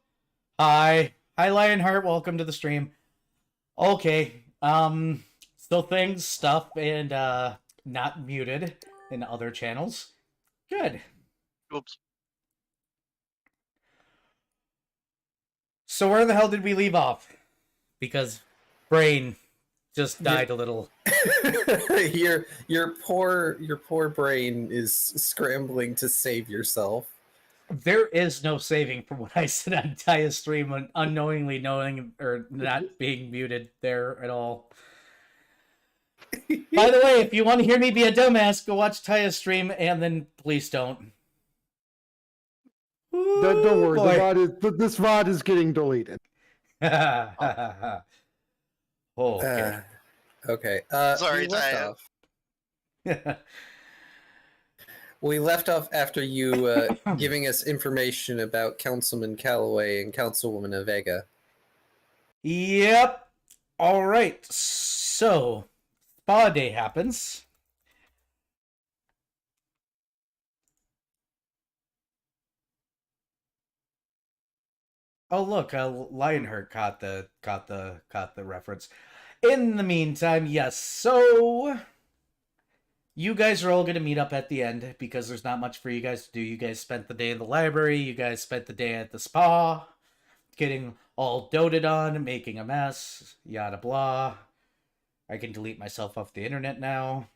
Hi. Hi, Lionheart. Welcome to the stream. Okay. Still things, stuff, and not muted in other channels. Good. Oops. So where the hell did we leave off? Because brain just died a little. your poor brain is scrambling to save yourself. There is no saving from what I said on Taya's stream, unknowingly knowing or not being muted there at all. By the way, if you want to hear me be a dumbass, go watch Taya's stream, and then please don't. Don't worry, Boy. this VOD is getting deleted. Okay. Okay. Sorry, we left Taya. off. We left off after you giving us information about Councilman Calloway and Councilwoman Vega. Yep. All right. So, spa day happens. Oh look, Lionheart caught the reference. In the meantime, yes. So you guys are all going to meet up at the end because there's not much for you guys to do. You guys spent the day in the library. You guys spent the day at the spa, getting all doted on, making a mess, yada blah. I can delete myself off the internet now.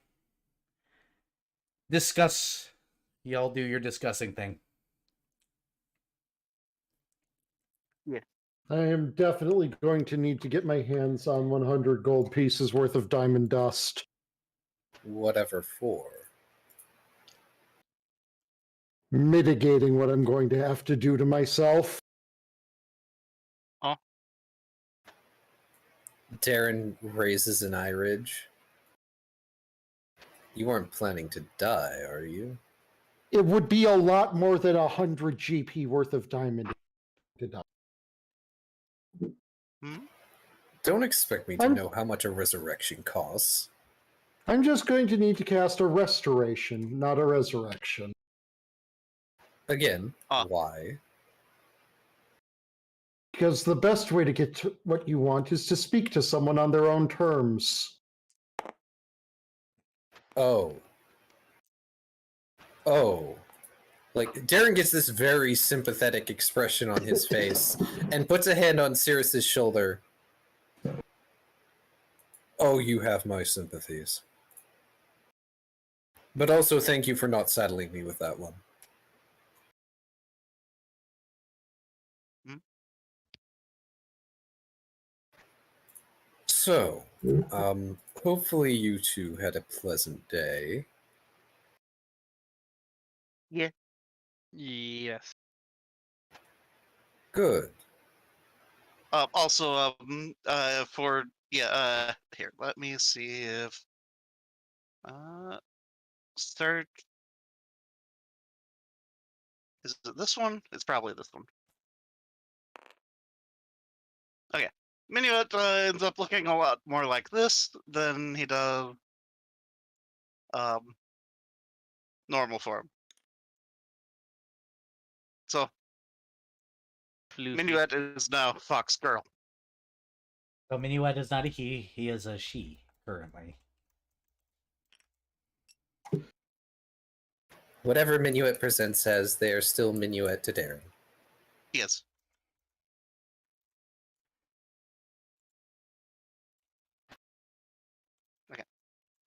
Discuss. Y'all do your discussing thing. I am definitely going to need to get my hands on 100 gold pieces worth of diamond dust. Whatever for. Mitigating what I'm going to have to do to myself. Darren raises an eye ridge. You aren't planning to die, are you? It would be a lot more than 100 GP worth of diamond to die. Don't expect me to know how much a resurrection costs. I'm just going to need to cast a restoration, not a resurrection. Again, why? Because the best way to get to what you want is to speak to someone on their own terms. Oh. Like, Darren gets this very sympathetic expression on his face and puts a hand on Sirius's shoulder. Oh, you have my sympathies. But also thank you for not saddling me with that one. So, hopefully you two had a pleasant day. Yeah. Yes. Good. Also, here, let me see if start. Is it this one? It's probably this one. Okay. Minuet ends up looking a lot more like this than he does normal form. So Minuet is now Fox Girl. So Minuet is not a he is a she currently. Whatever Minuet presents as, they are still Minuet to Darren. Yes. Okay.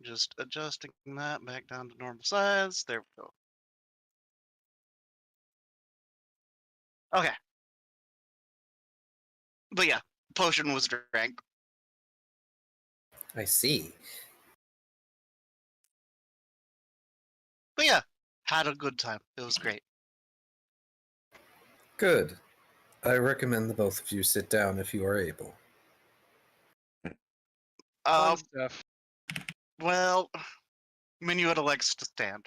Just adjusting that back down to normal size. There we go. Okay. But yeah, potion was drank. I see. But yeah, had a good time. It was great. Good. I recommend the both of you sit down if you are able. Fun stuff. Well, Minuet elects to stand.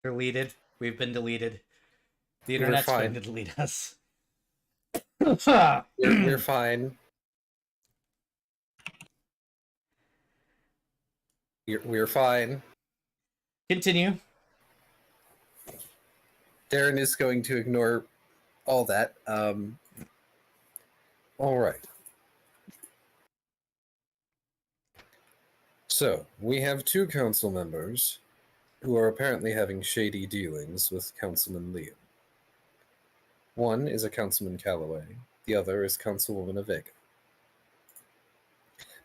Deleted. We've been deleted. The internet's trying to delete us. We're fine. We're fine. Continue. Darren is going to ignore all that. All right. So, we have 2 council members who are apparently having shady dealings with Councilman Liam. One is a Councilman Calloway, the other is Councilwoman Avega.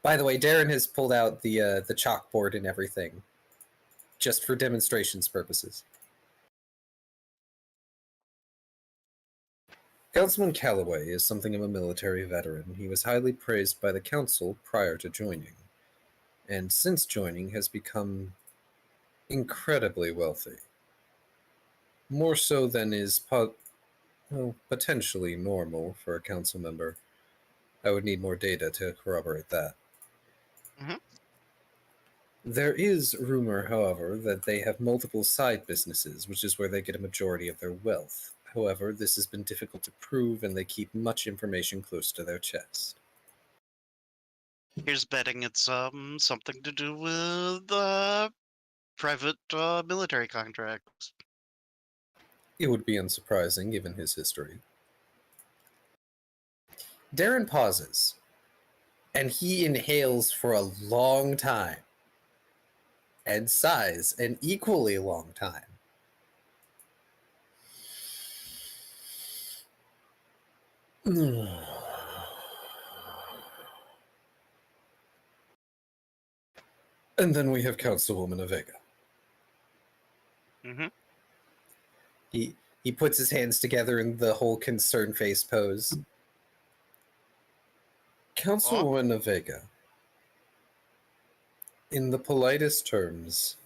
By the way, Darren has pulled out the chalkboard and everything, just for demonstrations purposes. Councilman Calloway is something of a military veteran. He was highly praised by the council prior to joining, and since joining has become incredibly wealthy. More so than is potentially normal for a council member. I would need more data to corroborate that. Mhm. There is rumor, however, that they have multiple side businesses, which is where they get a majority of their wealth. However, this has been difficult to prove, and they keep much information close to their chest. Here's betting it's something to do with private military contracts. It would be unsurprising, given his history. Darren pauses, and he inhales for a long time, and sighs an equally long time. And then we have Councilwoman Avega. Mm-hmm. He puts his hands together in the whole concerned face pose. Councilwoman Avega, in the politest terms,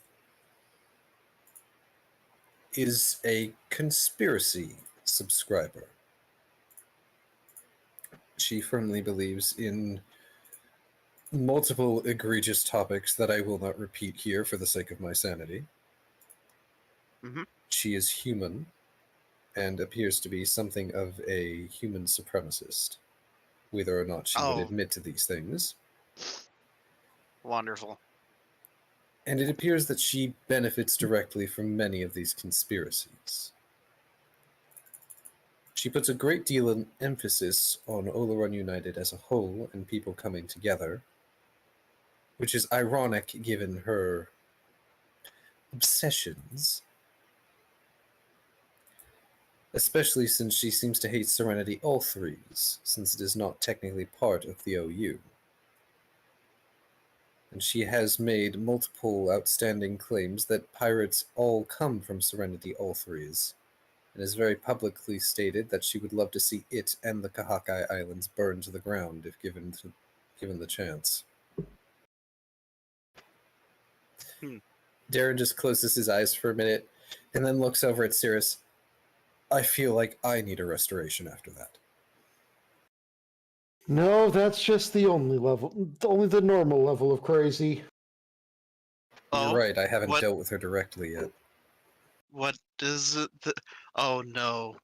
is a conspiracy subscriber. She firmly believes in multiple egregious topics that I will not repeat here for the sake of my sanity. Mhm. She is human and appears to be something of a human supremacist, whether or not she would Oh. admit to these things. Wonderful. And it appears that she benefits directly from many of these conspiracies. She puts a great deal of emphasis on Oleron United as a whole and people coming together, which is ironic given her obsessions, especially since she seems to hate Serenity All Threes, since it is not technically part of the OU. And she has made multiple outstanding claims that pirates all come from Serenity All Threes, and has very publicly stated that she would love to see it and the Kahakai Islands burn to the ground if given the chance. Darren just closes his eyes for a minute and then looks over at Cirrus. I feel like I need a restoration after that. No, that's just the only normal level of crazy. You're right, I haven't what- dealt with her directly yet. What is it? Oh no.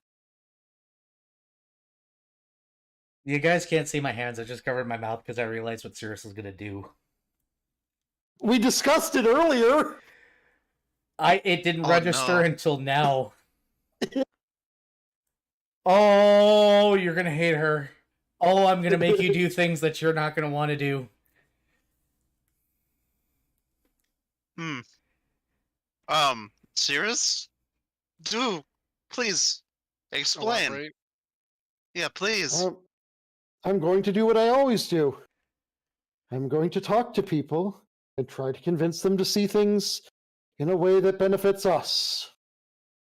You guys can't see my hands. I just covered my mouth because I realized what Cirrus was gonna do. We discussed it earlier. It didn't Oh, register no. until now. Oh, you're gonna hate her. Oh, I'm gonna make you do things that you're not gonna want to do. Cirrus? Please, explain. Elaborate. Yeah, please. I'm going to do what I always do. I'm going to talk to people and try to convince them to see things in a way that benefits us.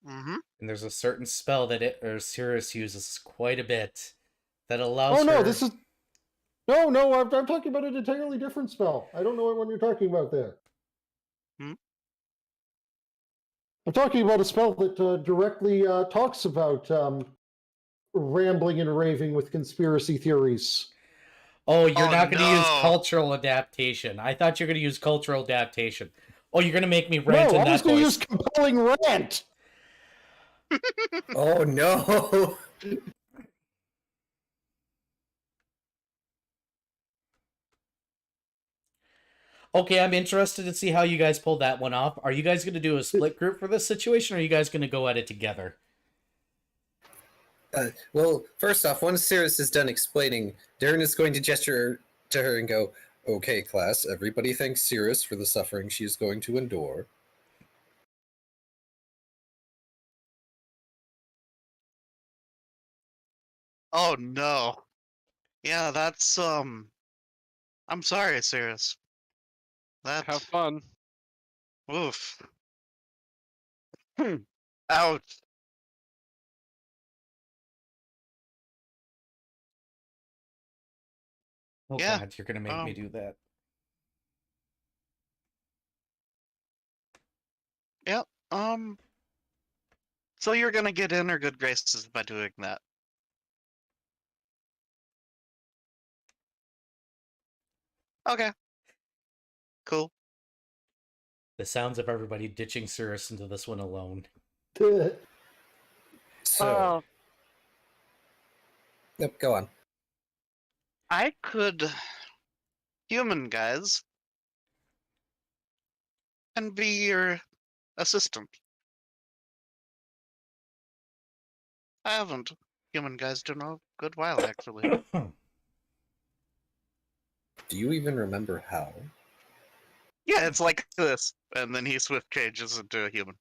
Mm-hmm. And there's a certain spell that Cirrus uses quite a bit that allows Oh no, her... this is no. I'm talking about an entirely different spell. I don't know what one you're talking about there. I'm talking about a spell that directly talks about rambling and raving with conspiracy theories. Oh, you're Oh, not going to use no. cultural adaptation. I thought you were going to use cultural adaptation. Oh, you're going to make me rant No, in I was that going to voice. use compelling rant. Oh no! Okay, I'm interested to see how you guys pull that one off. Are you guys going to do a split group for this situation, or are you guys going to go at it together? Well, first off, once Cirrus is done explaining, Darren is going to gesture to her and go, "Okay, class, everybody thanks Cirrus for the suffering she is going to endure." Oh no. Yeah, that's I'm sorry, Cirrus. That Have fun. oof. Ouch. Oh Yeah, God, you're going to make me do that. Yep. So you're gonna get in her good graces by doing that. Okay. Cool. The sounds of everybody ditching Cirrus into this one alone. So, yep, go on. I could human guys and be your assistant. I haven't human guys in a good while actually. Do you even remember how? Yeah, it's like this, and then he swift changes into a human,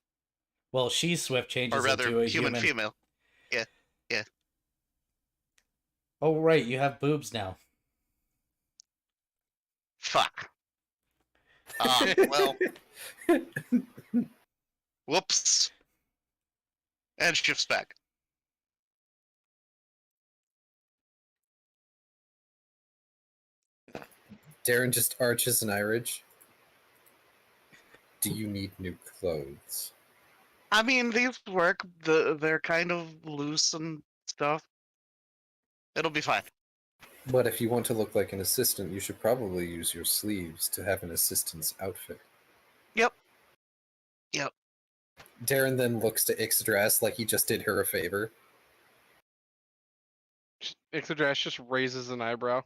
Well, she swift or changes rather, into a human human. female. Yeah, yeah. Oh, right, you have boobs now. Fuck. Well, whoops. And shifts back. Darren just arches an eyebridge. Do you need new clothes? I mean, these work. They're kind of loose and stuff. It'll be fine. But if you want to look like an assistant, you should probably use your sleeves to have an assistant's outfit. Yep. Yep. Darren then looks to Ixodrass like he just did her a favor. Ixodrash just raises an eyebrow.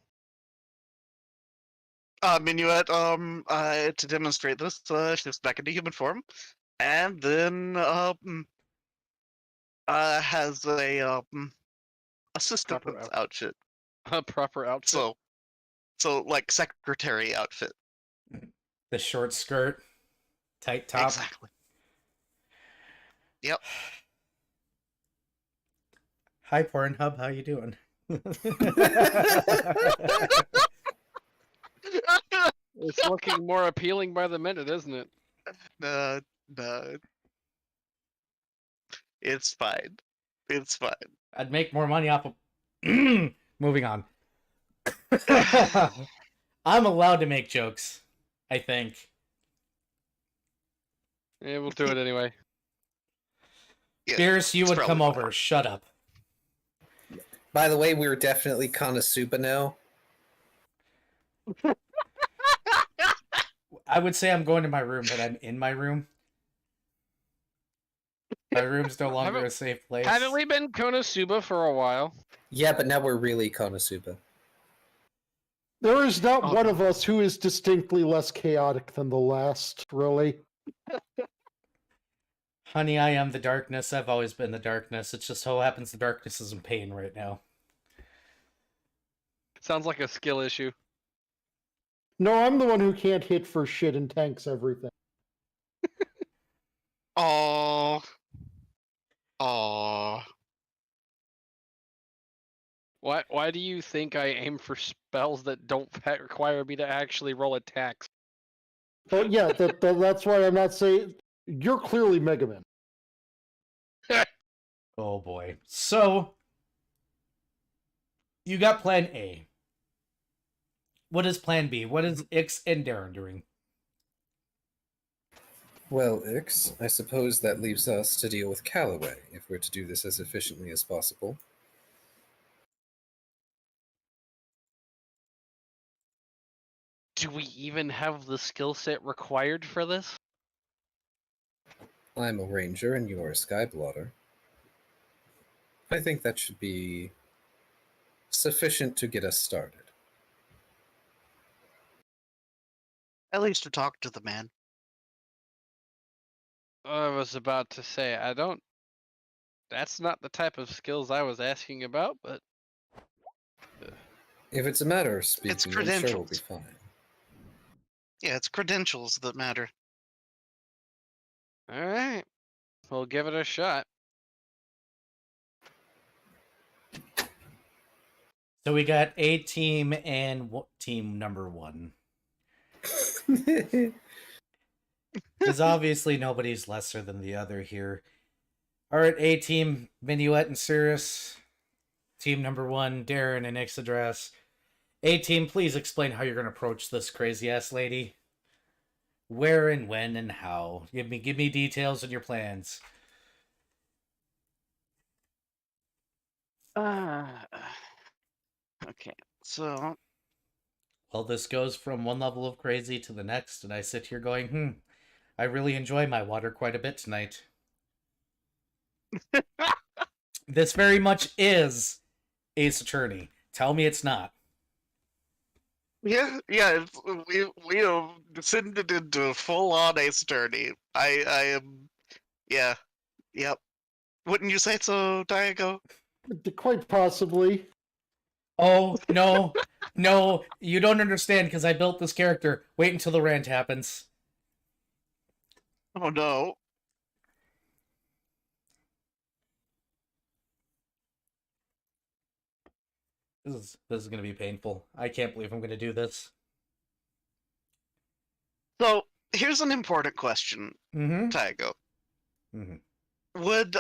Minuet, to demonstrate this, shifts back into human form, and then, has a, assistant Proper outfit. A proper outfit. So, like, secretary outfit. The short skirt, tight top. Exactly. Yep. Hi, Pornhub. How you doing? It's looking more appealing by the minute, isn't it? No. It's fine. It's fine. I'd make more money off of. Moving on. I'm allowed to make jokes, I think. Yeah, we'll do it anyway. Yeah, Fierce, you it's would come probably over. Shut up. By the way, we're definitely Konosuba now. I would say I'm going to my room, but I'm in my room. My room's no longer a safe place. Haven't we been Konosuba for a while? Yeah, but now we're really Konosuba. There is not one of us who is distinctly less chaotic than the last, really. Honey, I am the darkness. I've always been the darkness. It just so happens the darkness is in pain right now. Sounds like a skill issue. No, I'm the one who can't hit for shit and tanks everything. Oh. Why do you think I aim for spells that don't require me to actually roll attacks? But yeah, that's why I'm not saying... You're clearly Mega Man. Oh boy. So, you got plan A. What is plan B? What is Ix and Darren doing? Well, Ix, I suppose that leaves us to deal with Callaway, if we're to do this as efficiently as possible. Do we even have the skill set required for this? I'm a ranger and you're a skyblotter. I think that should be sufficient to get us started. At least to talk to the man. I was about to say, I don't. That's not the type of skills I was asking about, but If it's a matter of It's speaking, I'm sure we'll be credentials. fine. Yeah, it's credentials that matter. all right, we'll give it a shot. So we got A team and team number 1. Because obviously nobody's lesser than the other here. Alright, A team, Minuet and Cirrus. Team number 1, Darren and Ixodras. A team, please explain how you're going to approach this crazy ass lady. Where and when and how. Give me details and your plans. Okay, so Well, this goes from one level of crazy to the next, and I sit here going, I really enjoy my water quite a bit tonight. This very much is Ace Attorney. Tell me it's not. yeah, we have descended into full on Ace Attorney. I am, yeah, yep. Wouldn't you say so, Diego? Quite possibly. Oh, no. No, you don't understand because I built this character. Wait until the rant happens. Oh no. This is going to be painful. I can't believe I'm going to do this. So here's an important question, Mm-hmm. Diego. Mm-hmm. Would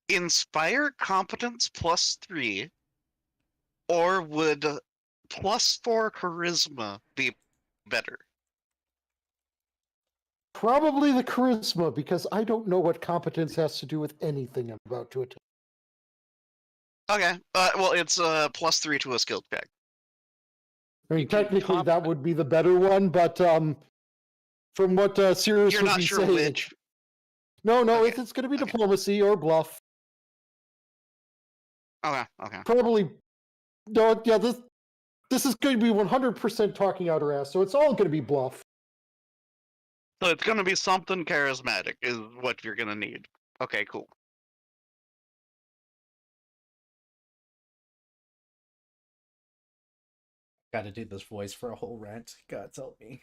inspire competence +3 or would +4 charisma be better? Probably the charisma, because I don't know what competence has to do with anything I'm about to attempt. Okay. Well, it's +3 to a skill check. I mean, You can technically that would be the better one, but from what Sirius You're would not be sure saying, which. no, Okay. it's going to be Okay. diplomacy or bluff. Okay. Okay. Probably, no, yeah. This is going to be 100% talking out her ass, so it's all going to be bluff. So it's gonna be something charismatic is what you're gonna need. Okay. Cool. Got to do this voice for a whole rant. God help me.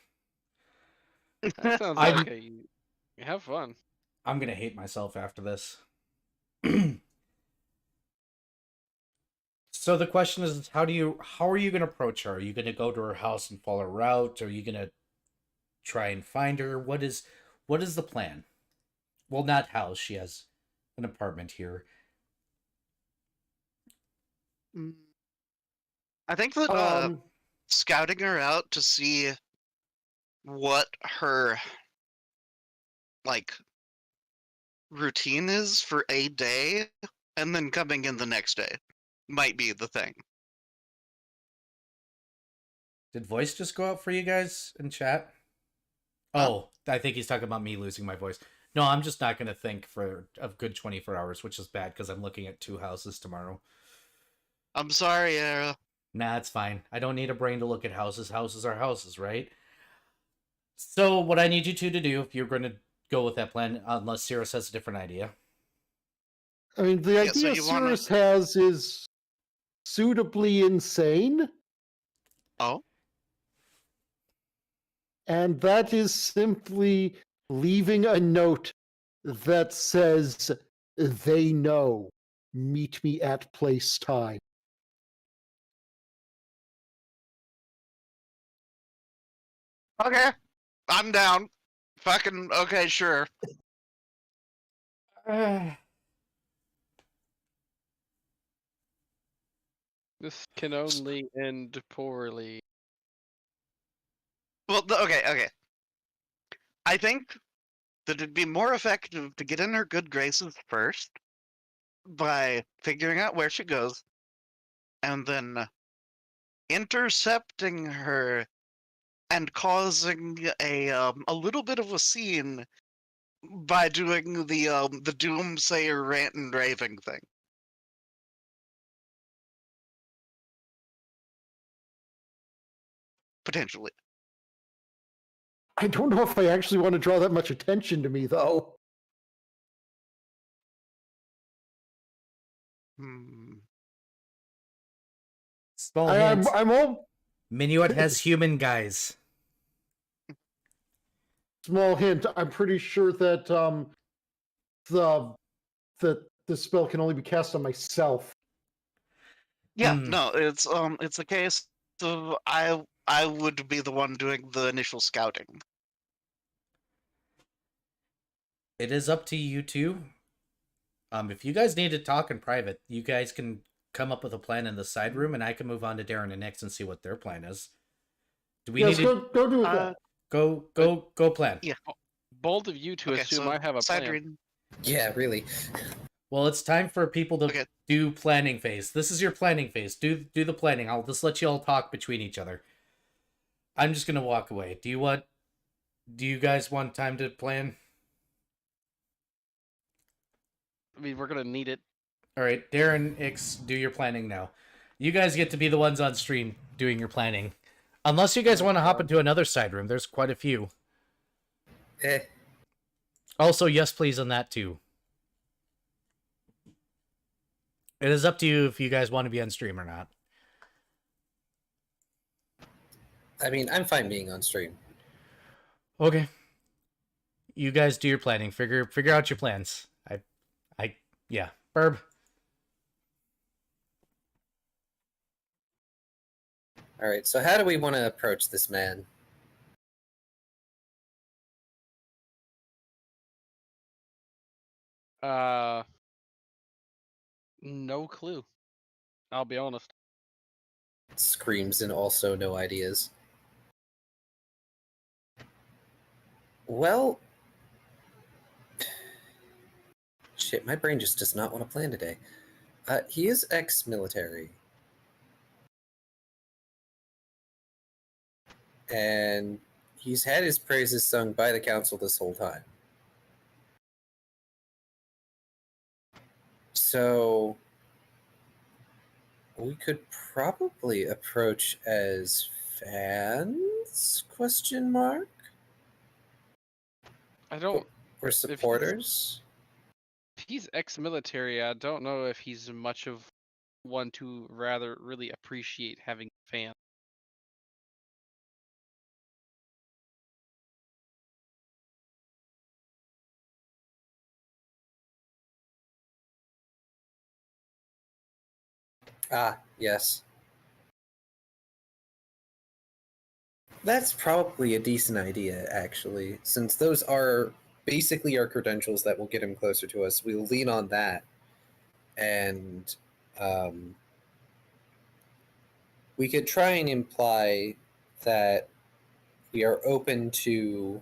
That sounds I'm- like you have fun. I'm going to hate myself after this. So the question is, how are you going to approach her? Are you going to go to her house and follow her out? Are you going to try and find her? What is the plan? Well, not house. She has an apartment here. I think that scouting her out to see what her like routine is for a day and then coming in the next day might be the thing. Did voice just go out for you guys in chat? Huh? Oh, I think he's talking about me losing my voice. No, I'm just not going to think for a good 24 hours, which is bad because I'm looking at 2 houses tomorrow. I'm sorry, Era. Nah, it's fine. I don't need a brain to look at houses. Houses are houses, right? So what I need you two to do, if you're going to go with that plan, unless Cirrus has a different idea. I mean, the Yeah, so idea you wanna- Cirrus has is suitably insane, Oh, and that is simply leaving a note that says, "They know. Meet me at place time." okay. I'm down. Fucking okay, sure. This can only end poorly. Well, okay. I think that it'd be more effective to get in her good graces first by figuring out where she goes and then intercepting her and causing a little bit of a scene by doing the doomsayer rant and raving thing. Potentially. I don't know if I actually want to draw that much attention to me, though. Hmm. Small hint. I'm all Minuet has human guys. small hint. I'm pretty sure that the the spell can only be cast on myself. Yeah, Hmm. no, it's a case of I would be the one doing the initial scouting. It is up to you two. If you guys need to talk in private, you guys can come up with a plan in the side room, and I can move on to Darren and Nix and see what their plan is. Do we Yes, need to go do it. Uh, go plan? Yeah. Bold of you to Okay, assume so I have a side plan. reading. Yeah, really. Well, it's time for people to Okay. do planning phase. This is your planning phase. Do the planning. I'll just let you all talk between each other. I'm just gonna walk away. Do you guys want time to plan? I mean, we're gonna need it. All right, Darren, Ix, do your planning now. You guys get to be the ones on stream doing your planning. Unless you guys want to hop into another side room, there's quite a few. Eh. Also, yes, please on that too. It is up to you if you guys want to be on stream or not. I mean, I'm fine being on stream. Okay. You guys do your planning. Figure out your plans. Yeah. Burb. All right, so how do we want to approach this man? No clue. I'll be honest. Screams and also no ideas. Well, shit, my brain just does not want to plan today. He is ex-military. And he's had his praises sung by the council this whole time. So we could probably approach as fans? Question mark? I don't. Or supporters? If he's ex-military, I don't know if he's much of one to rather really appreciate having fans. Ah, yes. That's probably a decent idea, actually, since those are basically our credentials that will get him closer to us. We'll lean on that, and we could try and imply that we are open to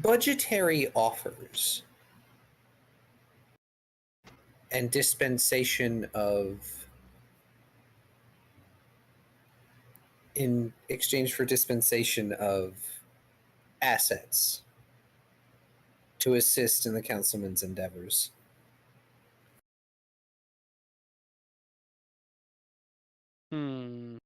budgetary offers and dispensation of, in exchange for dispensation of assets to assist in the councilman's endeavors. Hmm.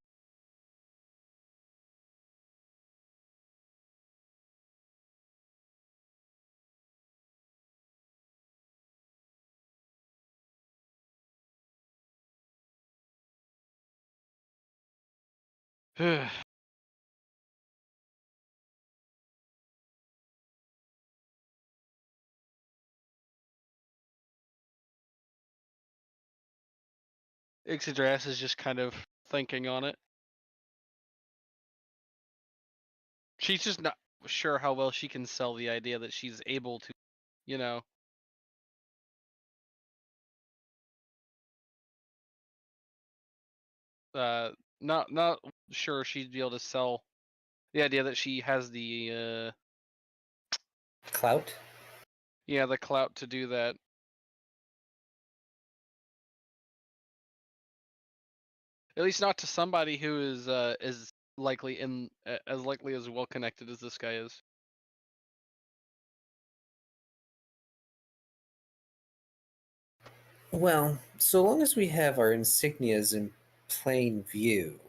Ixadrass is just kind of thinking on it. She's just not sure how well she can sell the idea that she's able to, you know. Not sure she'd be able to sell the idea that she has the Clout? the clout to do that. At least not to somebody who is likely in as likely as well connected as this guy is. Well, so long as we have our insignias in plain view,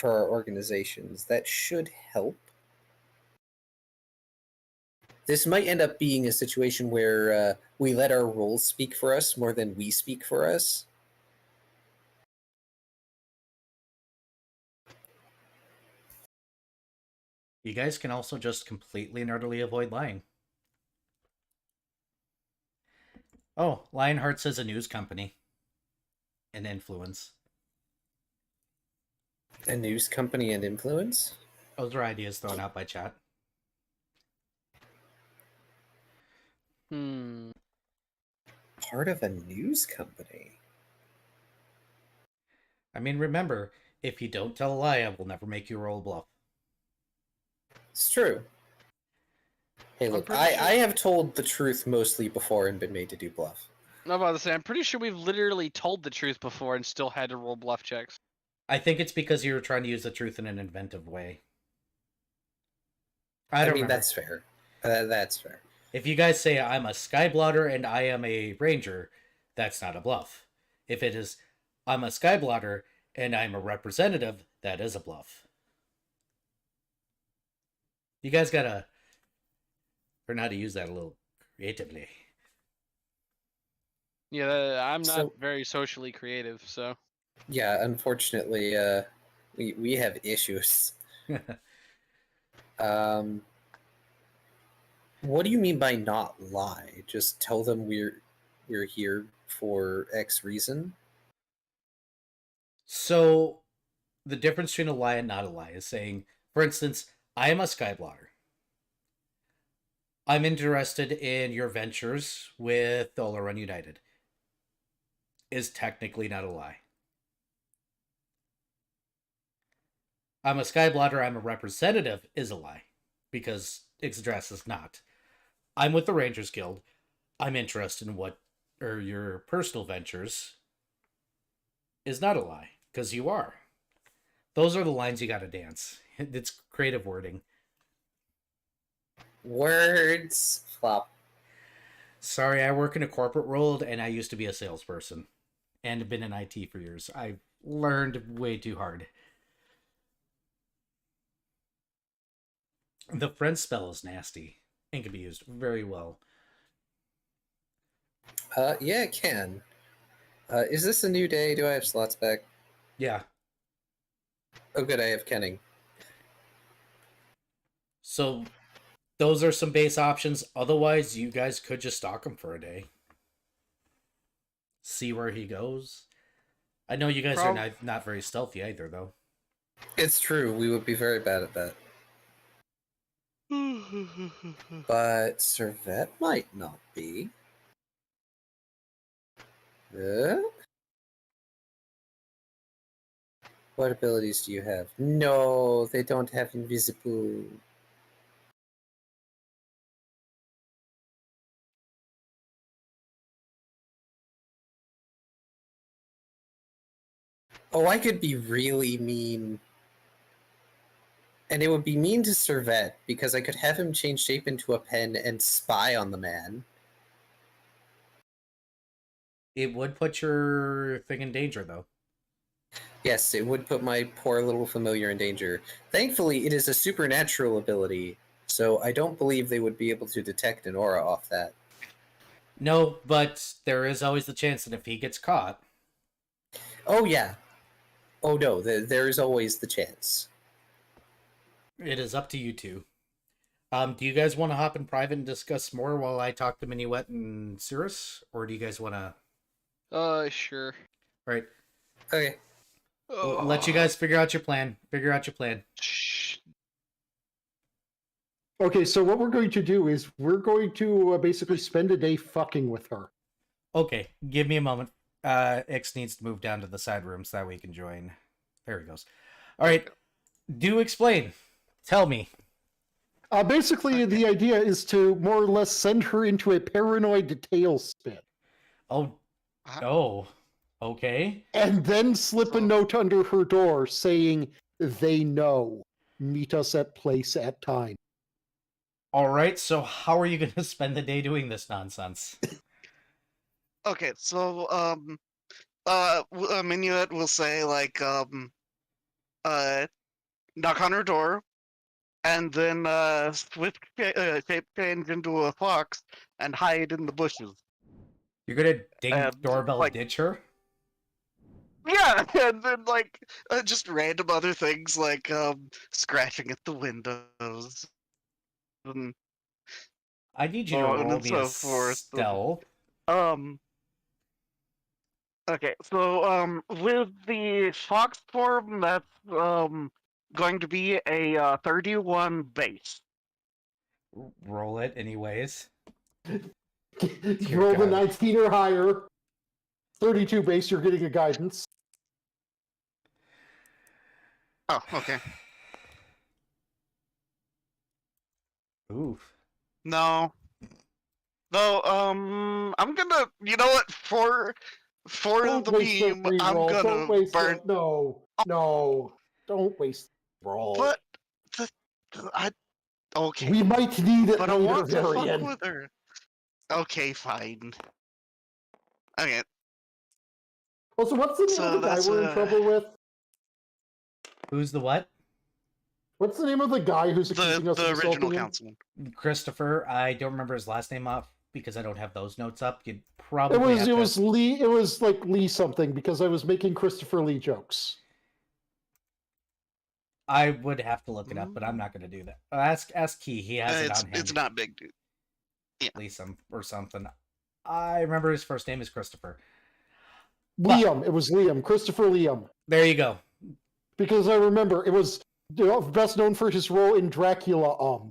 for our organizations. That should help. This might end up being a situation where we let our roles speak for us more than we speak for us. You guys can also just completely and utterly avoid lying. Oh, Lionheart says a news company. An influence. A news company and influence? Those are ideas thrown out by chat. Part of a news company? I mean, remember, if you don't tell a lie, I will never make you roll a bluff. It's true. Hey, look, pretty I sure- have told the truth mostly before and been made to do bluff. I'm about to say, I'm pretty sure we've literally told the truth before and still had to roll bluff checks. I think it's because you were trying to use the truth in an inventive way. I I don't mean, remember. that's fair. That's fair. If you guys say I'm a skyblotter and I am a ranger, that's not a bluff. If it is I'm a skyblotter and I'm a representative, that is a bluff. You guys gotta learn how to use that a little creatively. Yeah, I'm not So- very socially creative, so. Yeah, unfortunately, we have issues. What do you mean by not lie? Just tell them we're here for X reason? So, the difference between a lie and not a lie is saying, for instance, I am a skyblotter. I'm interested in your ventures with Dolaran United. Is technically not a lie. I'm a skyblotter, I'm a representative is a lie. Because Yggdrasil is not. I'm with the Rangers Guild. I'm interested in what or your personal ventures is not a lie. Because you are. Those are the lines you gotta dance. It's creative wording. Words flop. Sorry, I work in a corporate world and I used to be a salesperson. And have been in IT for years. I've learned way too hard. The friend spell is nasty and can be used very well. Yeah, it can. Is this a new day? Do I have slots back? Yeah. Oh, good, I have Kenning. So those are some base options. Otherwise, you guys could just stalk him for a day. See where he goes. I know you guys are not very stealthy either, though. It's true, we would be very bad at that. But Servette might not be. What abilities do you have? No, they don't have invisible. Oh, I could be really mean. And it would be mean to Servette, because I could have him change shape into a pen and spy on the man. It would put your thing in danger, though. Yes, it would put my poor little familiar in danger. Thankfully, it is a supernatural ability, so I don't believe they would be able to detect an aura off that. No, but there is always the chance that if he gets caught... Oh, yeah. Oh, no, there is always the chance. It is up to you two. Do you guys want to hop in private and discuss more while I talk to Minuet and Cirrus? Or do you guys want to... Sure. Right. Okay. Let you guys figure out your plan. Shh. Okay, so what we're going to do is we're going to basically spend a day fucking with her. Okay, give me a moment. X needs to move down to the side room so that we can join. There he goes. All right. Do explain. Tell me. Basically, the idea is to more or less send her into a paranoid tailspin. Oh. Oh. Okay. And then slip a note under her door saying, they know. Meet us at place at time. All right, so how are you going to spend the day doing this nonsense? Okay, so Minuet will say like knock on her door, and then shape change into a fox and hide in the bushes. You're gonna ding And, doorbell like- ditch her? Yeah, and then like just random other things like scratching at the windows and I need you to on roll and me so a forth. stealth. Um. Okay, so with the fox form, that's going to be a 31 base. Roll it anyways. You roll the God. 19 or higher. 32 base, you're getting a guidance. Oh, okay. Oof. No. No, I'm gonna, you know what, for Don't the waste a meme, I'm reroll. Don't gonna waste burn. it. No. Don't waste the roll. But I okay. We might need it But I later, want to fuck Varian. with her. Okay, fine. Okay, Also, what's the name So of the guy that's, we're in trouble with? Who's the what? What's the name of the guy who's accusing us the of original assaulting him? councilman. Christopher. I don't remember his last name off because I don't have those notes up. You'd It probably was have it to was Lee. It was like Lee something because I was making Christopher Lee jokes. I would have to look it up, but I'm not going to do that. Ask Key. He has it on him. It's not big, dude. Lisa or something. I remember his first name is Christopher. Liam. It was Liam. Christopher Liam. There you go. Because I remember it was best known for his role in Dracula.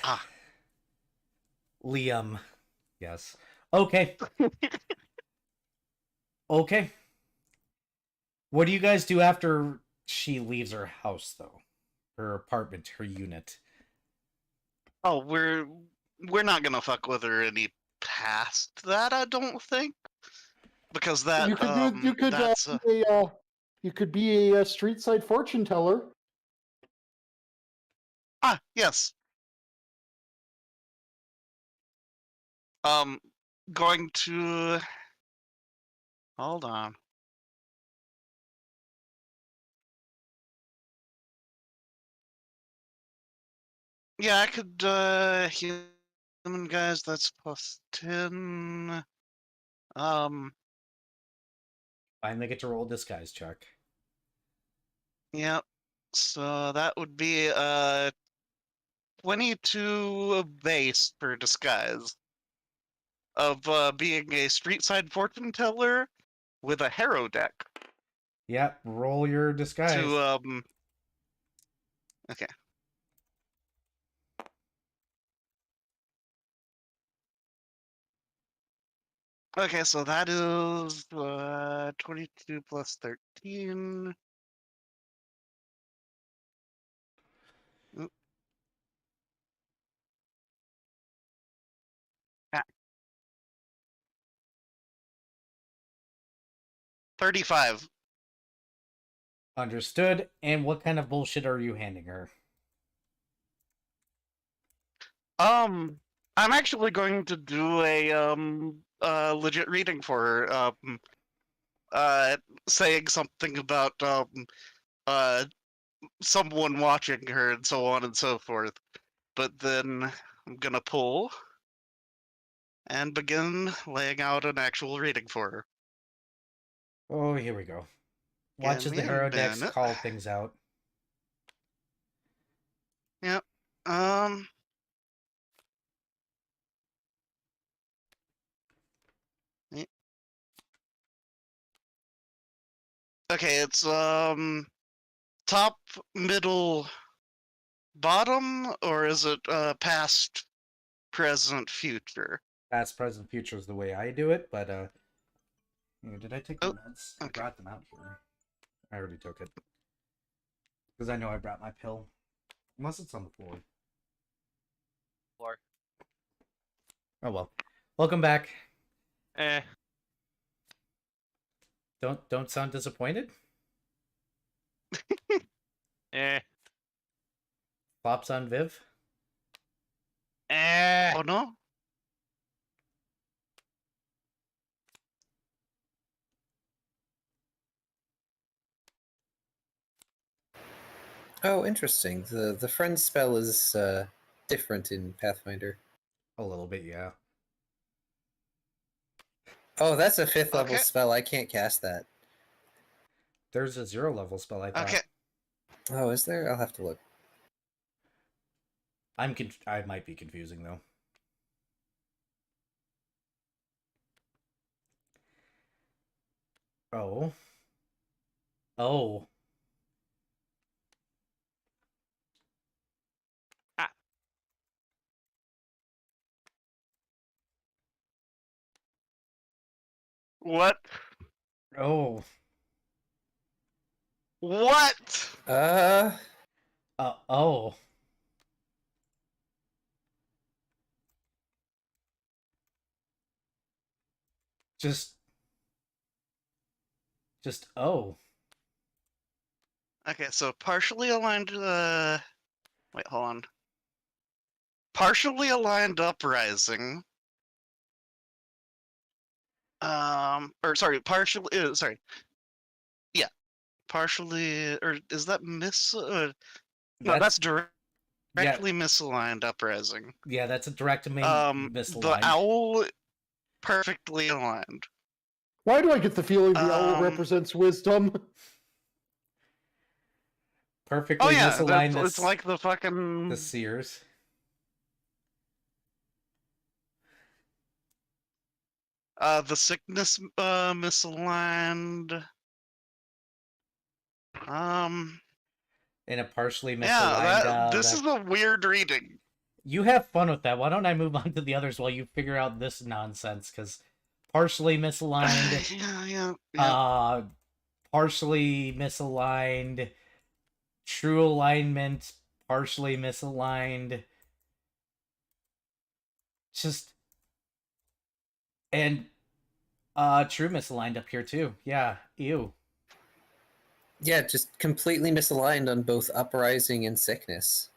Ah. Liam. Yes. Okay. Okay. What do you guys do after she leaves her house, though? Her apartment, her unit. Oh, we're not gonna fuck with her any past that, I don't think, because that You could do. You could that's be a. You could be a street side fortune teller. yes. Going to hold on. Yeah, I could human guys, that's plus 10. Finally get to roll disguise check. Yep. So that would be 22 base for disguise of being a street side fortune teller with a hero deck Yep, roll your disguise. to okay. Okay, so that is 22 plus 13. Oop. Ah. 35. Understood. And what kind of bullshit are you handing her? I'm actually going to do a legit reading for her. Saying something about someone watching her and so on and so forth. But then I'm gonna pull and begin laying out an actual reading for her. Oh, here we go. Watch Give as me the a hero decks minute. call things out. Yep. Yeah. Okay, it's top, middle, bottom, or is it past, present, future? Past, present, future is the way I do it, but here, did I take the Oh, meds? I okay. brought them out here. I already took it. Because I know I brought my pill. Unless it's on the floor. Floor. Oh well. Welcome back. Eh. Don't sound disappointed. Eh. Flops on Viv. Eh. Oh no? Oh, interesting. The friend spell is different in Pathfinder. A little bit, yeah. Oh, that's a 5th level Okay. spell. I can't cast that. There's a 0 level spell, I thought. Okay. Oh, is there? I'll have to look. I might be confusing though. Oh. Oh. What? Oh. What? Oh. Just oh. Okay, so partially aligned. Wait, hold on. Partially aligned uprising. Or sorry, partially. Sorry. Yeah, partially. Or is that no, that's directly yeah, misaligned uprising. yeah, that's a direct main The misaligned. owl perfectly aligned. Why do I get the feeling the owl Um, represents wisdom? Perfectly Oh yeah, misaligned it's like the fucking the Seers. the sickness misaligned. In a partially Yeah, misaligned this is a weird reading. You have fun with that. Why don't I move on to the others while you figure out this nonsense? Because partially misaligned, yeah. partially misaligned, true alignment, partially misaligned. Just and true misaligned up here too. Yeah, ew. Yeah, just completely misaligned on both uprising and sickness.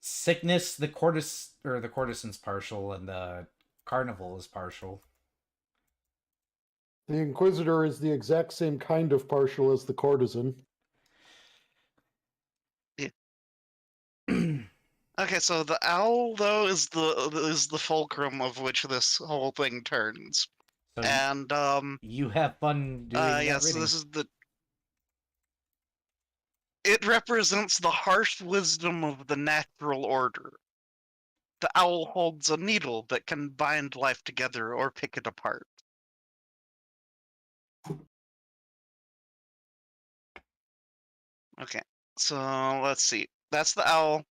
Sickness, the courtesan's partial, and the carnival is partial. The Inquisitor is the exact same kind of partial as the courtesan. Okay, so the owl though is the fulcrum of which this whole thing turns. So And you have fun doing that yeah, so reading. this is it represents the harsh wisdom of the natural order. The owl holds a needle that can bind life together or pick it apart. Okay, so let's see. That's the owl.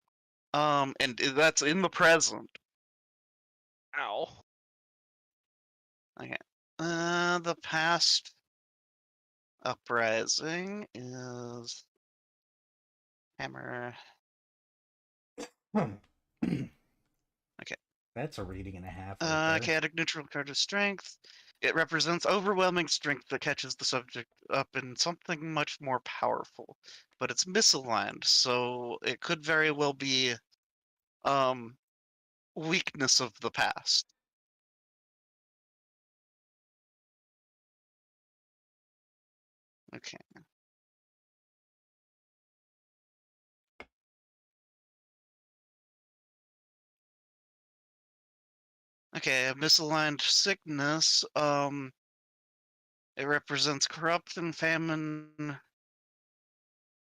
And that's in the present. Ow. Okay. The past uprising is hammer. Okay. That's a reading and a half. Right there. Chaotic neutral card of strength. It represents overwhelming strength that catches the subject up in something much more powerful, but it's misaligned, so it could very well be weakness of the past. Okay. Okay, misaligned sickness. It represents corruption, famine,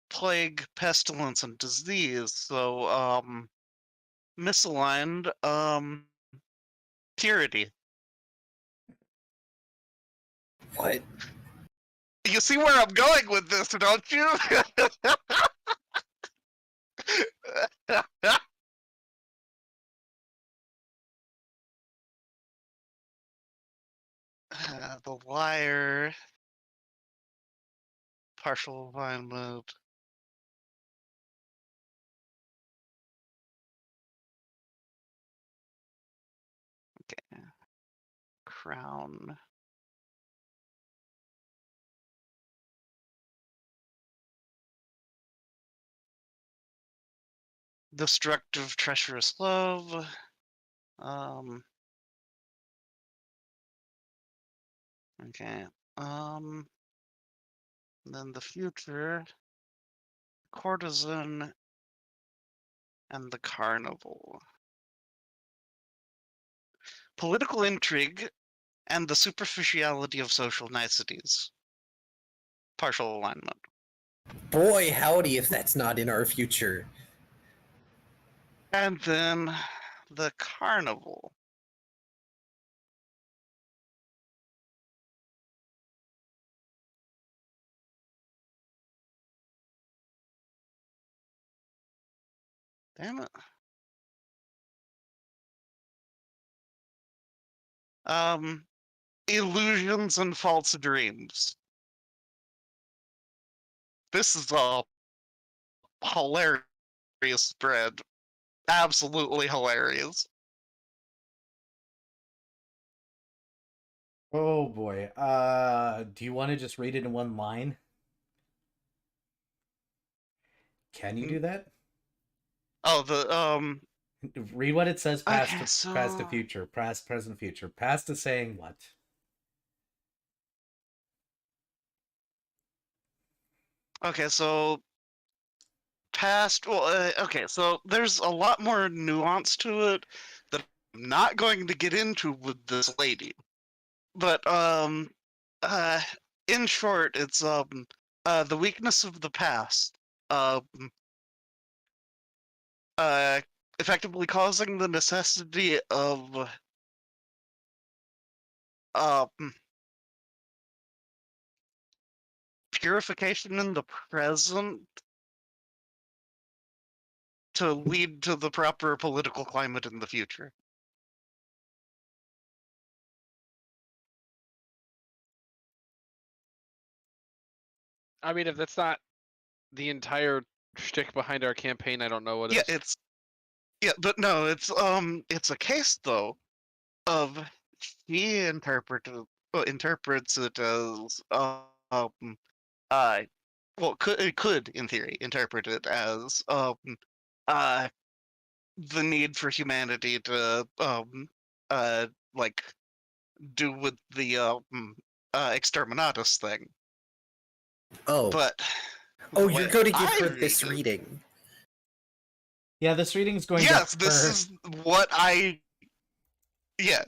plague, pestilence, and disease. So, misaligned, purity. What? You see where I'm going with this, don't you? The liar. Partial alignment. Okay. Crown. Destructive, treacherous love. Okay. Then the future. courtesan, and the carnival. Political intrigue and the superficiality of social niceties. Partial alignment. Boy, howdy, if that's not in our future. And then the carnival. Damn it. Illusions and false dreams. This is a hilarious spread. Absolutely hilarious. Oh boy. Do you want to just read it in one line? Can you do that? Oh, the Read what it says past Okay, to, past to so- future, past, present, future. Past is saying what? Okay, so past. Well, okay, so there's a lot more nuance to it that I'm not going to get into with this lady. But uh, in short, it's the weakness of the past. Um, effectively causing the necessity of um purification in the present to lead to the proper political climate in the future. I mean, if that's not the entire shtick behind our campaign, I don't know what Yeah, is. but no, it's a case though of he interprets it as uh well could in theory interpret it as uh the need for humanity to like do with the exterminatus thing. Oh. But Oh, you're what going to give I her read this it- reading. Yeah, this reading's going Yes, to this her. is what I yeah.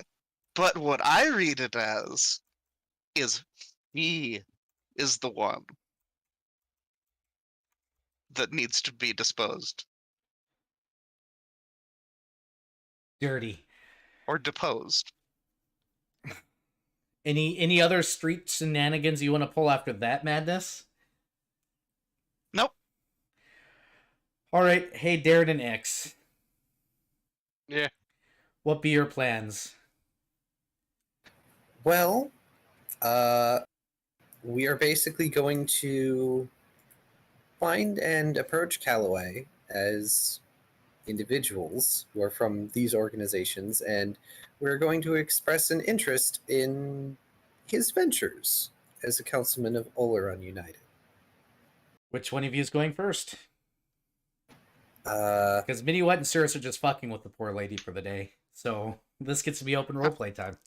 But what I read it as is he is the one that needs to be disposed dirty. or deposed. Any other street shenanigans you want to pull after that madness? Nope. All right, hey Darren and X, Yeah. what be your plans? Well, we are basically going to find and approach Calloway as individuals who are from these organizations, and we're going to express an interest in his ventures as a councilman of Oleron United. Which one of you is going first? Uh, Because Minuet and Cirrus are just fucking with the poor lady for the day, so this gets to be open roleplay time.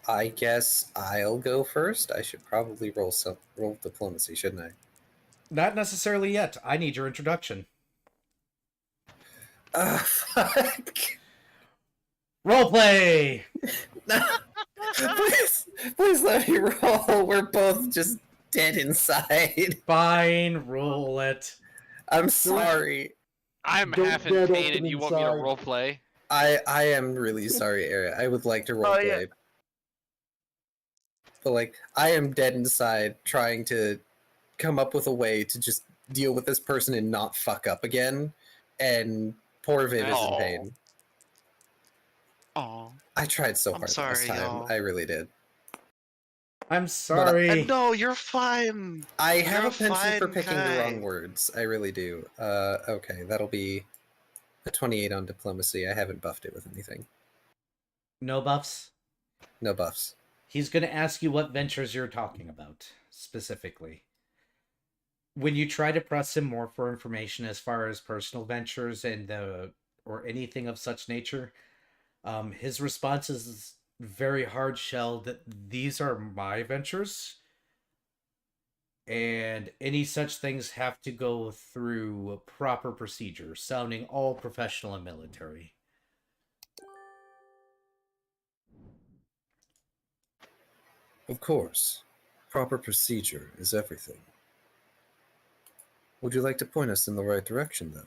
I guess I'll go first. I should probably roll diplomacy, shouldn't I? Not necessarily yet. I need your introduction. Fuck. Roleplay! Please let me roll. We're both just dead inside. Fine, roll it. I'm sorry. I'm Don't half in get pain, open and you want me to inside. roleplay? I am really sorry, Eric. I would like to roleplay. yeah. But like I am dead inside trying to come up with a way to just deal with this person and not fuck up again. And poor Viv is in Aw. pain. Oh, I tried so I'm hard sorry, last time. y'all. I really did. I'm sorry. no, you're fine. I have You're a penchant for fine picking the guy. wrong words. I really do. Okay, that'll be a 28 on diplomacy. I haven't buffed it with anything. No buffs? No buffs. He's going to ask you what ventures you're talking about, specifically. When you try to press him more for information as far as personal ventures and or anything of such nature, his response is very hard shell that these are my ventures. and any such things have to go through proper procedures, sounding all professional and military. Of course. Proper procedure is everything. Would you like to point us in the right direction, then?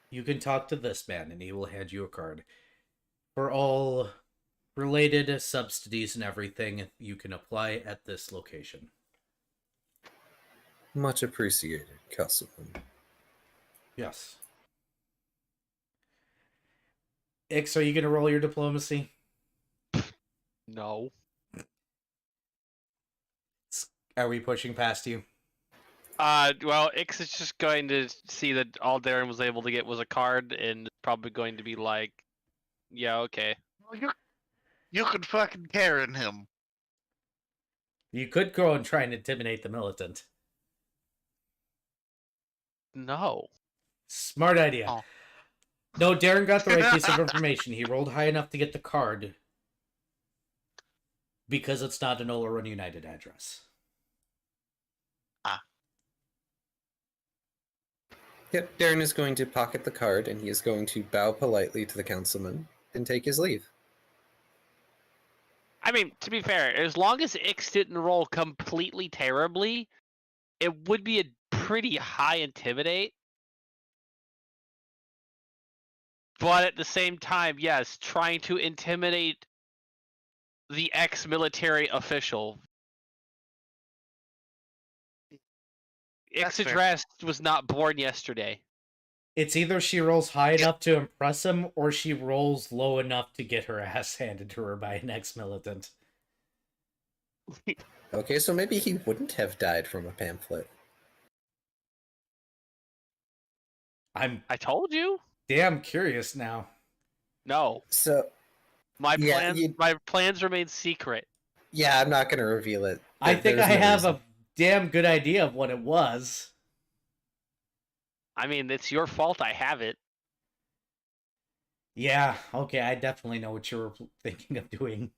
You can talk to this man, and he will hand you a card. For all related subsidies and everything, you can apply at this location. Much appreciated, Councilman. Yes. Ix, are you going to roll your diplomacy? No. Are we pushing past you? Well, Ix is just going to see that all Darren was able to get was a card, and probably going to be like, yeah, okay. You could fucking Karen him. You could go and try and intimidate the militant. No. Smart idea. Oh. No, Darren got the right piece of information. He rolled high enough to get the card because it's not an Ola Run United address. Yep, Darren is going to pocket the card, and he is going to bow politely to the councilman and take his leave. I mean, to be fair, as long as Ix didn't roll completely terribly, it would be a pretty high intimidate. But at the same time, yes, trying to intimidate the ex-military official. That's fair. Ix was not born yesterday. It's either she rolls high enough to impress him, or she rolls low enough to get her ass handed to her by an ex-militant. Okay, so maybe he wouldn't have died from a pamphlet. I'm I told you. damn curious now. No, So, my Yeah, plans. My plans remain secret. yeah, I'm not going to reveal it. I think There's I no have reason. a damn good idea of what it was. I mean, it's your fault I have it. Yeah, okay, I definitely know what you were thinking of doing.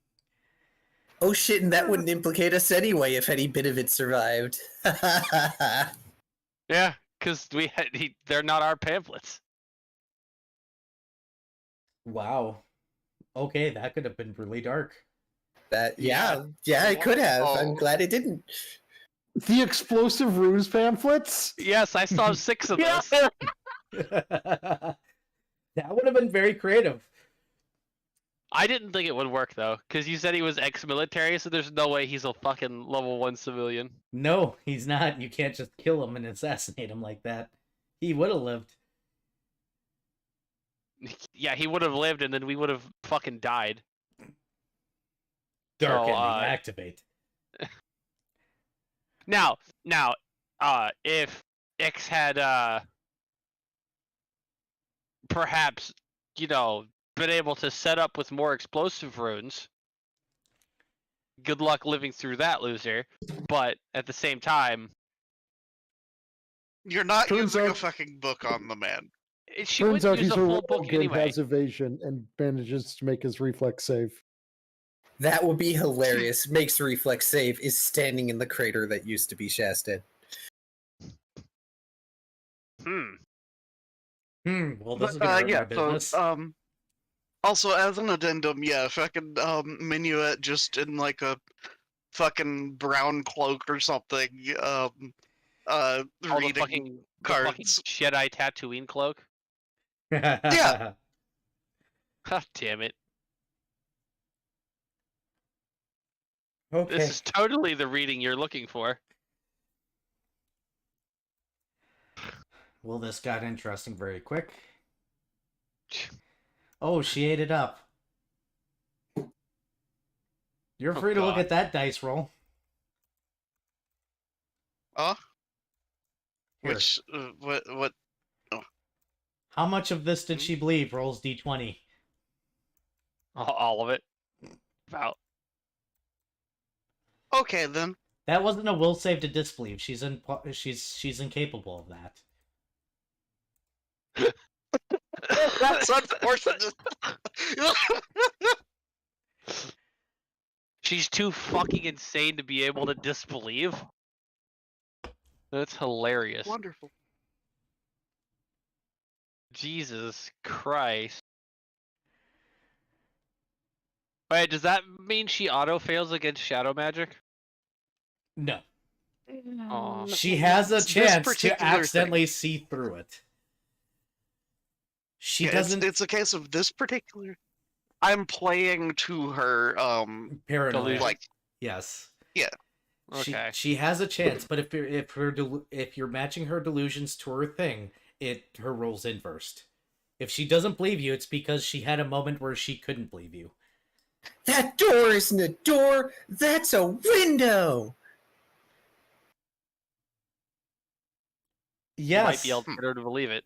Oh shit, and that wouldn't implicate us anyway if any bit of it survived. Yeah, because they're not our pamphlets. Wow. Okay, that could have been really dark. Yeah, it could have. I'm glad it didn't. The explosive ruse pamphlets? Yes, I saw 6 of those. That would have been very creative. I didn't think it would work though, because you said he was ex-military, so there's no way he's a fucking level 1 civilian. No, he's not. You can't just kill him and assassinate him like that. He would have lived. Yeah, he would have lived, and then we would have fucking died. Dark So, ending, activate. Now, if X had perhaps, been able to set up with more explosive runes, good luck living through that, loser. But at the same time, You're not Turns using a out- fucking book on the man. she Turns wouldn't out use he's a a full rogue book and anyway. has evasion and manages to make his reflex save. That would be hilarious. Makes reflex save is standing in the crater that used to be Shasted. Well, this is gonna hurt my business. So, also as an addendum, yeah, fucking Minuet just in like a fucking brown cloak or something, Oh, reading the fucking cards. Jedi Tatooine cloak. yeah. God damn it! Okay. This is totally the reading you're looking for. Well, this got interesting very quick. Oh, she ate it up. You're Oh, free to look God. at that dice roll. Here. Which what? How much of this did she believe? Rolls d20. All of it. About. Okay then. That wasn't a will save to disbelieve. She's incapable of that. That's unfortunate. She's too fucking insane to be able to disbelieve. That's hilarious. Wonderful. Jesus Christ. Wait, does that mean she auto fails against shadow magic? No. Aw. She has a This chance to particular accidentally see through it. She Yeah, doesn't. It's a case of this particular. I'm playing to her. Paranoia. Delusion. Like, Yes. yeah. Okay. She has a chance, but if you're matching her delusions to her thing, her rolls inversed. If she doesn't believe you, it's because she had a moment where she couldn't believe you. That door isn't a door, that's a window! You might be Yes. able to get her to believe it.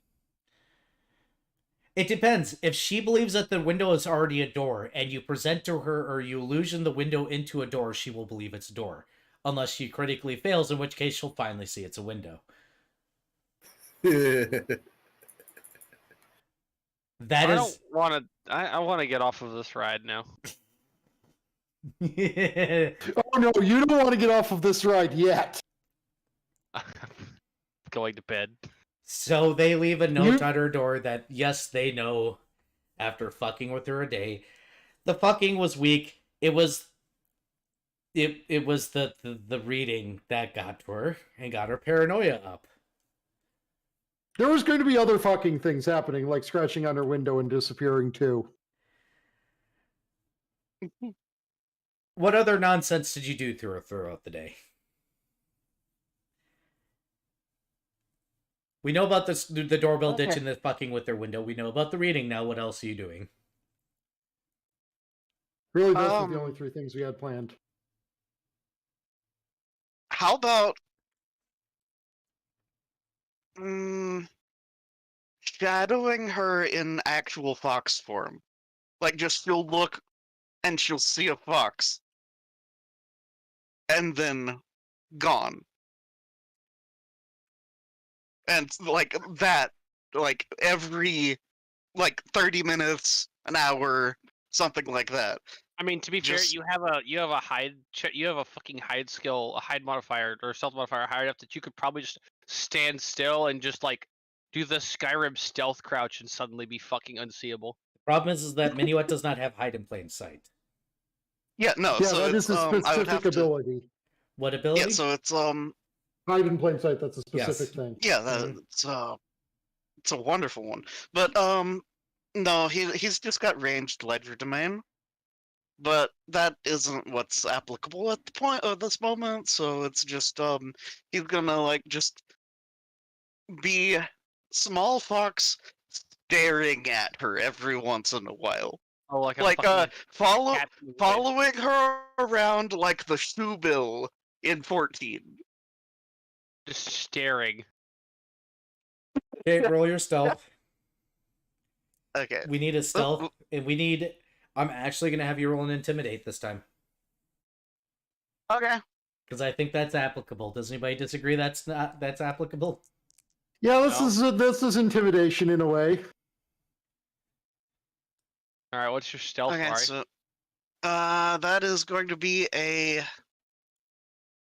It depends. If she believes that the window is already a door, and you present to her or you illusion the window into a door, she will believe it's a door. Unless she critically fails, in which case she'll finally see it's a window. That I is. don't want to. I want to get off of this ride now. Oh no, you don't want to get off of this ride yet. Going to bed. So they leave a note on her door that, yes, they know after fucking with her a day. The fucking was weak. It was the reading that got to her and got her paranoia up. There was going to be other fucking things happening, like scratching on her window and disappearing too. What other nonsense did you do throughout the day? We know about this, the doorbell ditch and the fucking with their window. We know about the reading now. What else are you doing? Really, those were the only three things we had planned. How about shadowing her in actual fox form? Like, just she'll look and she'll see a fox, and then gone. And like that, like every 30 minutes, an hour, something like that. I mean, to be fair, you have a fucking hide skill, a hide modifier or stealth modifier high enough that you could probably just stand still and just like do the Skyrim stealth crouch and suddenly be fucking unseeable. The problem is that Minuet does not have hide in plain sight. Yeah, no. Yeah, so that it's, is a I would specific have to. ability. What ability? Yeah, so it's Hide in plain sight, that's a specific Yes. thing. Yeah, it's a wonderful one. But no, he's just got ranged ledger domain. But that isn't what's applicable at the point of this moment, so it's just he's gonna like just be small fox staring at her every once in a while. Oh, like a Like fucking cat in the wood. following her around like the shoe bill in 14. Just staring. Okay, roll your stealth. Okay. We need a stealth, and we need... I'm actually going to have you roll an intimidate this time. Okay. Because I think that's applicable. Does anybody disagree that's applicable? Yeah, this is intimidation in a way. All right, what's your stealth, Okay, Ari? so that is going to be a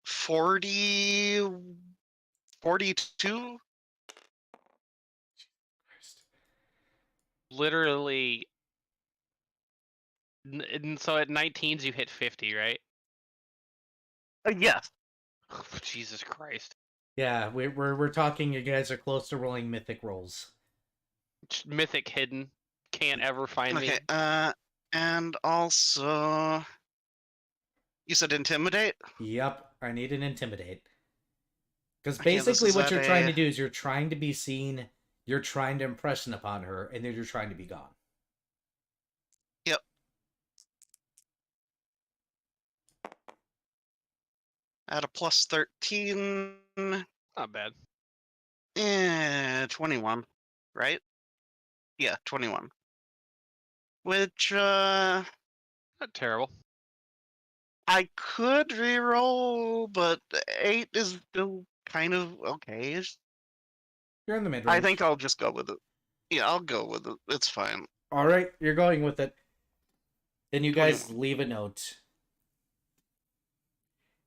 42. Literally. And so at 19s you hit 50, right? Yes. Jesus Christ. Yeah, we're talking. You guys are close to rolling mythic rolls. Mythic hidden. Can't ever find me. Okay, and also... You said intimidate? Yep, I need an intimidate. Because Okay, this basically is what at you're trying a- to do is you're trying to be seen, you're trying to impression upon her, and then you're trying to be gone. Yep. At a plus 13... Not bad. 21, right? Yeah, 21. Which, Not terrible. I could reroll, but 8 is still kind of okay. You're in the mid I range. think I'll just go with it. Yeah, I'll go with it. It's fine. All right, you're going with it. Then you guys leave a note.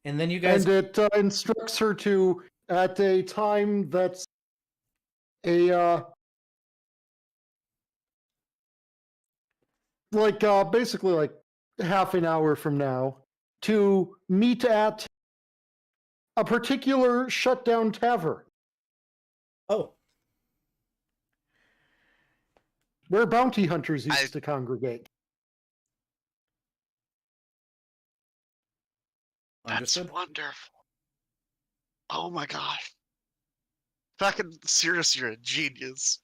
And then you guys... And it instructs her to at a time that's basically like half an hour from now to meet at a particular shutdown tavern Oh, where bounty hunters used I- to congregate. That's understood. wonderful. Oh my gosh. Fucking serious, you're a genius.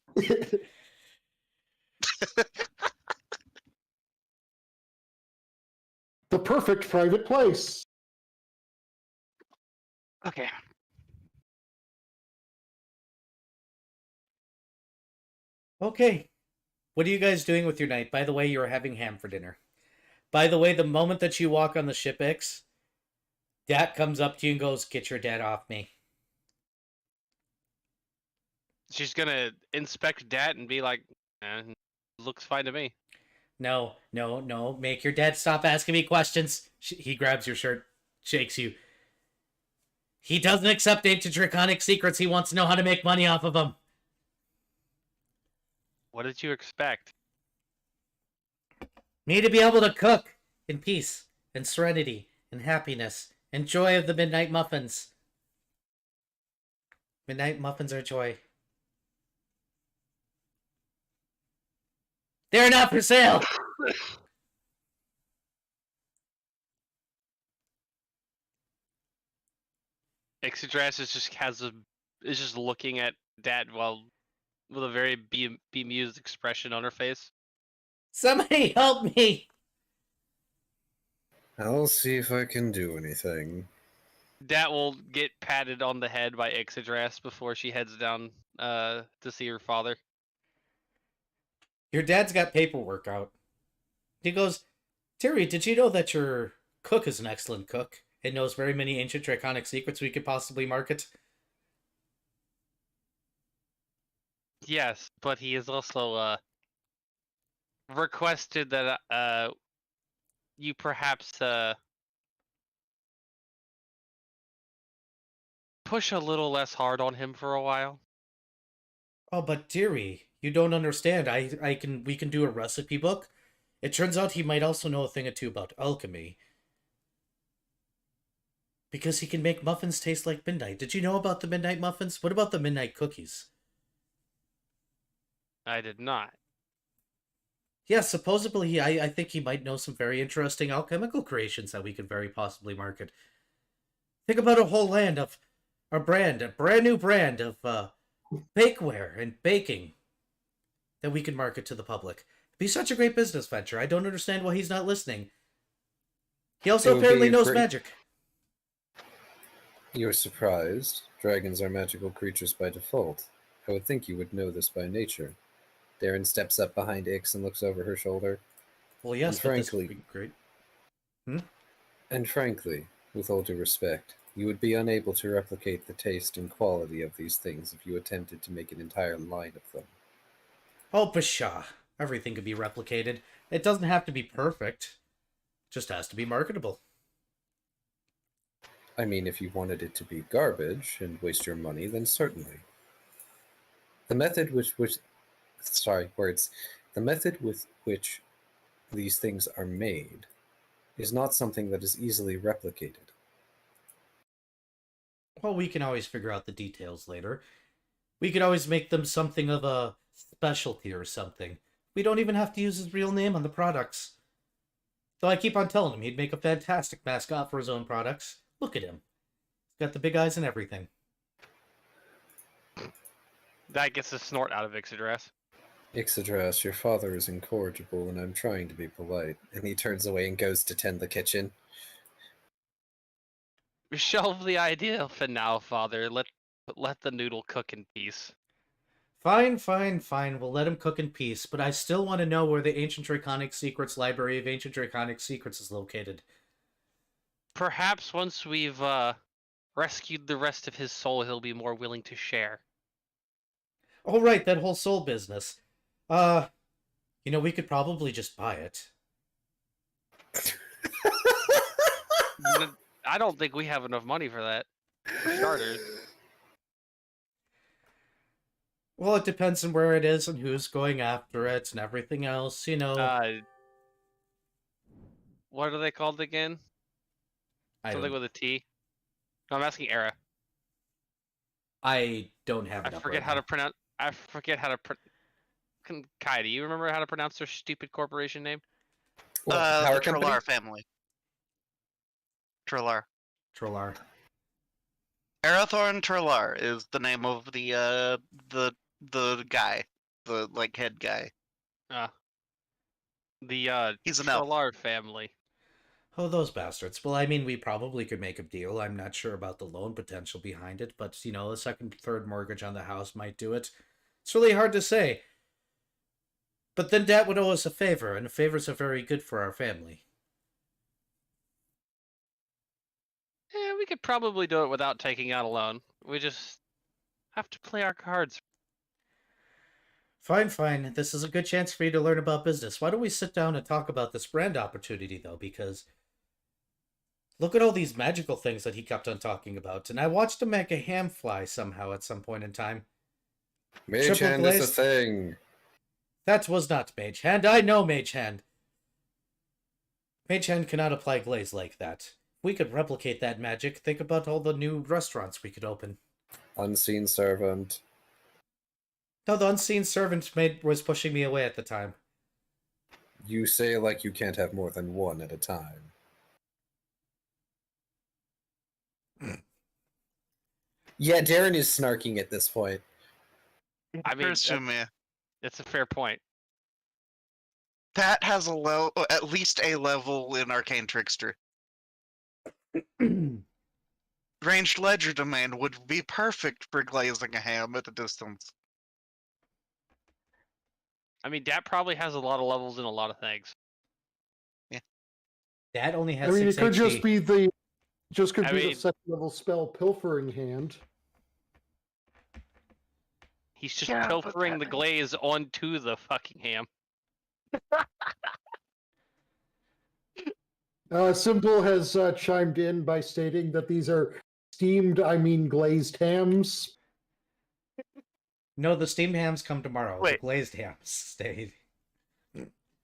The perfect private place. Okay. Okay. What are you guys doing with your night? By the way, you're having ham for dinner. By the way, the moment that you walk on the ship X, Dat comes up to you and goes, "Get your dad off me." She's gonna inspect Dat and be like, looks fine to me. No, no, no. Make your dad stop asking me questions. He grabs your shirt, shakes you. He doesn't accept ancient draconic secrets. He wants to know how to make money off of them. What did you expect? Me to be able to cook in peace and serenity and happiness and joy of the midnight muffins. Midnight muffins are joy. They're not for sale. Ixodras is just looking at Dat while with a very bemused expression on her face. Somebody help me. I'll see if I can do anything. Dat will get patted on the head by Ixodras before she heads down to see her father. Your dad's got paperwork out. He goes, "Terry, did you know that your cook is an excellent cook and knows very many ancient draconic secrets we could possibly market?" Yes, but he has also requested that you perhaps push a little less hard on him for a while. Oh, but dearie, you don't understand. We can do a recipe book. It turns out he might also know a thing or two about alchemy. Because he can make muffins taste like midnight. Did you know about the midnight muffins? What about the midnight cookies? I did not. Yeah, supposedly I think he might know some very interesting alchemical creations that we could very possibly market. Think about a whole land of a brand new brand of bakeware and baking that we could market to the public. It'd be such a great business venture. I don't understand why he's not listening. He It also would apparently be knows great- magic. You're surprised. Dragons are magical creatures by default. I would think you would know this by nature. Darren steps up behind Ix and looks over her shoulder. Well, yes, And but this would frankly- be great. And frankly, with all due respect, you would be unable to replicate the taste and quality of these things if you attempted to make an entire line of them. Oh, pshaw. Everything could be replicated. It doesn't have to be perfect. It just has to be marketable. I mean, if you wanted it to be garbage and waste your money, then certainly. The method with which these things are made is not something that is easily replicated. Well, we can always figure out the details later. We could always make them something of a specialty or something. We don't even have to use his real name on the products. Though I keep on telling him he'd make a fantastic mascot for his own products. Look at him. He's got the big eyes and everything. That gets a snort out of Ixodras. Ixodras, your father is incorrigible, and I'm trying to be polite. And he turns away and goes to tend the kitchen. Shelve the idea for now, father. Let the noodle cook in peace. Fine, fine, fine. We'll let him cook in peace, but I still want to know where the Ancient Draconic Secrets Library of Ancient Draconic Secrets is located. Perhaps once we've rescued the rest of his soul, he'll be more willing to share. Oh, right, that whole soul business. We could probably just buy it. I don't think we have enough money for that, for starters. Well, it depends on where it is and who's going after it and everything else, you know. What are they called again? Something with a T. No, I'm asking Era. I don't have I it up forget right how now. to pronounce. I forget how to. Kai, do you remember how to pronounce their stupid corporation name? What, the power The company? Trillar family. Trillar. Trollar. Arathorn Trillar is the name of the guy, the like head guy. The He's an elf. Trollar family. Oh, those bastards. Well, I mean, we probably could make a deal. I'm not sure about the loan potential behind it, but, you know, a second, third mortgage on the house might do it. It's really hard to say. But then Dad would owe us a favor, and favors are very good for our family. Yeah, we could probably do it without taking out a loan. We just have to play our cards. Fine, fine. This is a good chance for you to learn about business. Why don't we sit down and talk about this brand opportunity, though? Because look at all these magical things that he kept on talking about. And I watched him make a ham fly somehow at some point in time. Mage Triple hand is a glazed? thing. That was not Mage Hand. I know Mage Hand. Mage Hand cannot apply glaze like that. If we could replicate that magic, think about all the new restaurants we could open. Unseen servant. No, the unseen servant was pushing me away at the time. You say like you can't have more than one at a time. Yeah, Darren is snarking at this point. I mean, Occurs to me it's a fair point. that has at least a level in Arcane Trickster. Ranged Ledger Domain would be perfect for glazing a ham at a distance. I mean, Dat probably has a lot of levels in a lot of things. Dad only has I mean, it 6 could HD. just be the I the mean- second level spell Pilfering Hand. He's just Yeah, but pilfering the that- glaze onto the fucking ham. Simple has chimed in by stating that these are steamed, glazed hams. No, the steamed hams come tomorrow. The Wait. glazed hams stayed.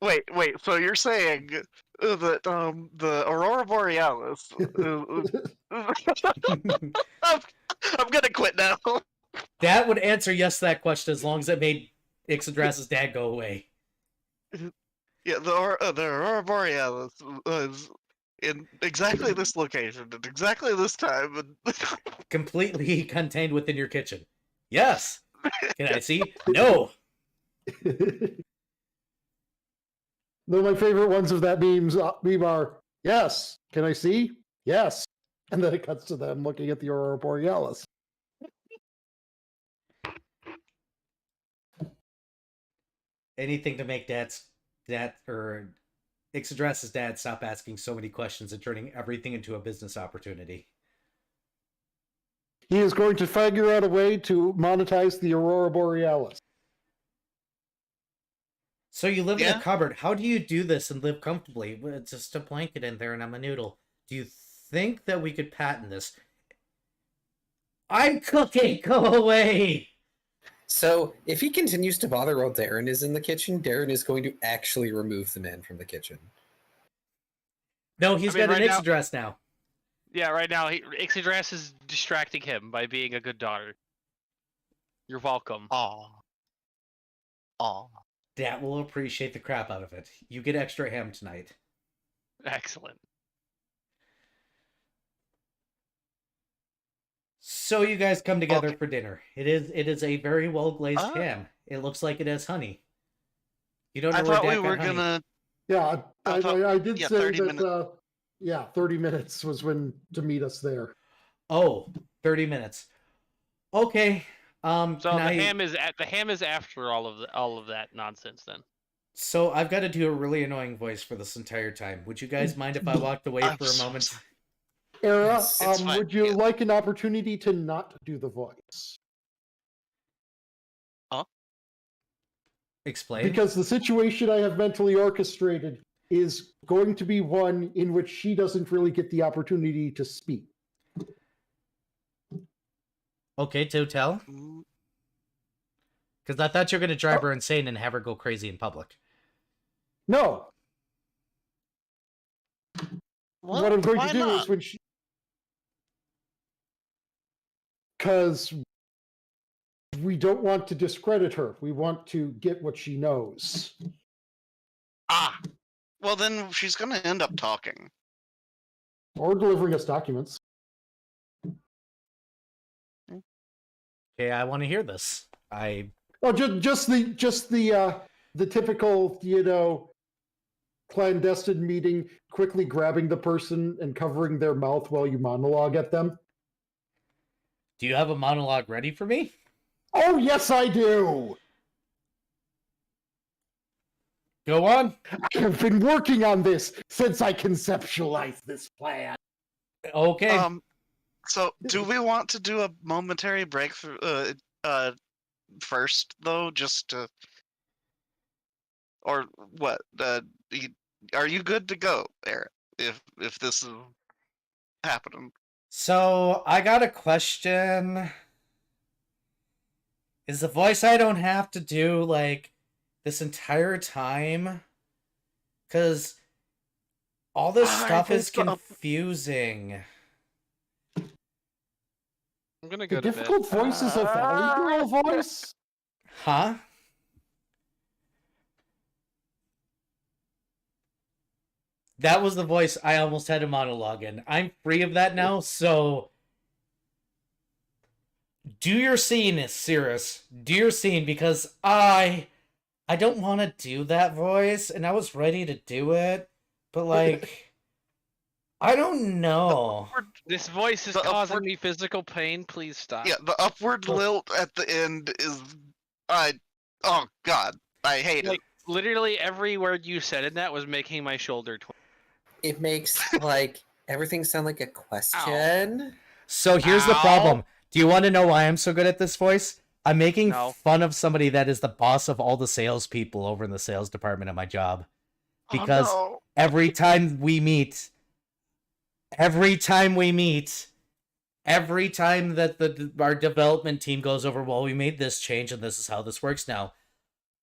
Wait. So you're saying that the Aurora Borealis? I'm gonna quit now. That would answer yes to that question as long as it made Ixodras's dad go away. Yeah, the Aurora Borealis was in exactly this location at exactly this time. And Completely contained within your kitchen. Yes. Can I see? No. Though my favorite ones of that meme are, yes, can I see? Yes. And then it cuts to them looking at the Aurora Borealis. Anything to make Ixodras's dad stop asking so many questions and turning everything into a business opportunity. He is going to figure out a way to monetize the Aurora Borealis. So you live in Yeah. a cupboard. How do you do this and live comfortably? Well, it's just a blanket in there and I'm a noodle. Do you think that we could patent this? I'm cooking! Go away! So, if he continues to bother while Darren is in the kitchen, Darren is going to actually remove the man from the kitchen. No, he's I mean, got an right now- Ixodras now. Yeah, right now, Ixodras is distracting him by being a good daughter. You're welcome. Aw. Dad will appreciate the crap out of it. You get extra ham tonight. Excellent. So you guys come together Okay. for dinner. It is a very well glazed Ah. ham. It looks like it has honey. You don't know I where thought we Dad were got honey. gonna. Yeah, I thought- I did yeah, say 30 that, 30 minutes was when to meet us there. Oh, 30 minutes. Okay. So can I- the ham is after all of that nonsense. Then So I've got to do a really annoying voice for this entire time. Would you guys mind if I walked away I'm for a so moment? sorry. Era, It's fine, would you yeah. like an opportunity to not do the voice? Explain. Because the situation I have mentally orchestrated is going to be one in which she doesn't really get the opportunity to speak. Okay, to tell. Mm, Because I thought you were going to drive her insane and have her go crazy in public. No. Well, What I'm going why to do not? is when she... Because we don't want to discredit her. We want to get what she knows. Ah, well then she's gonna end up talking. Or delivering us documents. Okay, I want to hear this. Oh, just the typical, clandestine meeting, quickly grabbing the person and covering their mouth while you monologue at them. Do you have a monologue ready for me? Oh, yes, I do! Go on. I have been working on this since I conceptualized this plan. Okay. So do we want to do a momentary break first though, just to, or what? Are you good to go, Eric? If this is happening. So, I got a question. Is the voice I don't have to do, like, this entire time? Because all this stuff is confusing. I'm gonna The go to bed. difficult voice is a Valley Girl voice? Huh? That was the voice I almost had a monologue in. I'm free of that now, so... Do your scene, Cirrus. Do your scene, because I don't want to do that voice, and I was ready to do it, but, like... I don't know. This voice is The causing upward- me physical pain. Please stop. Yeah, the upward lilt at the end is, oh god, I hate it. Like, literally every word you said in that was making my shoulder twitch. It makes like everything sound like a question. So here's the Ow. problem. Do you want to know why I'm so good at this voice? I'm making No. fun of somebody that is the boss of all the salespeople over in the sales department at my job. Because Oh, no. every time that our development team goes over, well, we made this change and this is how this works now.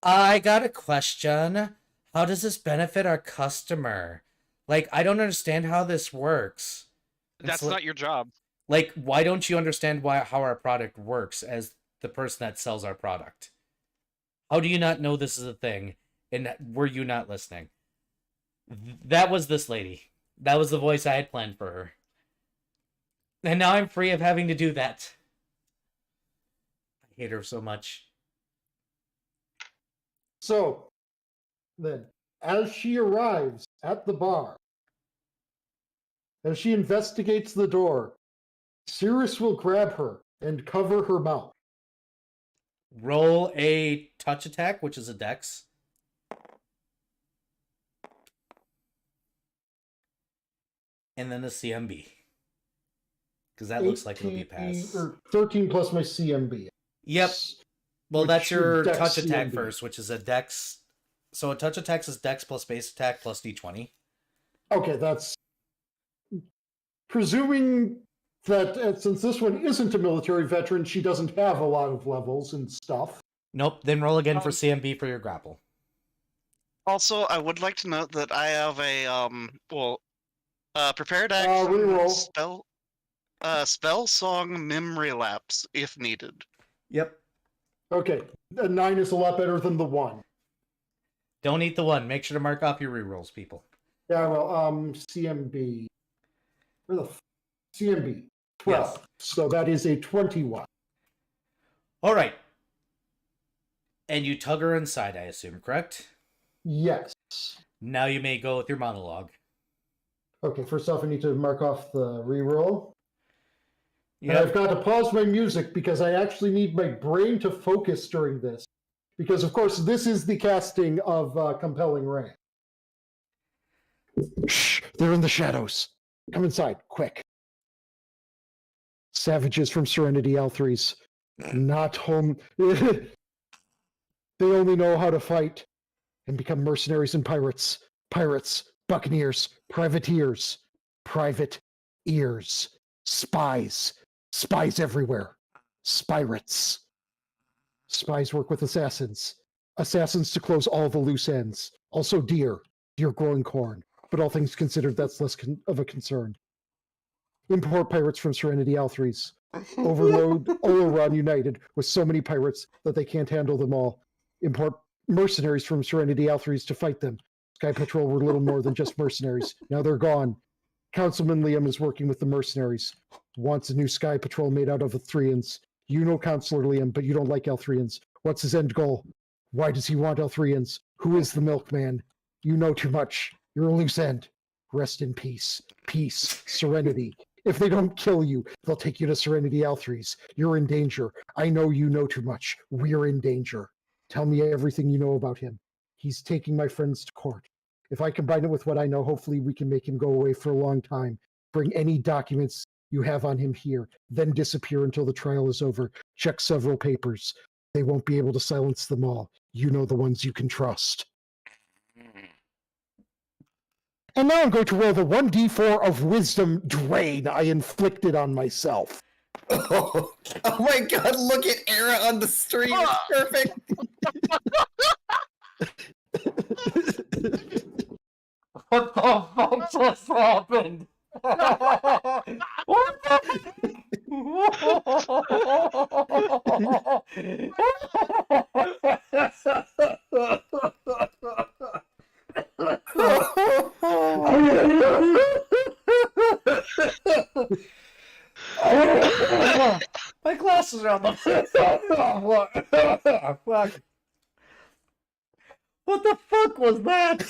I got a question. How does this benefit our customer? Like, I don't understand how this works. That's It's not your job. like, why don't you understand how our product works as the person that sells our product? How do you not know this is a thing? And were you not listening? That was this lady. That was the voice I had planned for her. And now I'm free of having to do that. I hate her so much. So, then, as she arrives at the bar, as she investigates the door, Cirrus will grab her and cover her mouth. Roll a touch attack, which is a dex. And then a CMB. Because that looks like it'll be pass. 13 plus my CMB. Yep. Well, Which that's your dex touch attack CMB. first, which is a dex. So a touch attack is dex plus base attack plus d20. Okay, that's... Presuming that since this one isn't a military veteran, she doesn't have a lot of levels and stuff. Nope, then roll again for CMB for your grapple. Also, I would like to note that I have a prepared reroll. action spell song memory lapse if needed. Yep. Okay, a 9 is a lot better than the 1. Don't eat the 1. Make sure to mark off your rerolls, people. Yeah, well, CMB. Where the CMB? 12. Yes. So that is a 21. All right. And you tug her inside, I assume, correct? Yes. Now you may go with your monologue. Okay, first off, I need to mark off the reroll. And Yep. I've got to pause my music because I actually need my brain to focus during this. Because, of course, this is the casting of Compelling Rain. Shh, they're in the shadows. Come inside, quick. Savages from Serenity L3s. Not home. They only know how to fight and become mercenaries and pirates. Pirates, buccaneers, privateers, private ears, spies, spies everywhere, spirates. Spies work with assassins. Assassins to close all the loose ends. Also deer growing corn. But all things considered, that's less of a concern. Import pirates from Serenity L3s. Overload Oloron United with so many pirates that they can't handle them all. Import mercenaries from Serenity L3s to fight them. Sky Patrol were little more than just mercenaries. Now they're gone. Councilman Liam is working with the mercenaries. Wants a new Sky Patrol made out of L3ans. You know Councilor Liam, but you don't like L3ans. What's his end goal? Why does he want L3ans? Who is the milkman? You know too much. You're a loose end. Rest in peace. Peace. Serenity. If they don't kill you, they'll take you to Serenity L3s. You're in danger. I know you know too much. We're in danger. Tell me everything you know about him. He's taking my friends to court. If I combine it with what I know, hopefully we can make him go away for a long time. Bring any documents you have on him here, then disappear until the trial is over. Check several papers. They won't be able to silence them all. You know the ones you can trust. And now I'm going to roll the 1d4 of wisdom drain I inflicted on myself. Oh my god, look at Era on the stream. It's perfect. What the fuck just happened? What My glasses are on the fuck. What the fuck was that?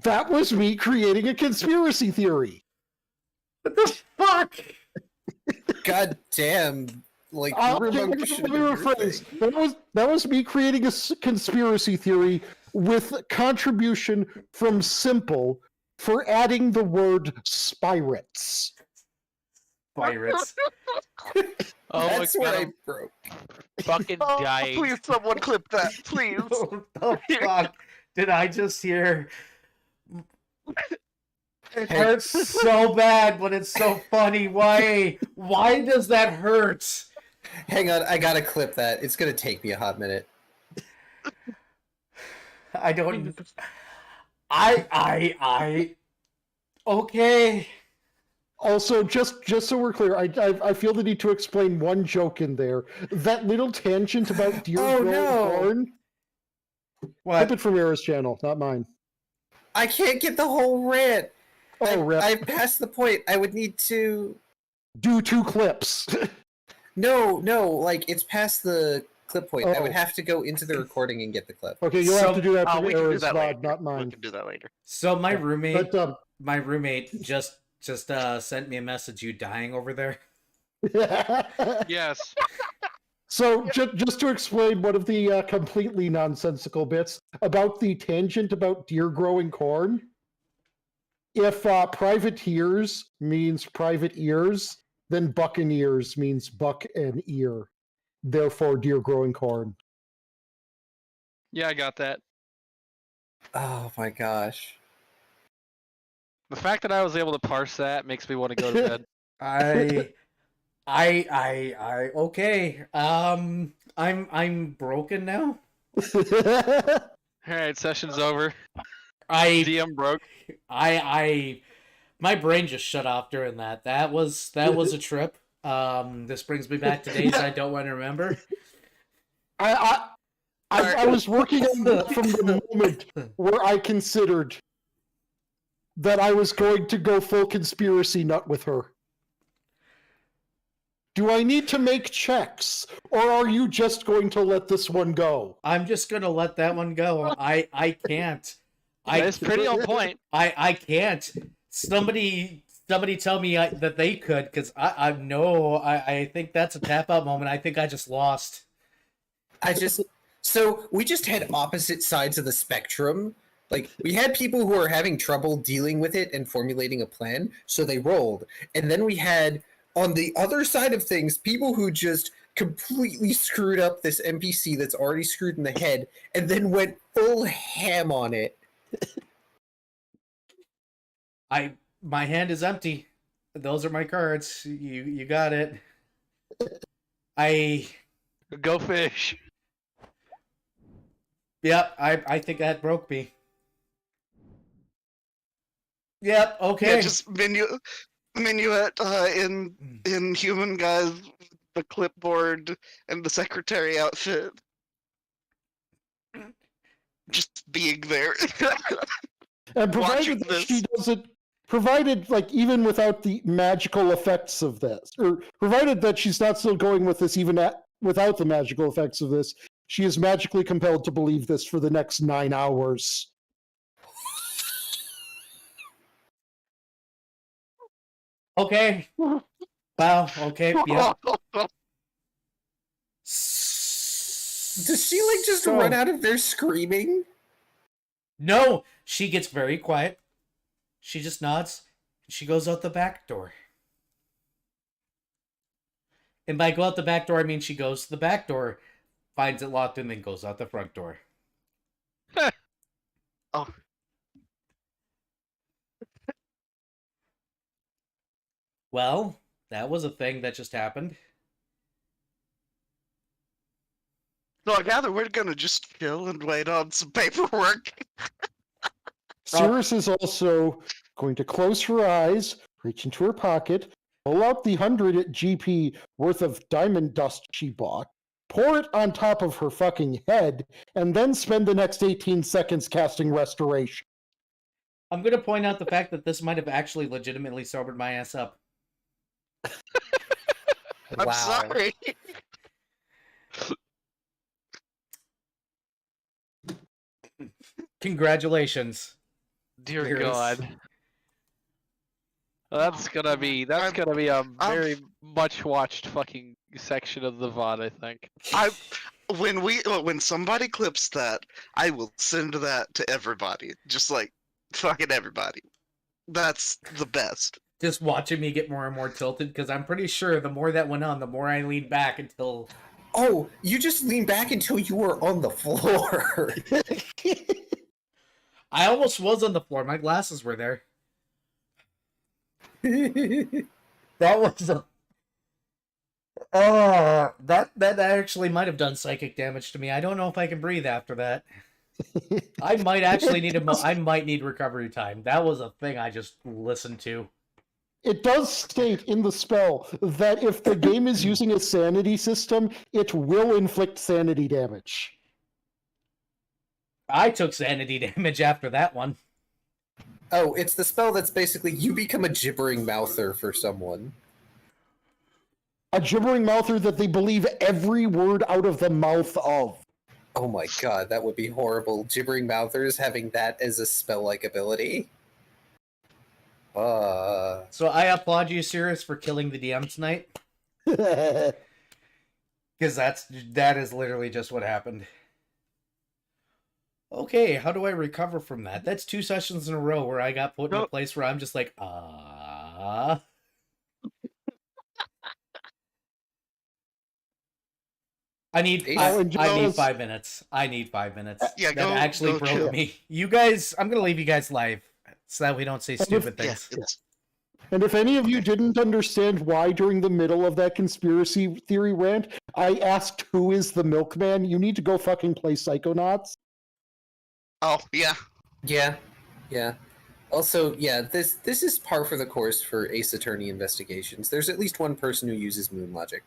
That was me creating a conspiracy theory. What the fuck? God damn. Like, Let me remote should be your rephrase. thing. That was me creating a conspiracy theory with contribution from Simple for adding the word spirates. Pirates. Oh That's my where god, I I'm broke. fucking Oh, dying. please, someone clip that, please. What the fuck did I just hear? It Hey. hurts so bad, but it's so funny. Why? Why does that hurt? Hang on, I gotta clip that. It's gonna take me a hot minute. I don't. I. Okay. Also, just so we're clear, I feel the need to explain one joke in there. That little tangent about deer Oh, growing no. corn. Clip What? it from Era's channel, not mine. I can't get the whole rant. Oh, rip. I've passed the point. I would need to. Do 2 clips. No, like, it's past the clip point. I would Oh. have to go into the recording and get the clip. Okay, you'll So- have to do that Oh, from we can do Era's that later. VOD, not We mine. can do that later. So my roommate, But just sent me a message. You dying over there? Yes. So just to explain one of the completely nonsensical bits about the tangent about deer growing corn. If privateers means private ears, then buccaneers means buck and ear. Therefore, deer growing corn. Yeah, I got that. Oh my gosh. The fact that I was able to parse that makes me want to go to bed. Okay. I'm broken now. Alright, session's over. I DM broke. my brain just shut off during that. That was a trip. This brings me back to days I don't want to remember. I was working on that from the moment where I considered that I was going to go full conspiracy nut with her. Do I need to make checks, or are you just going to let this one go? I'm just gonna let that one go. I can't. It's pretty on point. I can't. Somebody tell me that they could, because I think that's a tap out moment. I think I just lost. So we just had opposite sides of the spectrum. Like, we had people who were having trouble dealing with it and formulating a plan, so they rolled. And then we had, on the other side of things, people who just completely screwed up this NPC that's already screwed in the head, and then went full ham on it. My hand is empty. Those are my cards. You got it. Go fish. Yep, I think that broke me. Yep, okay. Yeah, just minuet in human guys, the clipboard and the secretary outfit. Just being there. And Watching provided that she this. doesn't, provided like even without the magical effects of this, or provided that she's not still going with this even without the magical effects of this, she is magically compelled to believe this for the next 9 hours. Okay. Wow, okay, yeah. Does she like just run out of there screaming? No, she gets very quiet. She just nods. She goes out the back door. And by go out the back door, I mean she goes to the back door, finds it locked, and then goes out the front door. Oh. Well, that was a thing that just happened. So I gather we're gonna just chill and wait on some paperwork. Cirrus is also going to close her eyes, reach into her pocket, pull out the 100 GP worth of diamond dust she bought, pour it on top of her fucking head, and then spend the next 18 seconds casting Restoration. I'm going to point out the fact that this might have actually legitimately sobered my ass up. I'm sorry. Congratulations. Dear Cheers. God. That's gonna be a very much watched fucking section of the VOD, I think. When somebody clips that, I will send that to everybody. Just like fucking everybody. That's the best. Just watching me get more and more tilted, because I'm pretty sure the more that went on, the more I leaned back until... Oh, you just leaned back until you were on the floor. I almost was on the floor. My glasses were there. That was a... that actually might have done psychic damage to me. I don't know if I can breathe after that. I might actually need I might need recovery time. That was a thing I just listened to. It does state in the spell that if the game is using a sanity system, it will inflict sanity damage. I took sanity damage after that one. Oh, it's the spell that's basically you become a gibbering mouther for someone. A gibbering mouther that they believe every word out of the mouth of. Oh my god, that would be horrible. Gibbering mouthers having that as a spell-like ability. So I applaud you, Cirrus, for killing the DM tonight. Because that is literally just what happened. Okay, how do I recover from that? That's 2 sessions in a row where I got put in a place where I'm just like, I need 5 minutes. I need 5 minutes. Yeah, that actually broke chill. me. You guys, I'm gonna leave you guys live so that we don't say stupid things. And if any of you didn't understand why during the middle of that conspiracy theory rant, I asked who is the milkman, you need to go fucking play Psychonauts. Oh, yeah. Yeah. Also, yeah, this is par for the course for Ace Attorney investigations. There's at least one person who uses moon logic.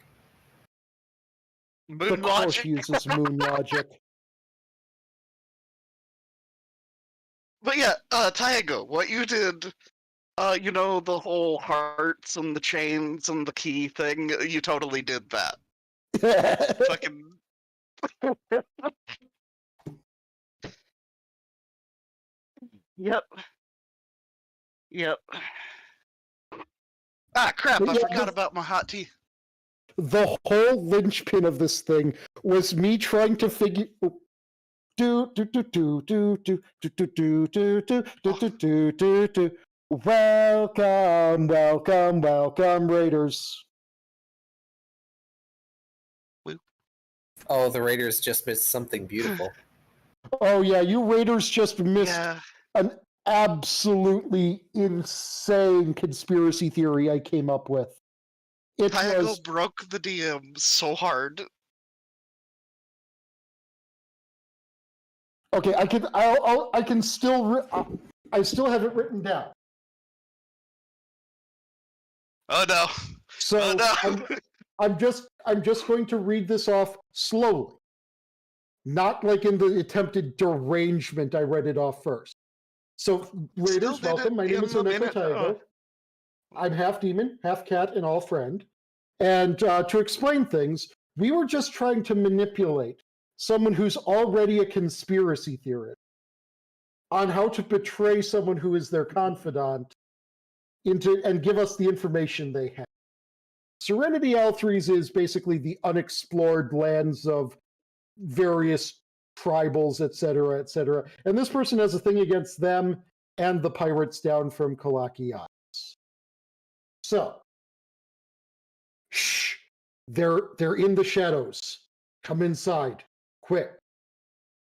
Moon Of course logic. uses moon logic. But yeah, Taigo, what you did, you know, the whole hearts and the chains and the key thing, you totally did that. Fucking... Yep. Ah, crap, I forgot about my hot tea. The whole linchpin of this thing was me trying to figure... Welcome, Raiders. Oh, the Raiders just missed something beautiful. Oh yeah, you Raiders just missed an absolutely insane conspiracy theory I came up with. It Taigo was broke the DM so hard. Okay, I can still. I still have it written down. Oh no! So Oh no! I'm just going to read this off slowly. Not like in the attempted derangement I read it off first. So, Raiders, Still did welcome. it My name in is the Oneko minute. Taigo. I'm half demon, half cat, and all friend. And to explain things, we were just trying to manipulate someone who's already a conspiracy theorist on how to betray someone who is their confidant into and give us the information they have. Serenity L3s is basically the unexplored lands of various tribals, etc., etc. And this person has a thing against them and the pirates down from Kalaki Isles. So, shh, they're in the shadows. Come inside, quick.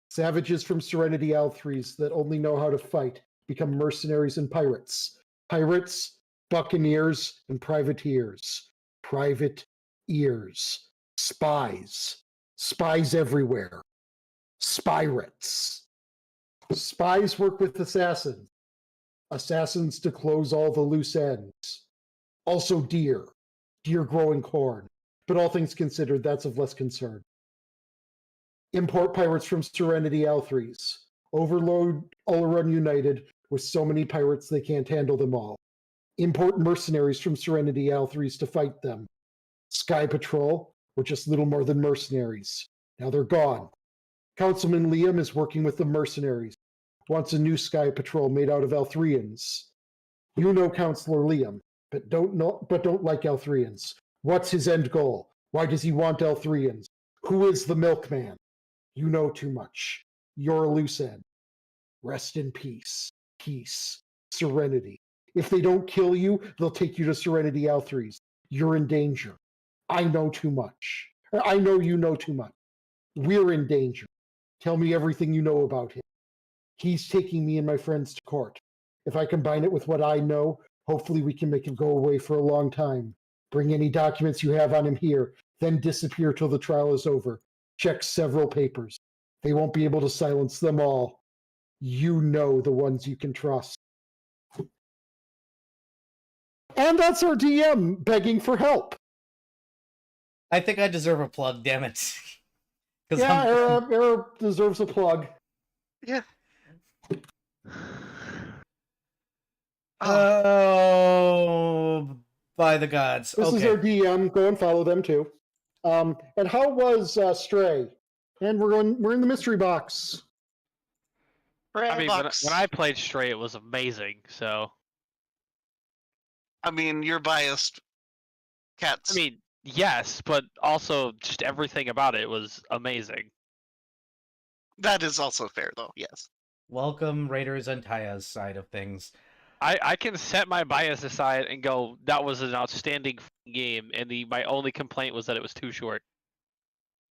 Savages from Serenity L3s that only know how to fight become mercenaries and pirates. Pirates, buccaneers, and privateers. Private ears. Spies. Spies everywhere. Spirates. Spies work with assassins. Assassins to close all the loose ends. Also deer. Deer growing corn. But all things considered, that's of less concern. Import pirates from Serenity L3s. Overload Oleron United with so many pirates they can't handle them all. Import mercenaries from Serenity L3s to fight them. Sky Patrol were just little more than mercenaries. Now they're gone. Councilman Liam is working with the mercenaries. Wants a new Sky Patrol made out of L3ans. You know Councilor Liam, but don't like L3ans. What's his end goal? Why does he want L3ans? Who is the milkman? You know too much. You're a loose end. Rest in peace. Peace. Serenity. If they don't kill you, they'll take you to Serenity L3s. You're in danger. I know too much. I know you know too much. We're in danger. Tell me everything you know about him. He's taking me and my friends to court. If I combine it with what I know, hopefully we can make him go away for a long time. Bring any documents you have on him here, then disappear till the trial is over. Check several papers. They won't be able to silence them all. You know the ones you can trust. And that's our DM begging for help. I think I deserve a plug, damn it. 'Cause Yeah, Era deserves a plug. Yeah. Oh, by the gods. This is Okay. our DM. Go and follow them too. And how was Stray? And we're in the mystery box. I mean, Box. when I played Stray, it was amazing. So, I mean, you're biased. Cats. I mean, yes, but also just everything about it was amazing. That is also fair, though. Yes. Welcome, Raiders and Taya's side of things. I can set my bias aside and go, that was an outstanding game, and my only complaint was that it was too short.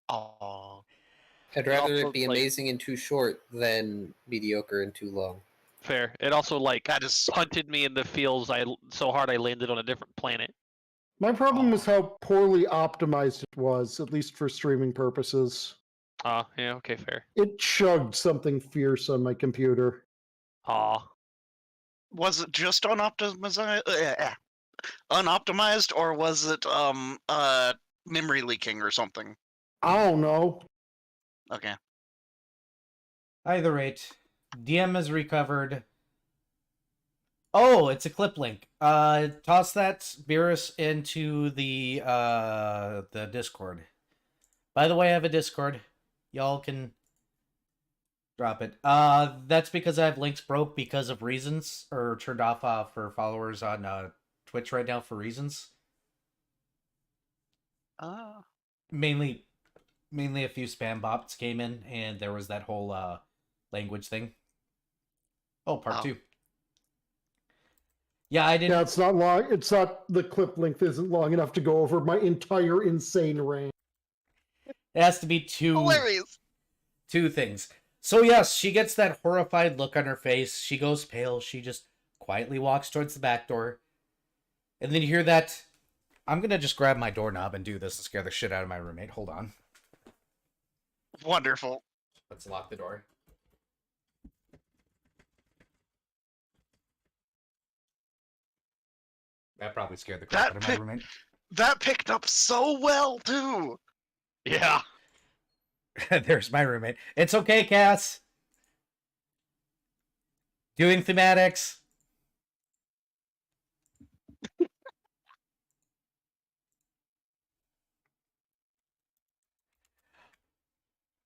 Oh. I'd rather also, it be like- amazing and too short than mediocre and too long. Fair. It also That is. punted me in the feels so hard I landed on a different planet. My problem was how poorly optimized it was, at least for streaming purposes. Yeah, okay, fair. It chugged something fierce on my computer. Was it just unoptimized, or was it memory leaking or something? I don't know. Okay. Either rate, DM has recovered. Oh, it's a clip link. Toss that Beerus into the Discord. By the way, I have a Discord. Y'all can drop it. That's because I have links broke because of reasons, or turned off for followers on Twitch right now for reasons. Mainly a few spam bots came in, and there was that whole language thing. Oh, part 2. Yeah, I didn't. Yeah, it's not long. It's not, the clip length isn't long enough to go over my entire insane rant. It has to be two things. So yes, she gets that horrified look on her face. She goes pale. She just quietly walks towards the back door. And then you hear that. I'm going to just grab my doorknob and do this to scare the shit out of my roommate. Hold on. Wonderful. Let's lock the door. That probably scared the crap That out of my pic- roommate. That picked up so well too. Yeah. There's my roommate. It's okay, Cass. Doing thematics.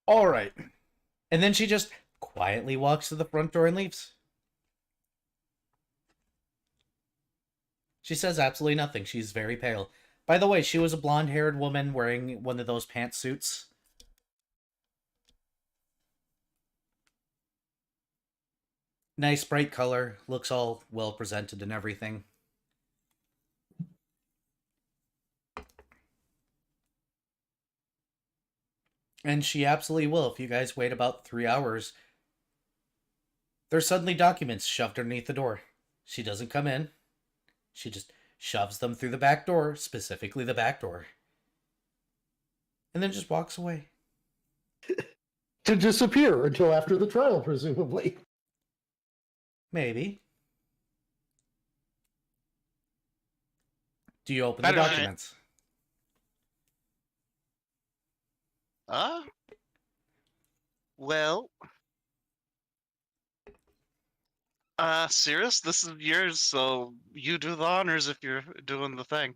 All right. And then she just quietly walks to the front door and leaves. She says absolutely nothing. She's very pale. By the way, she was a blonde-haired woman wearing one of those pantsuits. Nice bright color. Looks all well presented and everything. And she absolutely will if you guys wait about 3 hours. There's suddenly documents shoved underneath the door. She doesn't come in. She just shoves them through the back door, specifically the back door. And then just walks away. To disappear until after the trial, presumably. Maybe. Do you open Better the than it. documents? Well. Cirrus, this is yours, so you do the honors if you're doing the thing.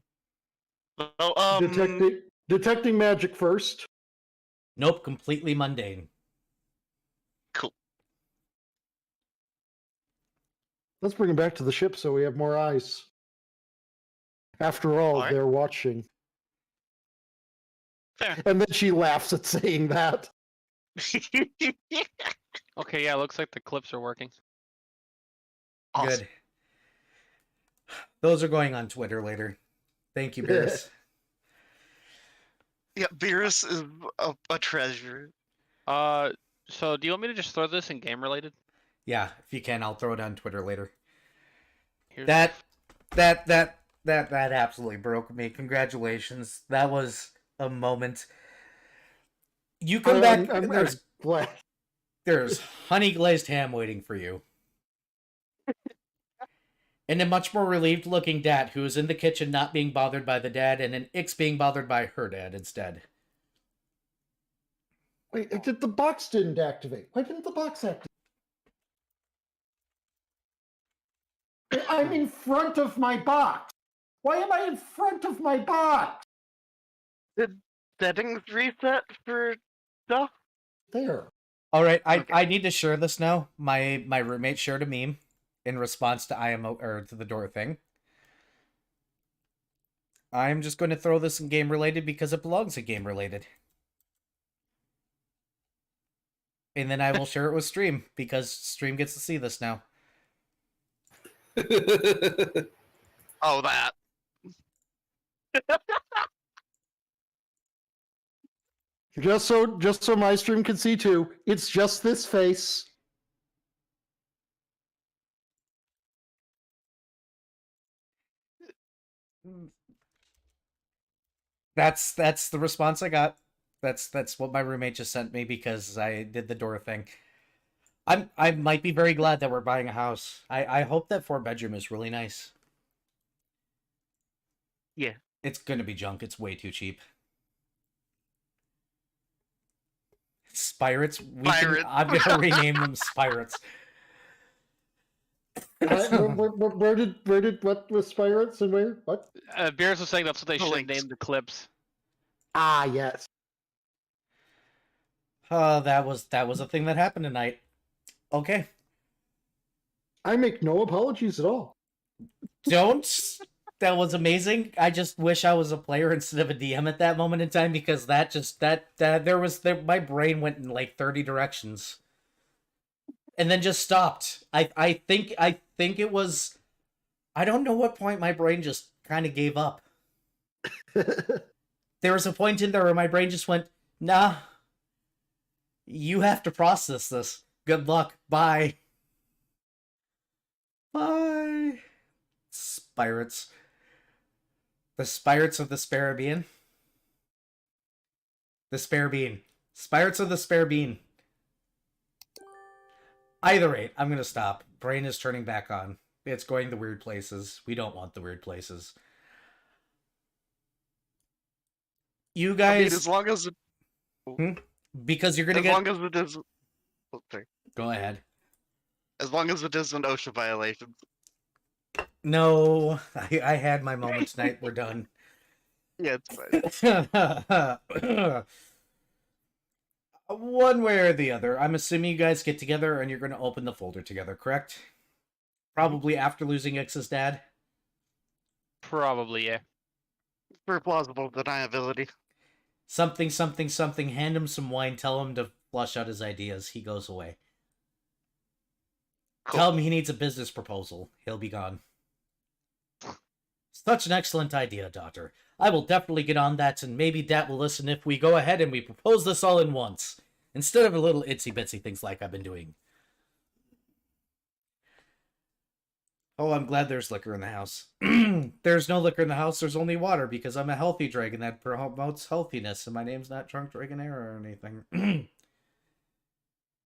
So, Detecting magic first. Nope, completely mundane. cool. Let's bring him back to the ship so we have more eyes. After all, Alright. they're watching. Fair. And then she laughs at saying that. Okay, yeah, looks like the clips are working. Awesome. Good. Those are going on Twitter later. Thank you, Beerus. Yeah, Beerus is a treasure. So do you want me to just throw this in game related? Yeah, if you can, I'll throw it on Twitter later. Here's That absolutely broke me. Congratulations. That was a moment. You come back, I'm and glad. there's honey glazed ham waiting for you. And a much more relieved looking dad who is in the kitchen not being bothered by the dad, and an Ix being bothered by her dad instead. Wait, the box didn't activate. Why didn't the box activate? I'm in front of my box. Why am I in front of my box? Did settings reset for stuff? There. All right, Okay. I need to share this now. My roommate shared a meme in response to to the door thing. I'm just going to throw this in game related because it belongs in game related. And then I will share it with stream because stream gets to see this now. Oh, that. Just so my stream can see too. It's just this face. That's the response I got. That's what my roommate just sent me because I did the door thing. I might be very glad that we're buying a house. I hope that 4-bedroom is really nice. Yeah. It's gonna be junk. It's way too cheap. Spirates. Pirate. I'm gonna rename them Spirates. Where did what was Spirates and where? What? Beers was saying that's what they The should links. name the clips. Ah, yes. That was a thing that happened tonight. Okay. I make no apologies at all. Don't. That was amazing. I just wish I was a player instead of a DM at that moment in time because my brain went in like 30 directions. And then just stopped. I think it was, I don't know what point my brain just kind of gave up. There was a point in there where my brain just went, nah, you have to process this. Good luck. Bye. Bye. Spirates. The Spirates of the Spare Bean. The Spare Bean. Spirates of the Spare Bean. Either rate, I'm gonna stop. Brain is turning back on. It's going the weird places. We don't want the weird places. You I mean, guys, as long as it, because you're gonna as get. long as it is, okay. Go ahead. As long as it isn't OSHA violations. No, I had my moment tonight. We're done. Yeah, it's fine. One way or the other, I'm assuming you guys get together and you're going to open the folder together, correct? Probably after losing Ix's dad. Probably, yeah. For plausible deniability. Something, something, something. Hand him some wine. Tell him to flush out his ideas. He goes away. Cool. Tell him he needs a business proposal. He'll be gone. Such an excellent idea, daughter. I will definitely get on that, and maybe Dad will listen if we go ahead and we propose this all in once, instead of a little itsy-bitsy things like I've been doing. Oh, I'm glad there's liquor in the house. There's no liquor in the house, there's only water, because I'm a healthy dragon that promotes healthiness, and my name's not Drunk Dragonair or anything.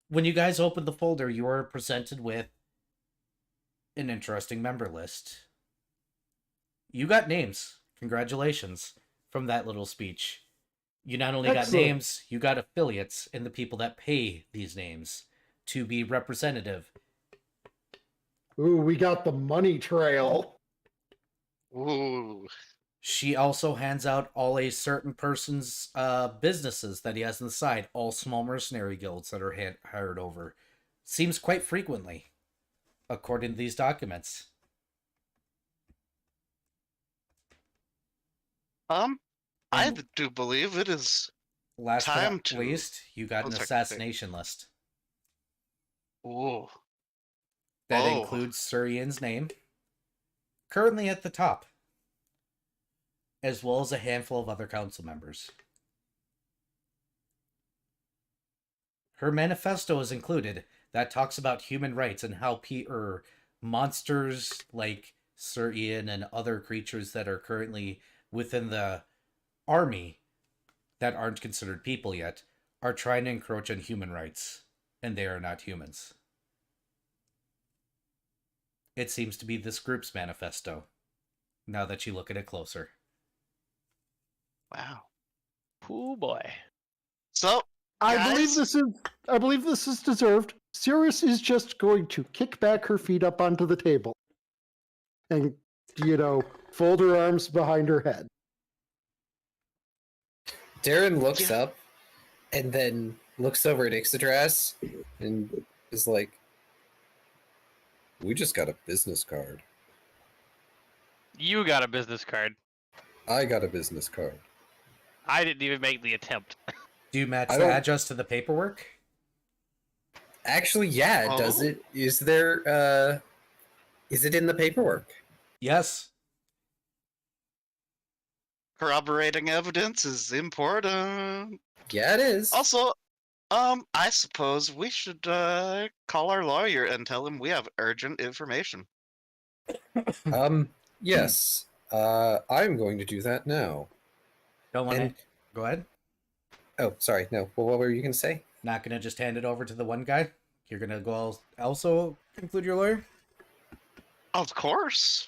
When you guys open the folder, you are presented with an interesting member list. You got names. Congratulations from that little speech. You not only got Excellent. names, you got affiliates and the people that pay these names to be representative. Ooh, we got the money trail. Ooh. She also hands out all a certain person's businesses that he has on the side, all small mercenary guilds that are hired over. Seems quite frequently, according to these documents. I And do believe it is last but time not to- least, you got an One second, assassination list. Ooh. That Oh. includes Sir Ian's name, currently at the top, as well as a handful of other council members. Her manifesto is included that talks about human rights and how monsters like Sir Ian and other creatures that are currently within the army that aren't considered people yet are trying to encroach on human rights, and they are not humans. It seems to be this group's manifesto, now that you look at it closer. Wow. Oh boy. So, I guys, believe this is deserved. Sirius is just going to kick back her feet up onto the table and, fold her arms behind her head. Darren looks Yeah. up and then looks over at Ixodras and is like, "We just got a business card. You got a business card. I got a business card." I didn't even make the attempt. Do you match I the don't- address to the paperwork? Actually, yeah, Oh. does it? Is there, is it in the paperwork? Yes. corroborating evidence is important. Yeah, it is. Also, I suppose we should call our lawyer and tell him we have urgent information. Yes. I'm going to do that now. Don't want And- to. Go ahead. Oh, sorry, no. Well, what were you going to say? Not gonna just hand it over to the one guy. You're gonna go also include your lawyer. Of course.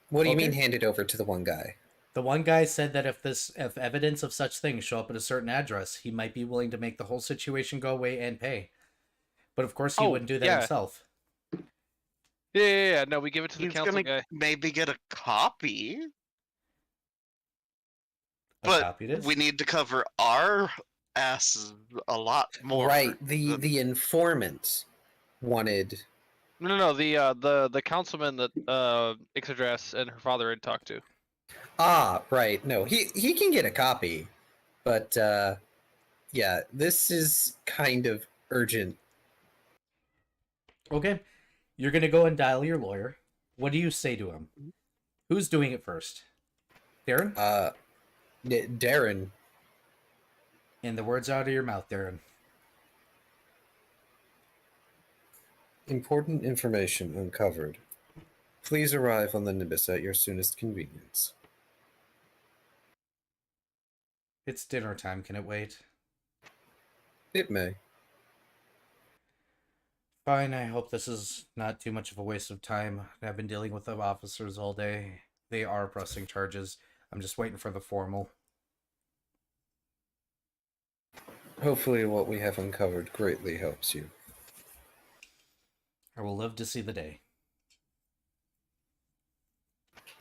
What do you Okay. mean hand it over to the one guy? The one guy said that if evidence of such things show up at a certain address, he might be willing to make the whole situation go away and pay. But of course, he Oh, wouldn't do that yeah. himself. Yeah. No, we give it to the He's council gonna guy. maybe get a copy, A but copy it is. we need to cover our asses a lot more. Right. than- The informant wanted. No. The councilman that Ixodras and her father had talked to. Ah, right. No, he can get a copy, but yeah, this is kind of urgent. Okay, you're gonna go and dial your lawyer. What do you say to him? Who's doing it first? Darren? Darren. And the words out of your mouth, Darren. Important information uncovered. Please arrive on the Nimbus at your soonest convenience. It's dinner time. Can it wait? It may. Fine, I hope this is not too much of a waste of time. I've been dealing with the officers all day. They are pressing charges. I'm just waiting for the formal. Hopefully what we have uncovered greatly helps you. I will live to see the day.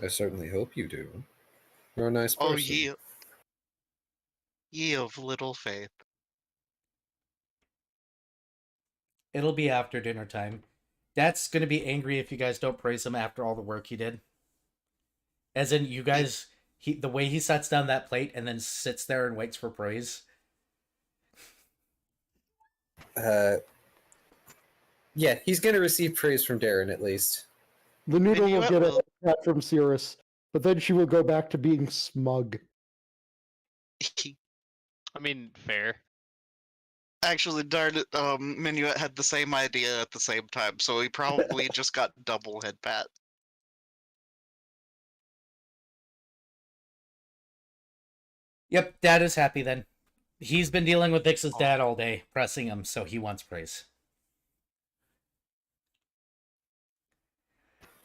I certainly hope you do. You're a nice person. Oh, ye of little faith. It'll be after dinner time. Dad's gonna be angry if you guys don't praise him after all the work he did. As in, you guys, the way he sets down that plate and then sits there and waits for praise. Yeah, he's going to receive praise from Darren at least. The noodle Maybe will you get will. a pat from Cirrus, but then she will go back to being smug. I mean, fair. Actually, darn it, Minuet had the same idea at the same time, so he probably just got double head pat. Yep, Dad is happy then. He's been dealing with Ix's dad all day, pressing him, so he wants praise.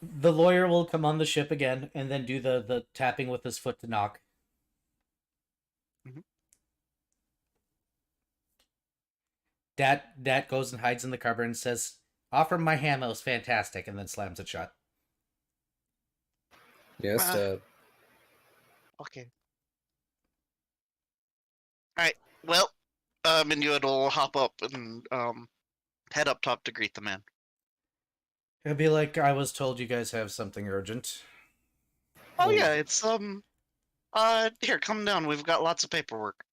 The lawyer will come on the ship again and then do the tapping with his foot to knock. Mhm. Dad goes and hides in the cupboard and says, "Offer him my ham, it was fantastic," and then slams it shut. Yes, Ah. Dad. Okay. Alright, well, Minuet will hop up and head up top to greet the man. It'll be like, "I was told you guys have something urgent." Oh yeah, it's here, come down, we've got lots of paperwork.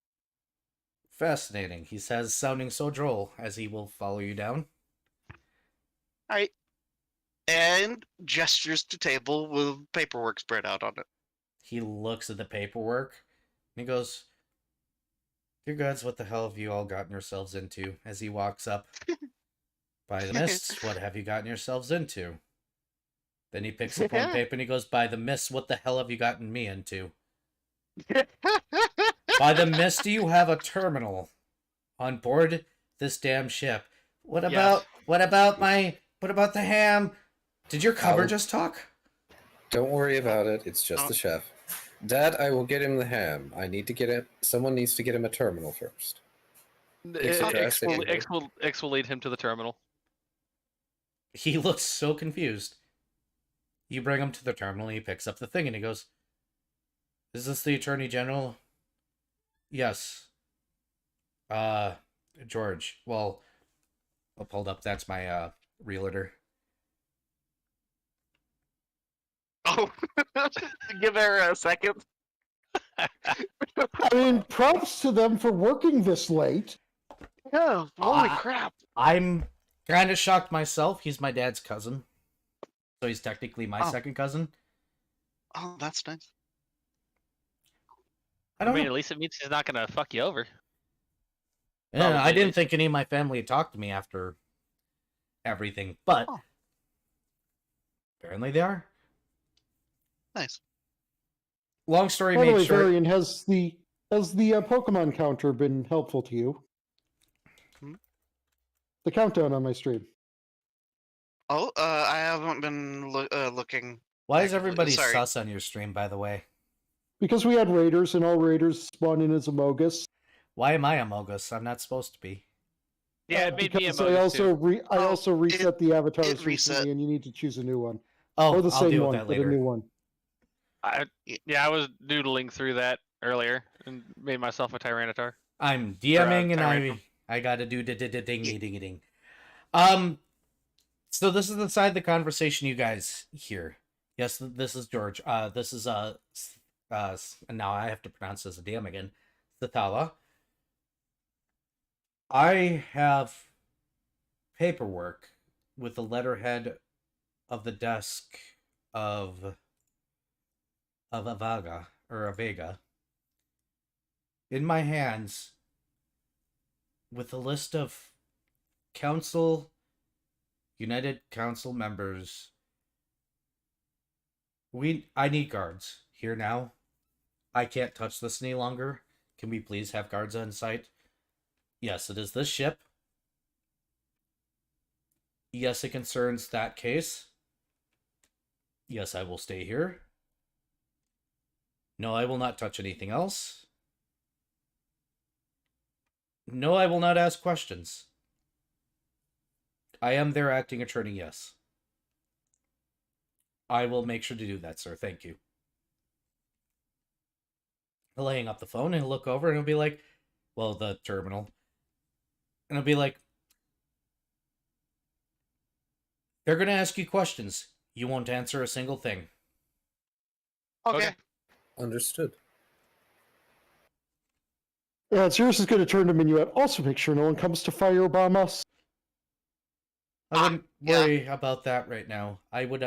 Fascinating, he says, sounding so droll, as he will follow you down. Alright. And gestures to table with paperwork spread out on it. He looks at the paperwork, and he goes, "Dear gods, what the hell have you all gotten yourselves into?" As he walks up. "By the mists, what have you gotten yourselves into?" Then he picks up one paper and he goes, "By the mists, what the hell have you gotten me into?" "By the mist, you have a terminal on board this damn ship. What about the ham? Did your cover I'll- just talk?" Don't worry about it. It's just Oh. the chef. Dad, I will get him the ham. I need to get it. Someone needs to get him a terminal first. It's a X will, drastic- X will lead him to the terminal. He looks so confused. You bring him to the terminal, he picks up the thing, and he goes, "Is this the Attorney General?" "Yes." George. Well, I'll pulled up. That's my, realtor. Oh, give her a second. I mean, props to them for working this late. Yeah, holy Ah. crap. I'm kind of shocked myself. He's my dad's cousin. So he's technically my Oh. second cousin. Oh, that's nice. I I don't mean, know. at least it means he's not gonna fuck you over. Yeah, I probably didn't least. think any of my family had talked to me after everything, but Oh. apparently they are. Nice. Long story By the made way, short. Varian, has the Pokemon counter been helpful to you? Hmm? The countdown on my stream. Oh, I haven't been looking. Why is actively- everybody sorry. sus on your stream, by the way? Because we had raiders, and all raiders spawn in as Amogus. Why am I a Mogus? I'm not supposed to be. Yeah, it made me a because I Mogus also too. I Oh, also reset the avatars it reset. recently, and you need to choose a new one. Oh, Or the I'll same deal one, with that but a later. new one. Yeah, I was doodling through that earlier and made myself a Tyranitar. I'm DMing and Tyranitar. I gotta do dingy dingy ding. So this is the side of the conversation you guys hear. Yes, this is George. This is now I have to pronounce this a DM again. Sathala. I have paperwork with the letterhead of the desk of a Vega in my hands with a list of United Council members. I need guards here now. I can't touch this any longer. Can we please have guards on site? Yes, it is this ship. Yes, it concerns that case. Yes, I will stay here. No, I will not touch anything else. No, I will not ask questions. I am their acting attorney, yes. I will make sure to do that, sir. Thank you. He'll hang up the phone and he'll look over and he'll be like, well, the terminal. And he'll be like, they're going to ask you questions. You won't answer a single thing. Okay. Understood. Cirrus is going to turn to Minuet. Also, make sure no one comes to firebomb us. I wouldn't yeah. worry about that right now. I would,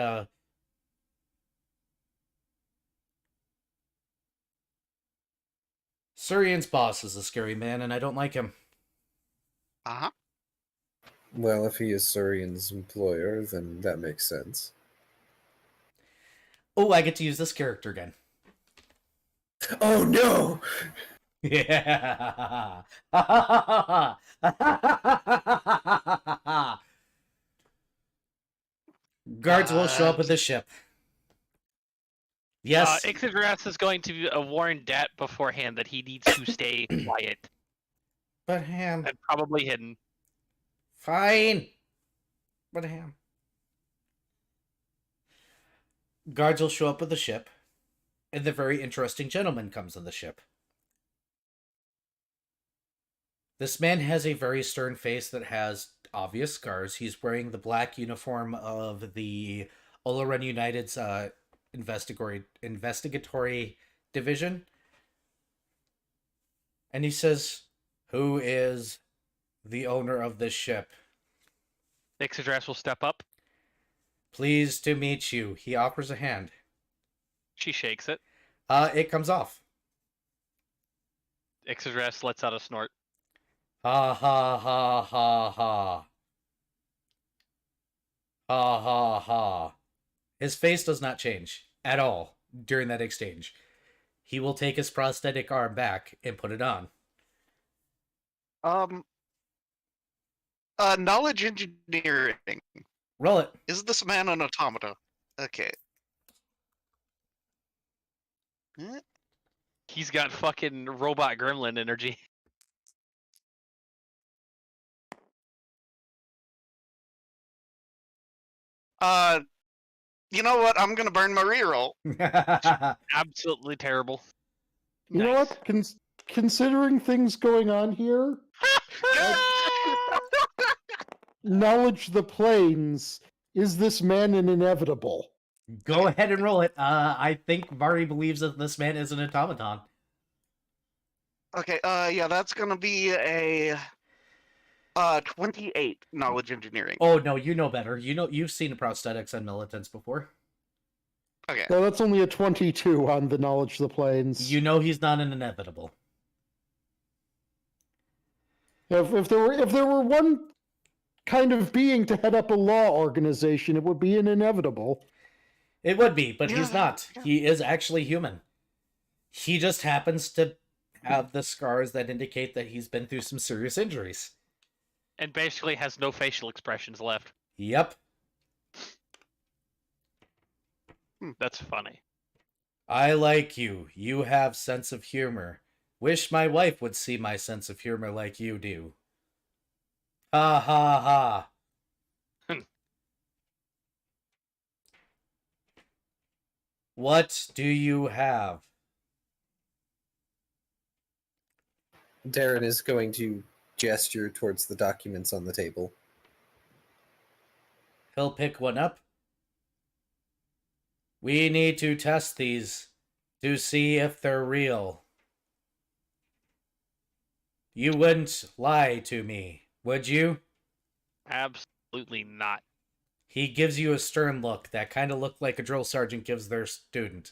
Surian's boss is a scary man, and I don't like him. Uh-huh. Well, if he is Surian's employer, then that makes sense. Oh, I get to use this character again. Oh no! Yeah. Guards will show up with the ship. Yes. Ixodras is going to warn Dat beforehand that he needs to stay quiet But Ham. and probably hidden. Fine. But Ham. Guards will show up with the ship, and the very interesting gentleman comes on the ship. This man has a very stern face that has obvious scars. He's wearing the black uniform of the Oloran United's investigatory division. And he says, "Who is the owner of this ship? Ixodras will step up. Pleased to meet you." He offers a hand. She shakes it. It comes off. Ixodras lets out a snort. Ha ha ha ha ha. Ha ha ha. His face does not change at all during that exchange. He will take his prosthetic arm back and put it on. Knowledge engineering. Roll it. Is this man an automata? Okay. He's got fucking robot gremlin energy. You know what? I'm gonna burn my reroll. Absolutely terrible. You know what? Considering things going on here, knowledge the planes, is this man an inevitable? Go ahead and roll it. I think Mari believes that this man is an automaton. Okay, yeah, that's gonna be a 28 knowledge engineering. Oh no, you know better. You've seen prosthetics on militants before. Okay. No, that's only a 22 on the knowledge of the planes. You know he's not an inevitable. If there were one kind of being to head up a law organization, it would be an inevitable. It would be, but he's Yeah, not. yeah. He is actually human. He just happens to have the scars that indicate that he's been through some serious injuries. And basically has no facial expressions left. Yep. That's funny. I like you. You have sense of humor. Wish my wife would see my sense of humor like you do. Ha ha ha. What do you have? Darren is going to gesture towards the documents on the table. He'll pick one up. We need to test these to see if they're real. You wouldn't lie to me, would you? Absolutely not. He gives you a stern look that kind of looked like a drill sergeant gives their student.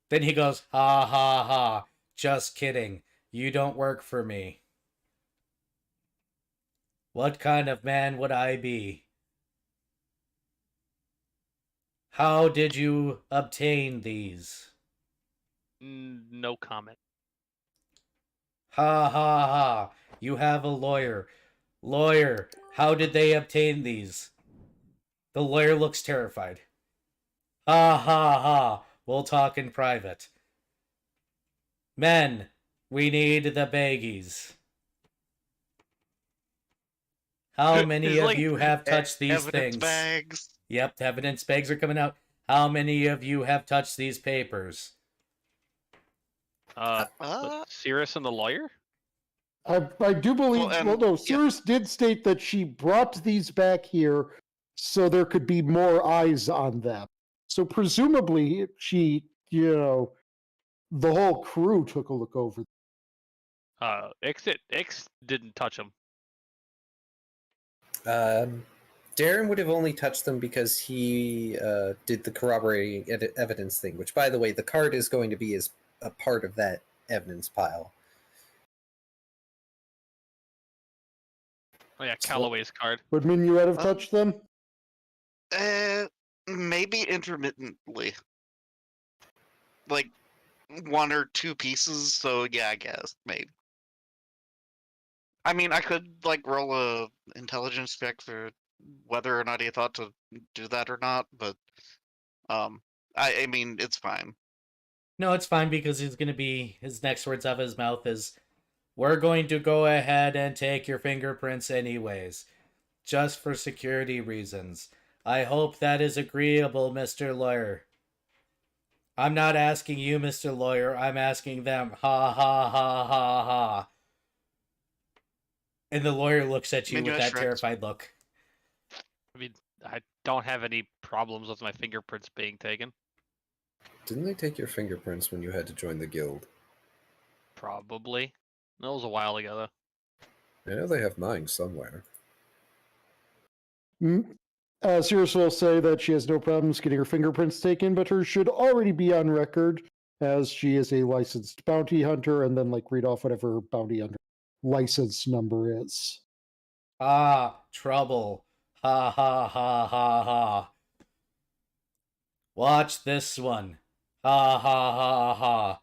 Then he goes, ha ha ha, just kidding. You don't work for me. What kind of man would I be? How did you obtain these? No comment. Ha ha ha. You have a lawyer. Lawyer, How did they obtain these? The lawyer looks terrified. Ha ha ha. We'll talk in private. Men, we need the baggies. How many He's of like, you have touched these Evidence things? bags. Yep, the evidence bags are coming out. How many of you have touched these papers? Cirrus and the lawyer? I do believe. Well, no, yeah. Cirrus did state that she brought these back here so there could be more eyes on them. So presumably, she, the whole crew took a look over. Ix didn't touch him. Darren would have only touched them because he did the corroborating evidence thing, which, by the way, the card is going to be as a part of that evidence pile. Oh yeah, Callaway's card. Would Minuet have touched them? Maybe intermittently. Like 1 or 2 pieces, so yeah, I guess, maybe. I mean, I could, like, roll a intelligence check for whether or not he thought to do that or not, but, I mean, it's fine. No, it's fine because he's going to be, his next words out of his mouth is, we're going to go ahead and take your fingerprints anyways, just for security reasons. I hope that is agreeable, Mr. Lawyer. I'm not asking you, Mr. Lawyer, I'm asking them. Ha ha ha ha ha. And the lawyer looks at you with Minuet that shrugs. terrified look. I mean, I don't have any problems with my fingerprints being taken. Didn't they take your fingerprints when you had to join the guild? Probably. That was a while ago, though. I know they have mine somewhere. Cirrus will say that she has no problems getting her fingerprints taken, but hers should already be on record as she is a licensed bounty hunter, and then read off whatever bounty hunter license number is. Ah, trouble. Ha ha ha ha ha. Watch this one. Ha ha ha ha.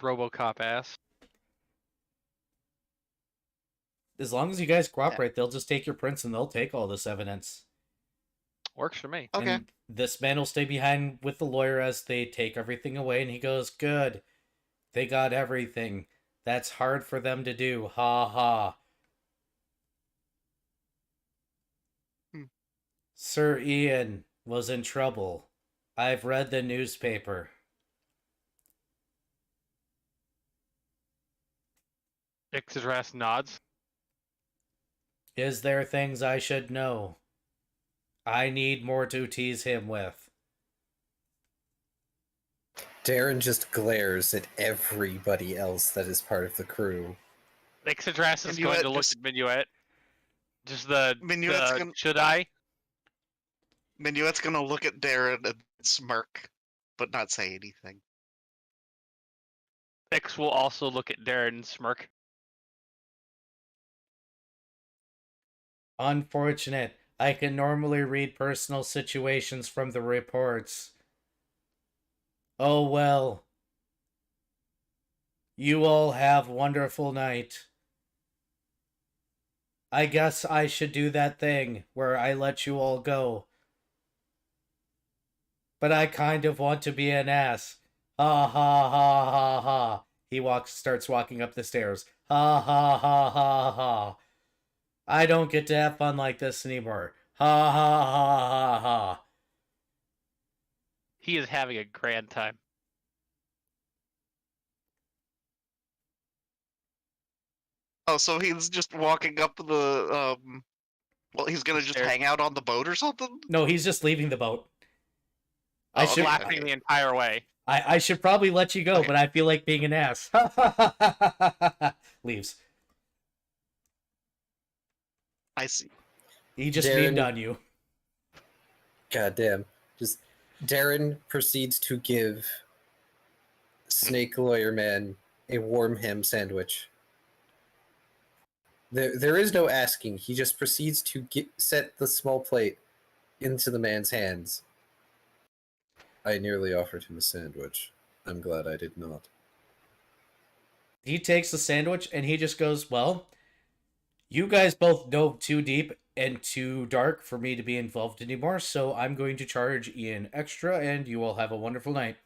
RoboCop ass. As long as you guys cooperate, they'll just take your prints and they'll take all this evidence. Works for me. Okay. And this man will stay behind with the lawyer as they take everything away, and he goes, good. They got everything. That's hard for them to do. Ha ha. Sir Ian was in trouble. I've read the newspaper. Ixadrass nods. Is there things I should know? I need more to tease him with. Darren just glares at everybody else that is part of the crew. Ixadrass is going Minuet to look just- at Minuet. Just the Minuet's gonna- should I? Minuet's gonna look at Darren and smirk, but not say anything. Ix will also look at Darren and smirk. Unfortunate. I can normally read personal situations from the reports. Oh well. You all have wonderful night. I guess I should do that thing where I let you all go. But I kind of want to be an ass. Ha ha ha ha ha. He starts walking up the stairs. Ha ha ha ha ha. I don't get to have fun like this anymore. Ha ha ha ha ha. He is having a grand time. Oh, so he's just walking up the, well, he's gonna just Stairs. hang out on the boat or something? No, he's just leaving the boat. Oh, I should Laughing the entire way. I should probably let you go, Okay. but I feel like being an ass. Leaves. I see. He just Darren- memed on you. Goddamn. Just Darren proceeds to give Snake Lawyer Man a warm ham sandwich. There is no asking. He just proceeds to set the small plate into the man's hands. I nearly offered him a sandwich. I'm glad I did not. he takes the sandwich and he just goes, well, you guys both dove too deep and too dark for me to be involved anymore, so I'm going to charge Ian extra, and you all have a wonderful night.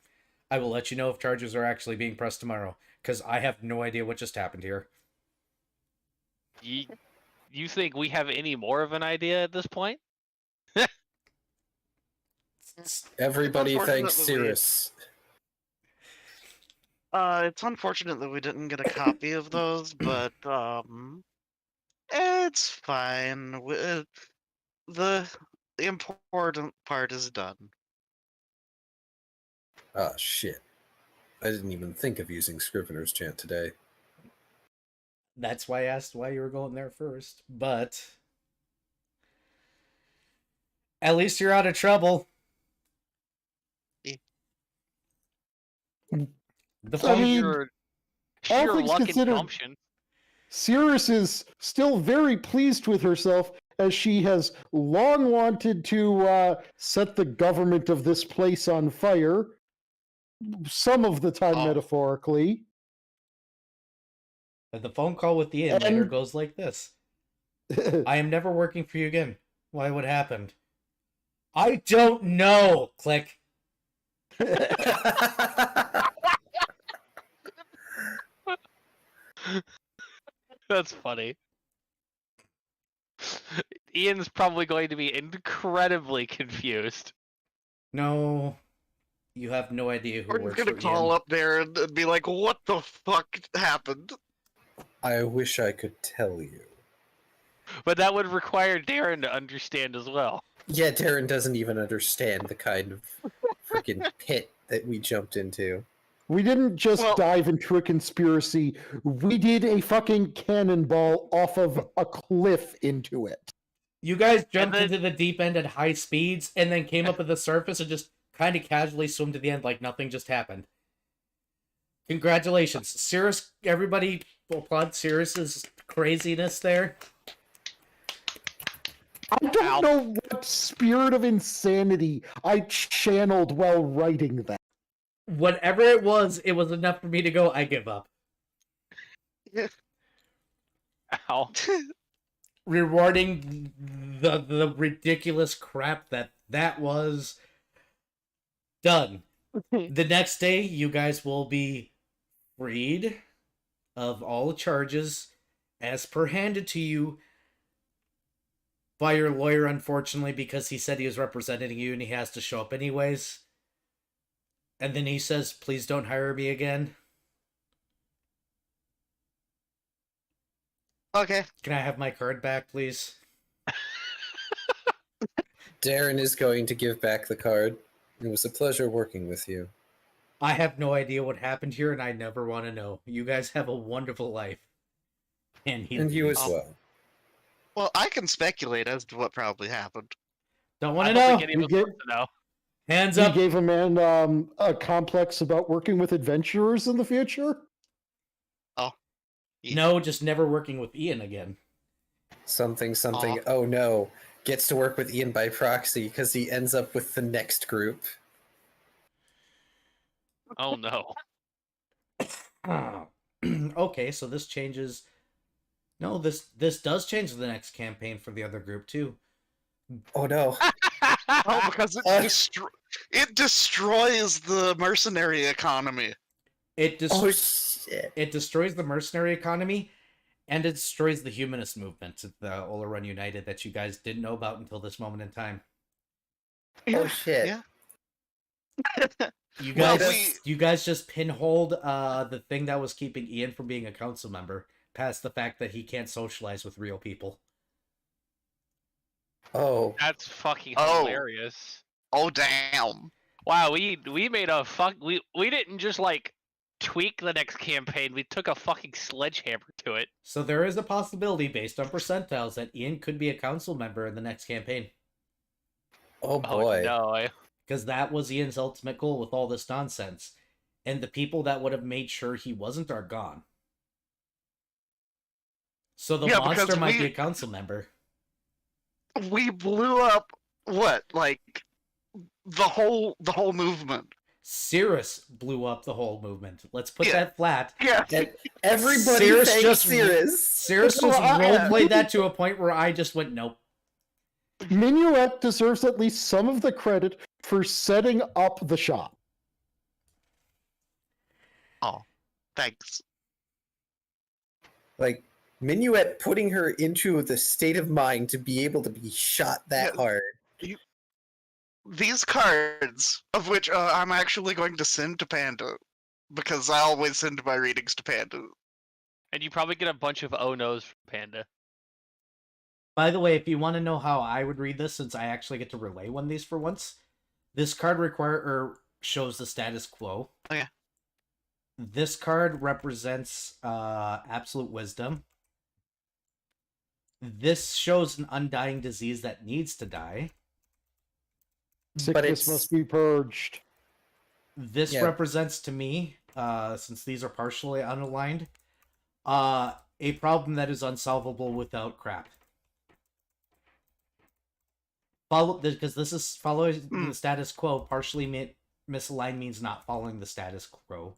I will let you know if charges are actually being pressed tomorrow, because I have no idea what just happened here. You think we have any more of an idea at this point? Everybody thanks Unfortunately, Cirrus. It's unfortunate that we didn't get a copy of those, but it's fine. The important part is done. Ah, shit. I didn't even think of using Scrivener's Chant today. That's why I asked why you were going there first, but at least you're out of trouble. The I phone. mean, Sheer all things luck and considered- gumption. Cirrus is still very pleased with herself as she has long wanted to set the government of this place on fire, some of the time metaphorically. The phone call with Ian later And- goes like this. I am never working for you again. Why? What happened? I don't know. Click. That's funny. Ian's probably going to be incredibly confused. No, you have no idea who We're works gonna for call Ian. up there and be like, "What the fuck happened?" I wish I could tell you. But that would require Darren to understand as well. Yeah, Darren doesn't even understand the kind of freaking pit that we jumped into. We didn't just Well- dive into a conspiracy. We did a fucking cannonball off of a cliff into it. You guys jumped then- into the deep end at high speeds and then came up at the surface and just kind of casually swim to the end like nothing just happened. Congratulations. Cirrus, everybody applaud Cirrus's craziness there. I don't know what spirit of insanity I channeled while writing that. Whatever it was enough for me to go, I give up. Ow. Rewarding the ridiculous crap that was done. The next day, you guys will be freed of all charges as per handed to you by your lawyer, unfortunately, because he said he was representing you and he has to show up anyways. And then he says, please don't hire me again. Okay. Can I have my card back, please? Darren is going to give back the card. It was a pleasure working with you. I have no idea what happened here, and I never want to know. You guys have a wonderful life. And You as Oh. well. Well, I can speculate as to what probably happened. Don't I want to don't know. think any of us You want to know. Hands We up. gave a man a complex about working with adventurers in the future. No, just never working with Ian again. Something. Aw. Oh no. Gets to work with Ian by proxy because he ends up with the next group. Oh no. Okay, so this changes. No, this does change the next campaign for the other group too. Oh no. Oh, because it destroys the mercenary economy. It Oh shit. it destroys the mercenary economy, and it destroys the humanist movement, the Olarun United, that you guys didn't know about until this moment in time. Oh shit. Yeah. You Well, guys, you guys just pinholed the thing that was keeping Ian from being a council member, past the fact that he can't socialize with real people. Oh. That's fucking Oh. hilarious. Oh damn. Wow, we made a we didn't just like tweak the next campaign, we took a fucking sledgehammer to it. So there is a possibility, based on percentiles, that Ian could be a council member in the next campaign. Oh boy. Oh no. Because that was Ian's ultimate goal with all this nonsense. And the people that would have made sure he wasn't are gone. So the Yeah, because monster might be we- a council member. We blew up what? Like the whole movement. Cirrus blew up the whole movement. Let's put Yeah. that flat. Yeah. And everybody Cirrus thanks just- Cirrus. Cirrus just roleplayed that to a point where I just went, nope. Minuet deserves at least some of the credit for setting up the shop. Oh, thanks. Like, Minuet putting her into the state of mind to be able to be shot that Yeah. hard. These cards, of which I'm actually going to send to Panda, because I always send my readings to Panda. And you probably get a bunch of oh no's from Panda. By the way, if you want to know how I would read this, since I actually get to relay one of these for once, this card shows the status quo. Oh, yeah. This card represents absolute wisdom. This shows an undying disease that needs to die. Sickness must be purged. This Yeah. represents to me, since these are partially unaligned, a problem that is unsolvable without crap. Because this is following the status quo. Partially misaligned means not following the status quo.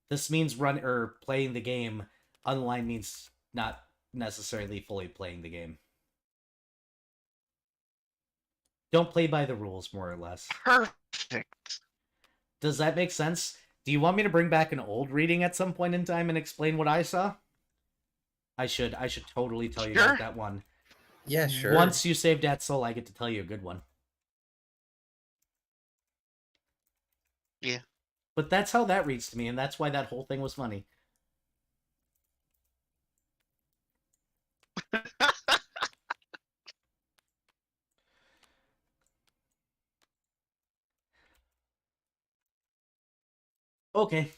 This means playing the game. Unaligned means not necessarily fully playing the game. Don't play by the rules, more or less. Perfect. Does that make sense? Do you want me to bring back an old reading at some point in time and explain what I saw? I should totally tell you Sure. about that one. Yeah, sure. Once you save Dad's soul, I get to tell you a good one. Yeah. But that's how that reads to me, and that's why that whole thing was funny. Okay.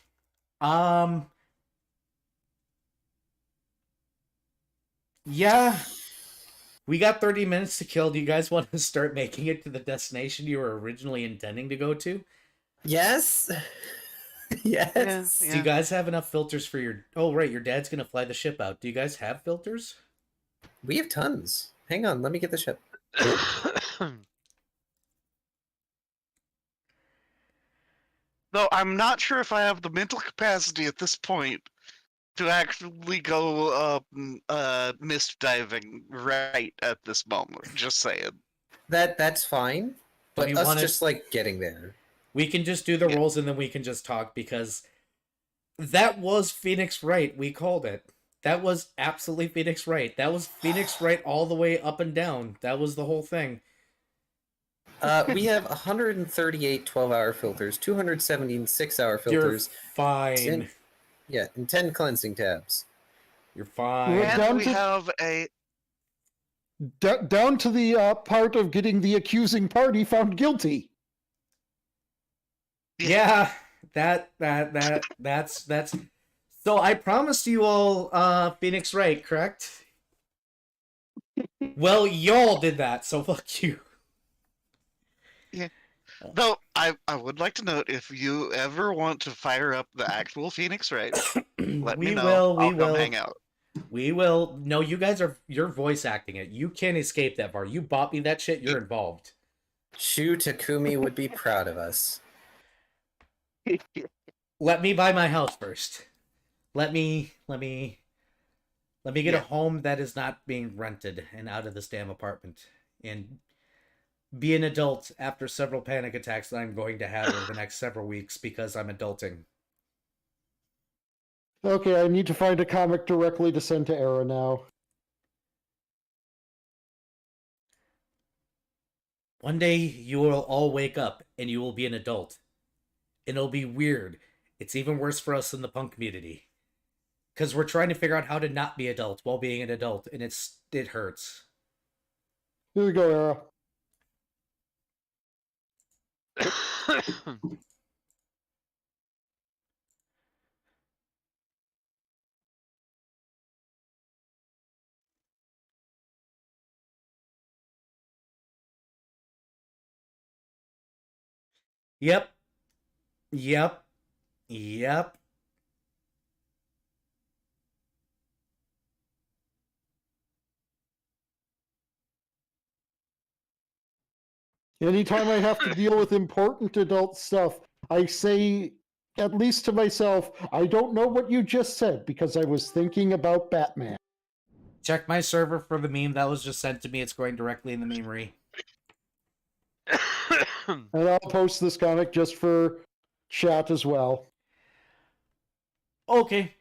Yeah. We got 30 minutes to kill. Do you guys want to start making it to the destination you were originally intending to go to? Yes. Yes. Yeah. Do you guys have enough filters for your... Oh, right, your dad's going to fly the ship out. Do you guys have filters? We have tons. Hang on, let me get the ship. Though I'm not sure if I have the mental capacity at this point to actually go mist diving right at this moment. Just saying. That's fine. But you us wanna- just like getting there. We can just do the Yeah. rolls and then we can just talk, because that was Phoenix Wright. We called it. That was absolutely Phoenix Wright. That was Phoenix Wright all the way up and down. That was the whole thing. We have 138 12-hour filters, 217 6-hour filters, You're fine. 10 and 10 cleansing tabs. You're fine. Well, And down we to- have a Down to the part of getting the accusing party found guilty. Yeah, that's so I promised you all Phoenix Wright, correct? Well, y'all did that, so fuck you. though I would like to note, if you ever want to fire up the actual Phoenix Wright, let me know. I'll come hang out. We will. No, you're voice acting it. You can't escape that bar. You bought me that shit, you're involved. Shu Takumi would be proud of us. Let me buy my house first. Let me get Yeah. a home that is not being rented and out of this damn apartment, and be an adult after several panic attacks that I'm going to have over the next several weeks because I'm adulting. Okay, I need to find a comic directly to send to Era now. One day you will all wake up and you will be an adult. And it'll be weird. It's even worse for us in the punk community. Because we're trying to figure out how to not be adults while being an adult, and it hurts. Here we go, Era. Yep. Yep. Yep. Anytime I have to deal with important adult stuff, I say, at least to myself, I don't know what you just said because I was thinking about Batman. Check my server for the meme that was just sent to me. It's going directly in the memery. And I'll post this comic just for chat as well. Okay.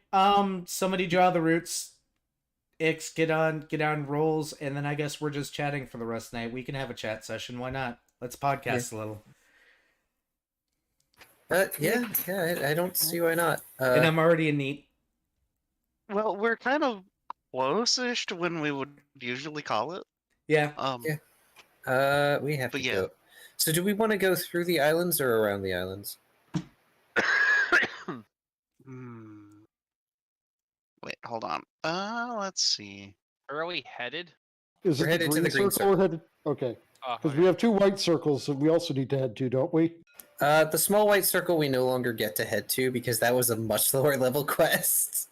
Somebody draw the roots. Ix, get on rolls, and then I guess we're just chatting for the rest of the night. We can have a chat session. Why not? Let's podcast a little. Yeah, I don't see why not. And I'm already a neat. Well, we're kind of close-ish to when we would usually call it. Yeah. Yeah. We have But to yeah. go. So do we want to go through the islands or around the islands? Wait, hold on. Let's see. Where are we headed? Is We're it headed the to green the green circle or headed? Okay. Oh, Because okay. we have 2 white circles that we also need to head to, don't we? The small white circle we no longer get to head to because that was a much lower level quest.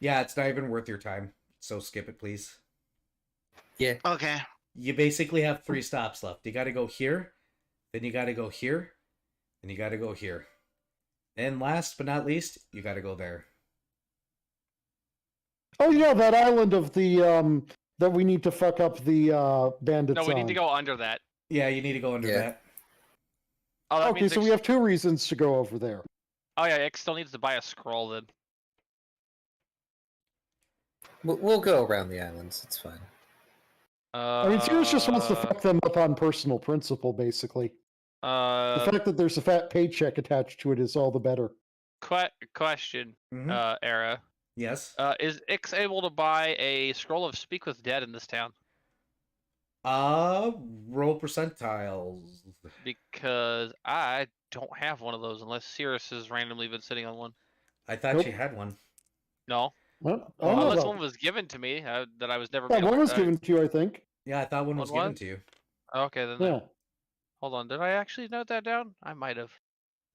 Yeah, it's not even worth your time. So skip it, please. Yeah. Okay. You basically have 3 stops left. You got to go here, then you got to go here, and you got to go here. And last but not least, you got to go there. Oh yeah, that island of the that we need to fuck up the bandits No, we need on. to go under that. Yeah, you need to go under Yeah. that. Oh, that Okay, means so we Ix- have 2 reasons to go over there. Oh yeah, Ix still needs to buy a scroll then. We'll go around the islands. It's fine. I mean, Sirius just wants to fuck them up on personal principle, basically. The fact that there's a fat paycheck attached to it is all the better. Question, Mhm. Era. Yes. Is Ix able to buy a scroll of Speak with Dead in this town? Roll percentiles. Because I don't have one of those unless Cirrus has randomly been sitting on one. I thought Nope. you had one. No. Well, Oh, no, Unless no. one was given to me that I was never. Yeah, able one to- was given to you, I think. Yeah, I thought one was given was? to you. Okay, then. Yeah. Hold on. Did I actually note that down? I might have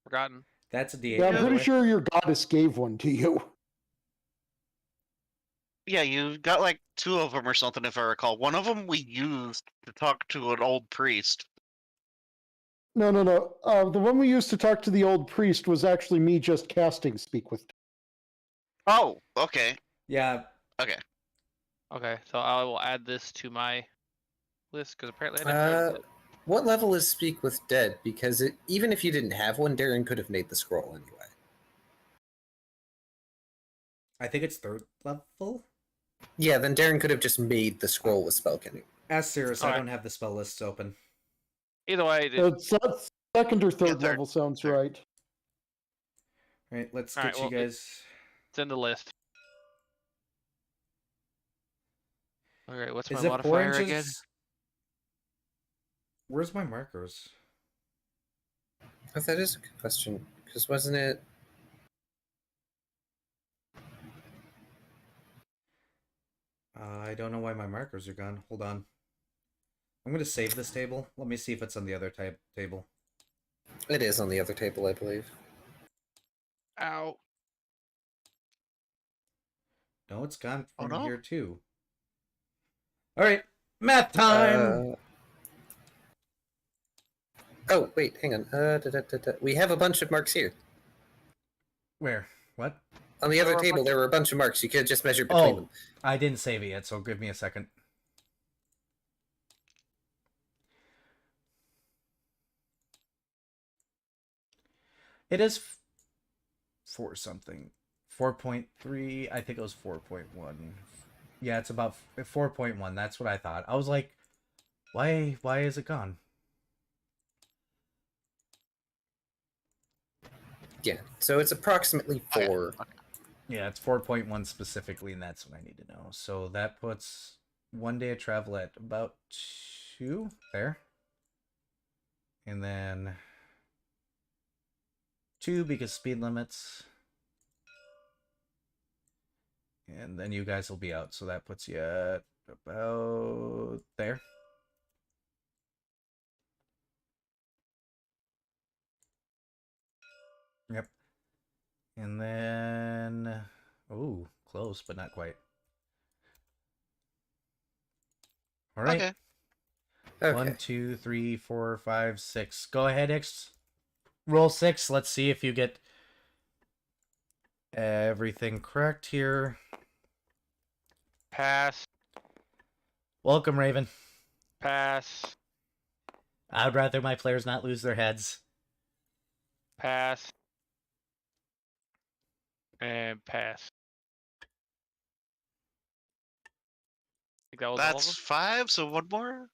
forgotten. That's a D8. Yeah, I'm by the pretty way. sure your goddess gave one to you. Yeah, you got like 2 of them or something, if I recall. One of them we used to talk to an old priest. No. The one we used to talk to the old priest was actually me just casting Speak with. Oh, okay. Yeah. Okay. Okay, so I will add this to my list because apparently I never noticed it. What level is Speak with Dead? Because even if you didn't have one, Darren could have made the scroll anyway. I think it's 3rd level. Yeah, then Darren could have just made the scroll with Spellkending. Ask Cirrus. I Alright. don't have the spell lists open. Either way, That's second or third third. level sounds Third. right. All right, let's Alright, get well, you guys. it's in the list. Alright, what's Is my it 4 modifier inches? again? Where's my markers? Oh, that is a good question. Because wasn't it... I don't know why my markers are gone. Hold on. I'm going to save this table. Let me see if it's on the other table. It is on the other table, I believe. Ow. No, it's gone Oh, from no. here too. All right, math time. Oh, wait, hang on. We have a bunch of marks here. Where? What? On the There other were a table, bunch- there were a bunch of marks. You could have just measured between Oh, them. I didn't save it yet, so give me a second. It is 4 something. 4.3. I think it was 4.1. Yeah, it's about 4.1. That's what I thought. I was like, why is it gone? Yeah, so it's approximately 4. Yeah, it's 4.1 specifically, and that's what I need to know. So that puts 1 day of travel at about 2 there. And then 2 because speed limits. And then you guys will be out, so that puts you at about there. Yep. And then, oh, close, but not quite. All right. Okay. Okay. 1, 2, 3, 4, 5, 6. Go ahead, X. Roll 6. Let's see if you get everything correct here. Pass. Welcome, Raven. Pass. I'd rather my players not lose their heads. Pass. And pass. I think that was all of That's them. 5, so one more?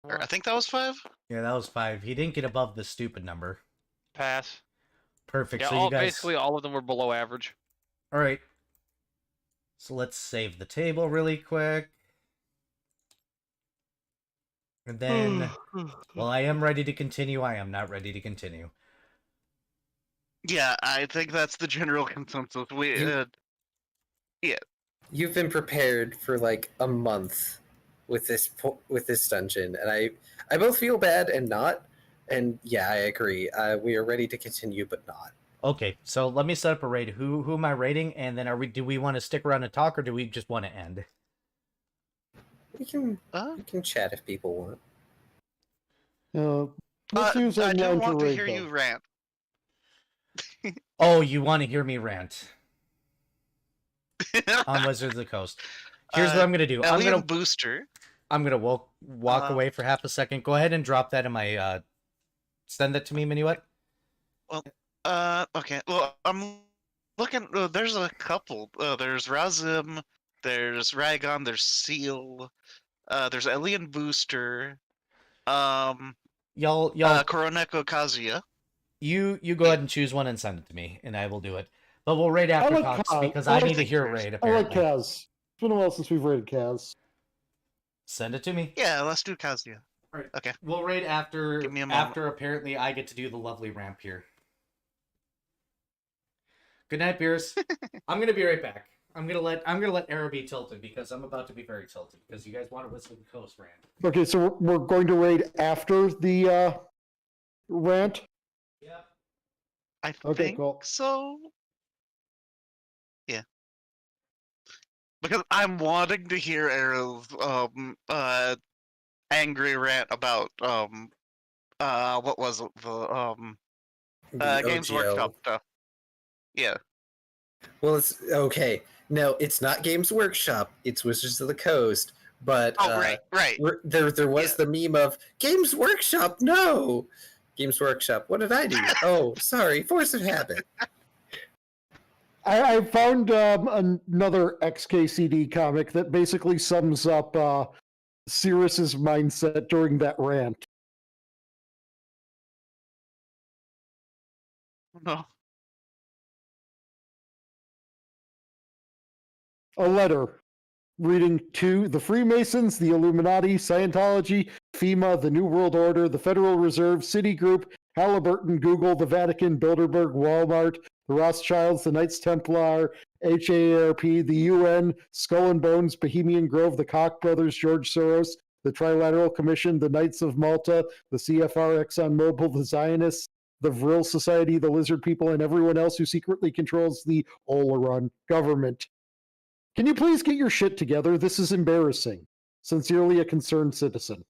Or, I think that was 5? Yeah, that was 5. He didn't get above the stupid number. Pass. Perfect. Yeah, So you guys... basically all of them were below average. All right. So let's save the table really quick. And then, well, I am ready to continue. I am not ready to continue. Yeah, I think that's the general consensus. You've been prepared for like a month with this dungeon, and I both feel bad and not. And yeah, I agree. We are ready to continue, but not. Okay, so let me set up a raid. Who am I raiding? And then do we want to stick around and talk, or do we just want to end? We can chat if people want. Let's use I do online want to raid, hear though. you rant. Oh, you want to hear me rant on Wizards of the Coast? Here's what I'm gonna do. Alien Booster. I'm gonna walk away for half a second. Go ahead and drop that in my send that to me, Minuet. Okay. Well, I'm looking. There's a couple. There's Razim. There's Ragon. There's Seal. There's Alien Booster. Y'all, Koroneko Kazuya. you go ahead and choose one and send it to me, and I will do it. But we'll raid after like talks Kaz. because I I like need to hear a raid. I like Apparently, Kaz. It's been a while since we've raided Kaz. send it to me. Yeah, let's do Kazuya. All right. Okay. We'll raid after. Give me a moment. After apparently I get to do the lovely ramp here. Good night, Beers. I'm gonna be right back. I'm gonna let Era be tilted because I'm about to be very tilted because you guys want to whistle the coast rant. Okay, so we're going to raid after the rant. Yep. I Okay, think cool. so. Yeah. Because I'm wanting to hear Era's angry rant about what was it, the Games OGL. Workshop stuff. Yeah. Well, it's okay. No, it's not Games Workshop. It's Wizards of the Coast. But Right. there was the meme of Games Workshop. No, Games Workshop. What did I do? Oh, sorry. Force of habit. I found another XKCD comic that basically sums up Cirrus's mindset during that rant. No. A letter reading to the Freemasons, the Illuminati, Scientology, FEMA, the New World Order, the Federal Reserve, Citigroup, Halliburton, Google, the Vatican, Bilderberg, Walmart, the Rothschilds, the Knights Templar, HAARP, the UN, Skull and Bones, Bohemian Grove, the Koch brothers, George Soros, the Trilateral Commission, the Knights of Malta, the CFR, ExxonMobil, the Zionists, the Vril Society, the Lizard People, and everyone else who secretly controls the Oleron government. Can you please get your shit together? This is embarrassing. Sincerely, a concerned citizen.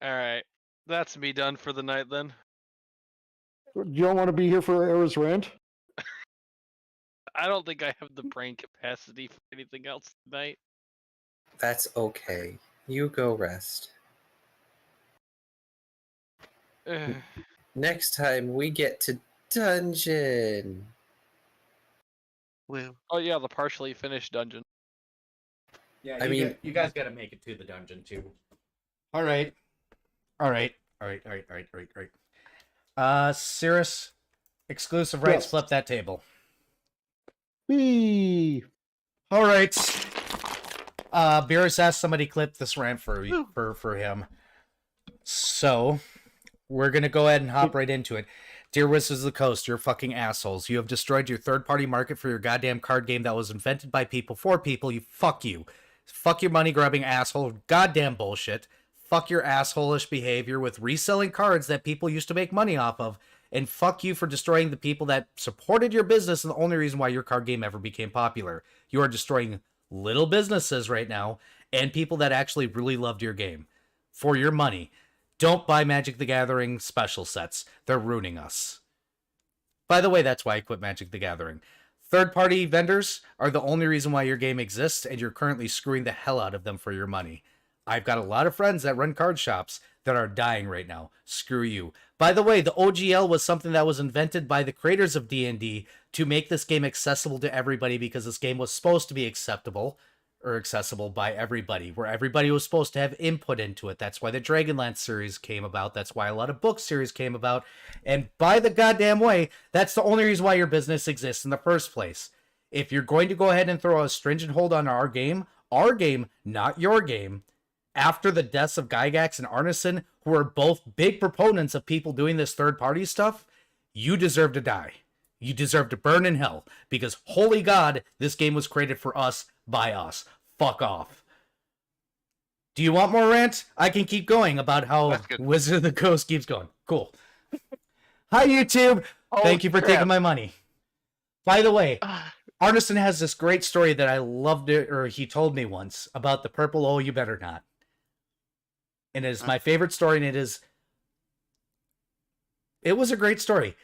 Alright. That's me done for the night then. You don't want to be here for Era's rant? I don't think I have the brain capacity for anything else tonight. That's okay. You go rest. Next time we get to dungeon. Well, Oh yeah, the partially finished dungeon. Yeah, I mean- you guys got to make it to the dungeon too. All right. Cirrus, exclusive rights. Yes. Flip that table. Whee! All right. Beerus asked somebody clip this rant for him. So, we're going to go ahead and hop right into it. Dear Wizards of the Coast, you're fucking assholes. You have destroyed your third-party market for your goddamn card game that was invented by people for people. Fuck you. Fuck your money-grubbing asshole. Goddamn bullshit. Fuck your asshole-ish behavior with reselling cards that people used to make money off of. And fuck you for destroying the people that supported your business and the only reason why your card game ever became popular. You are destroying little businesses right now, and people that actually really loved your game for your money. Don't buy Magic the Gathering special sets. They're ruining us. By the way, that's why I quit Magic the Gathering. Third-party vendors are the only reason why your game exists, and you're currently screwing the hell out of them for your money. I've got a lot of friends that run card shops that are dying right now. Screw you. By the way, the OGL was something that was invented by the creators of D&D to make this game accessible to everybody, because this game was supposed to be acceptable or accessible by everybody, where everybody was supposed to have input into it. That's why the Dragonlance series came about. That's why a lot of book series came about. And by the goddamn way, that's the only reason why your business exists in the first place. If you're going to go ahead and throw a stringent hold on our game, not your game, after the deaths of Gygax and Arneson, who are both big proponents of people doing this third-party stuff, you deserve to die. You deserve to burn in hell, because holy God, this game was created for us, by us. Fuck off. Do you want more rant? I can keep going about how Wizard of the Coast keeps going. Cool. Hi, YouTube. Thank you for taking my money. By the way, Arneson has this great story that I loved it, or he told me once, about the purple "Oh, you better not." And it is my favorite story, and it was a great story.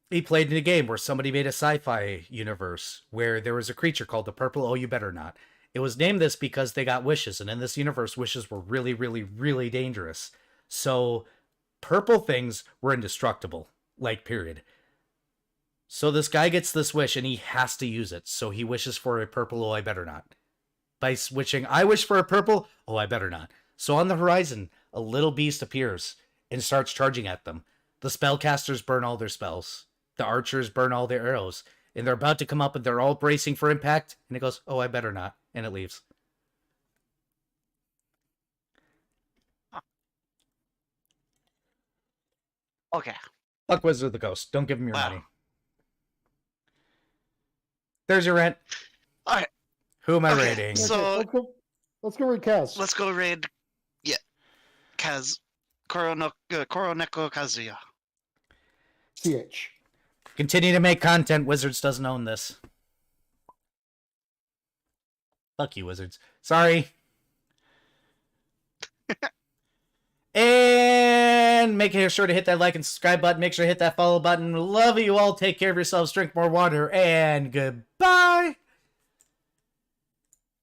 He played in a game where somebody made a sci-fi universe where there was a creature called the purple "Oh, you better not." It was named this because they got wishes, and in this universe, wishes were really, really, really dangerous. So purple things were indestructible, like, period. So this guy gets this wish, and he has to use it. So he wishes for a purple "Oh, I better not." By switching, I wish for a purple, "Oh, I better not." So on the horizon, a little beast appears and starts charging at them. The spellcasters burn all their spells. The archers burn all their arrows. And they're about to come up, and they're all bracing for impact. And it goes, "Oh, I better not." And it leaves. Okay. Fuck Wizard of the Coast. Don't give him your Wow. money. There's your rent. All right. Who am I Okay, rating? so- Let's go read Kaz. Let's go raid. Yeah. Kaz. Koroneko Kazuya. CH. Continue to make content. Wizards doesn't own this. Fuck you, Wizards. Sorry. And make sure to hit that like and subscribe button. Make sure to hit that follow button. Love you all. Take care of yourselves. Drink more water. And goodbye.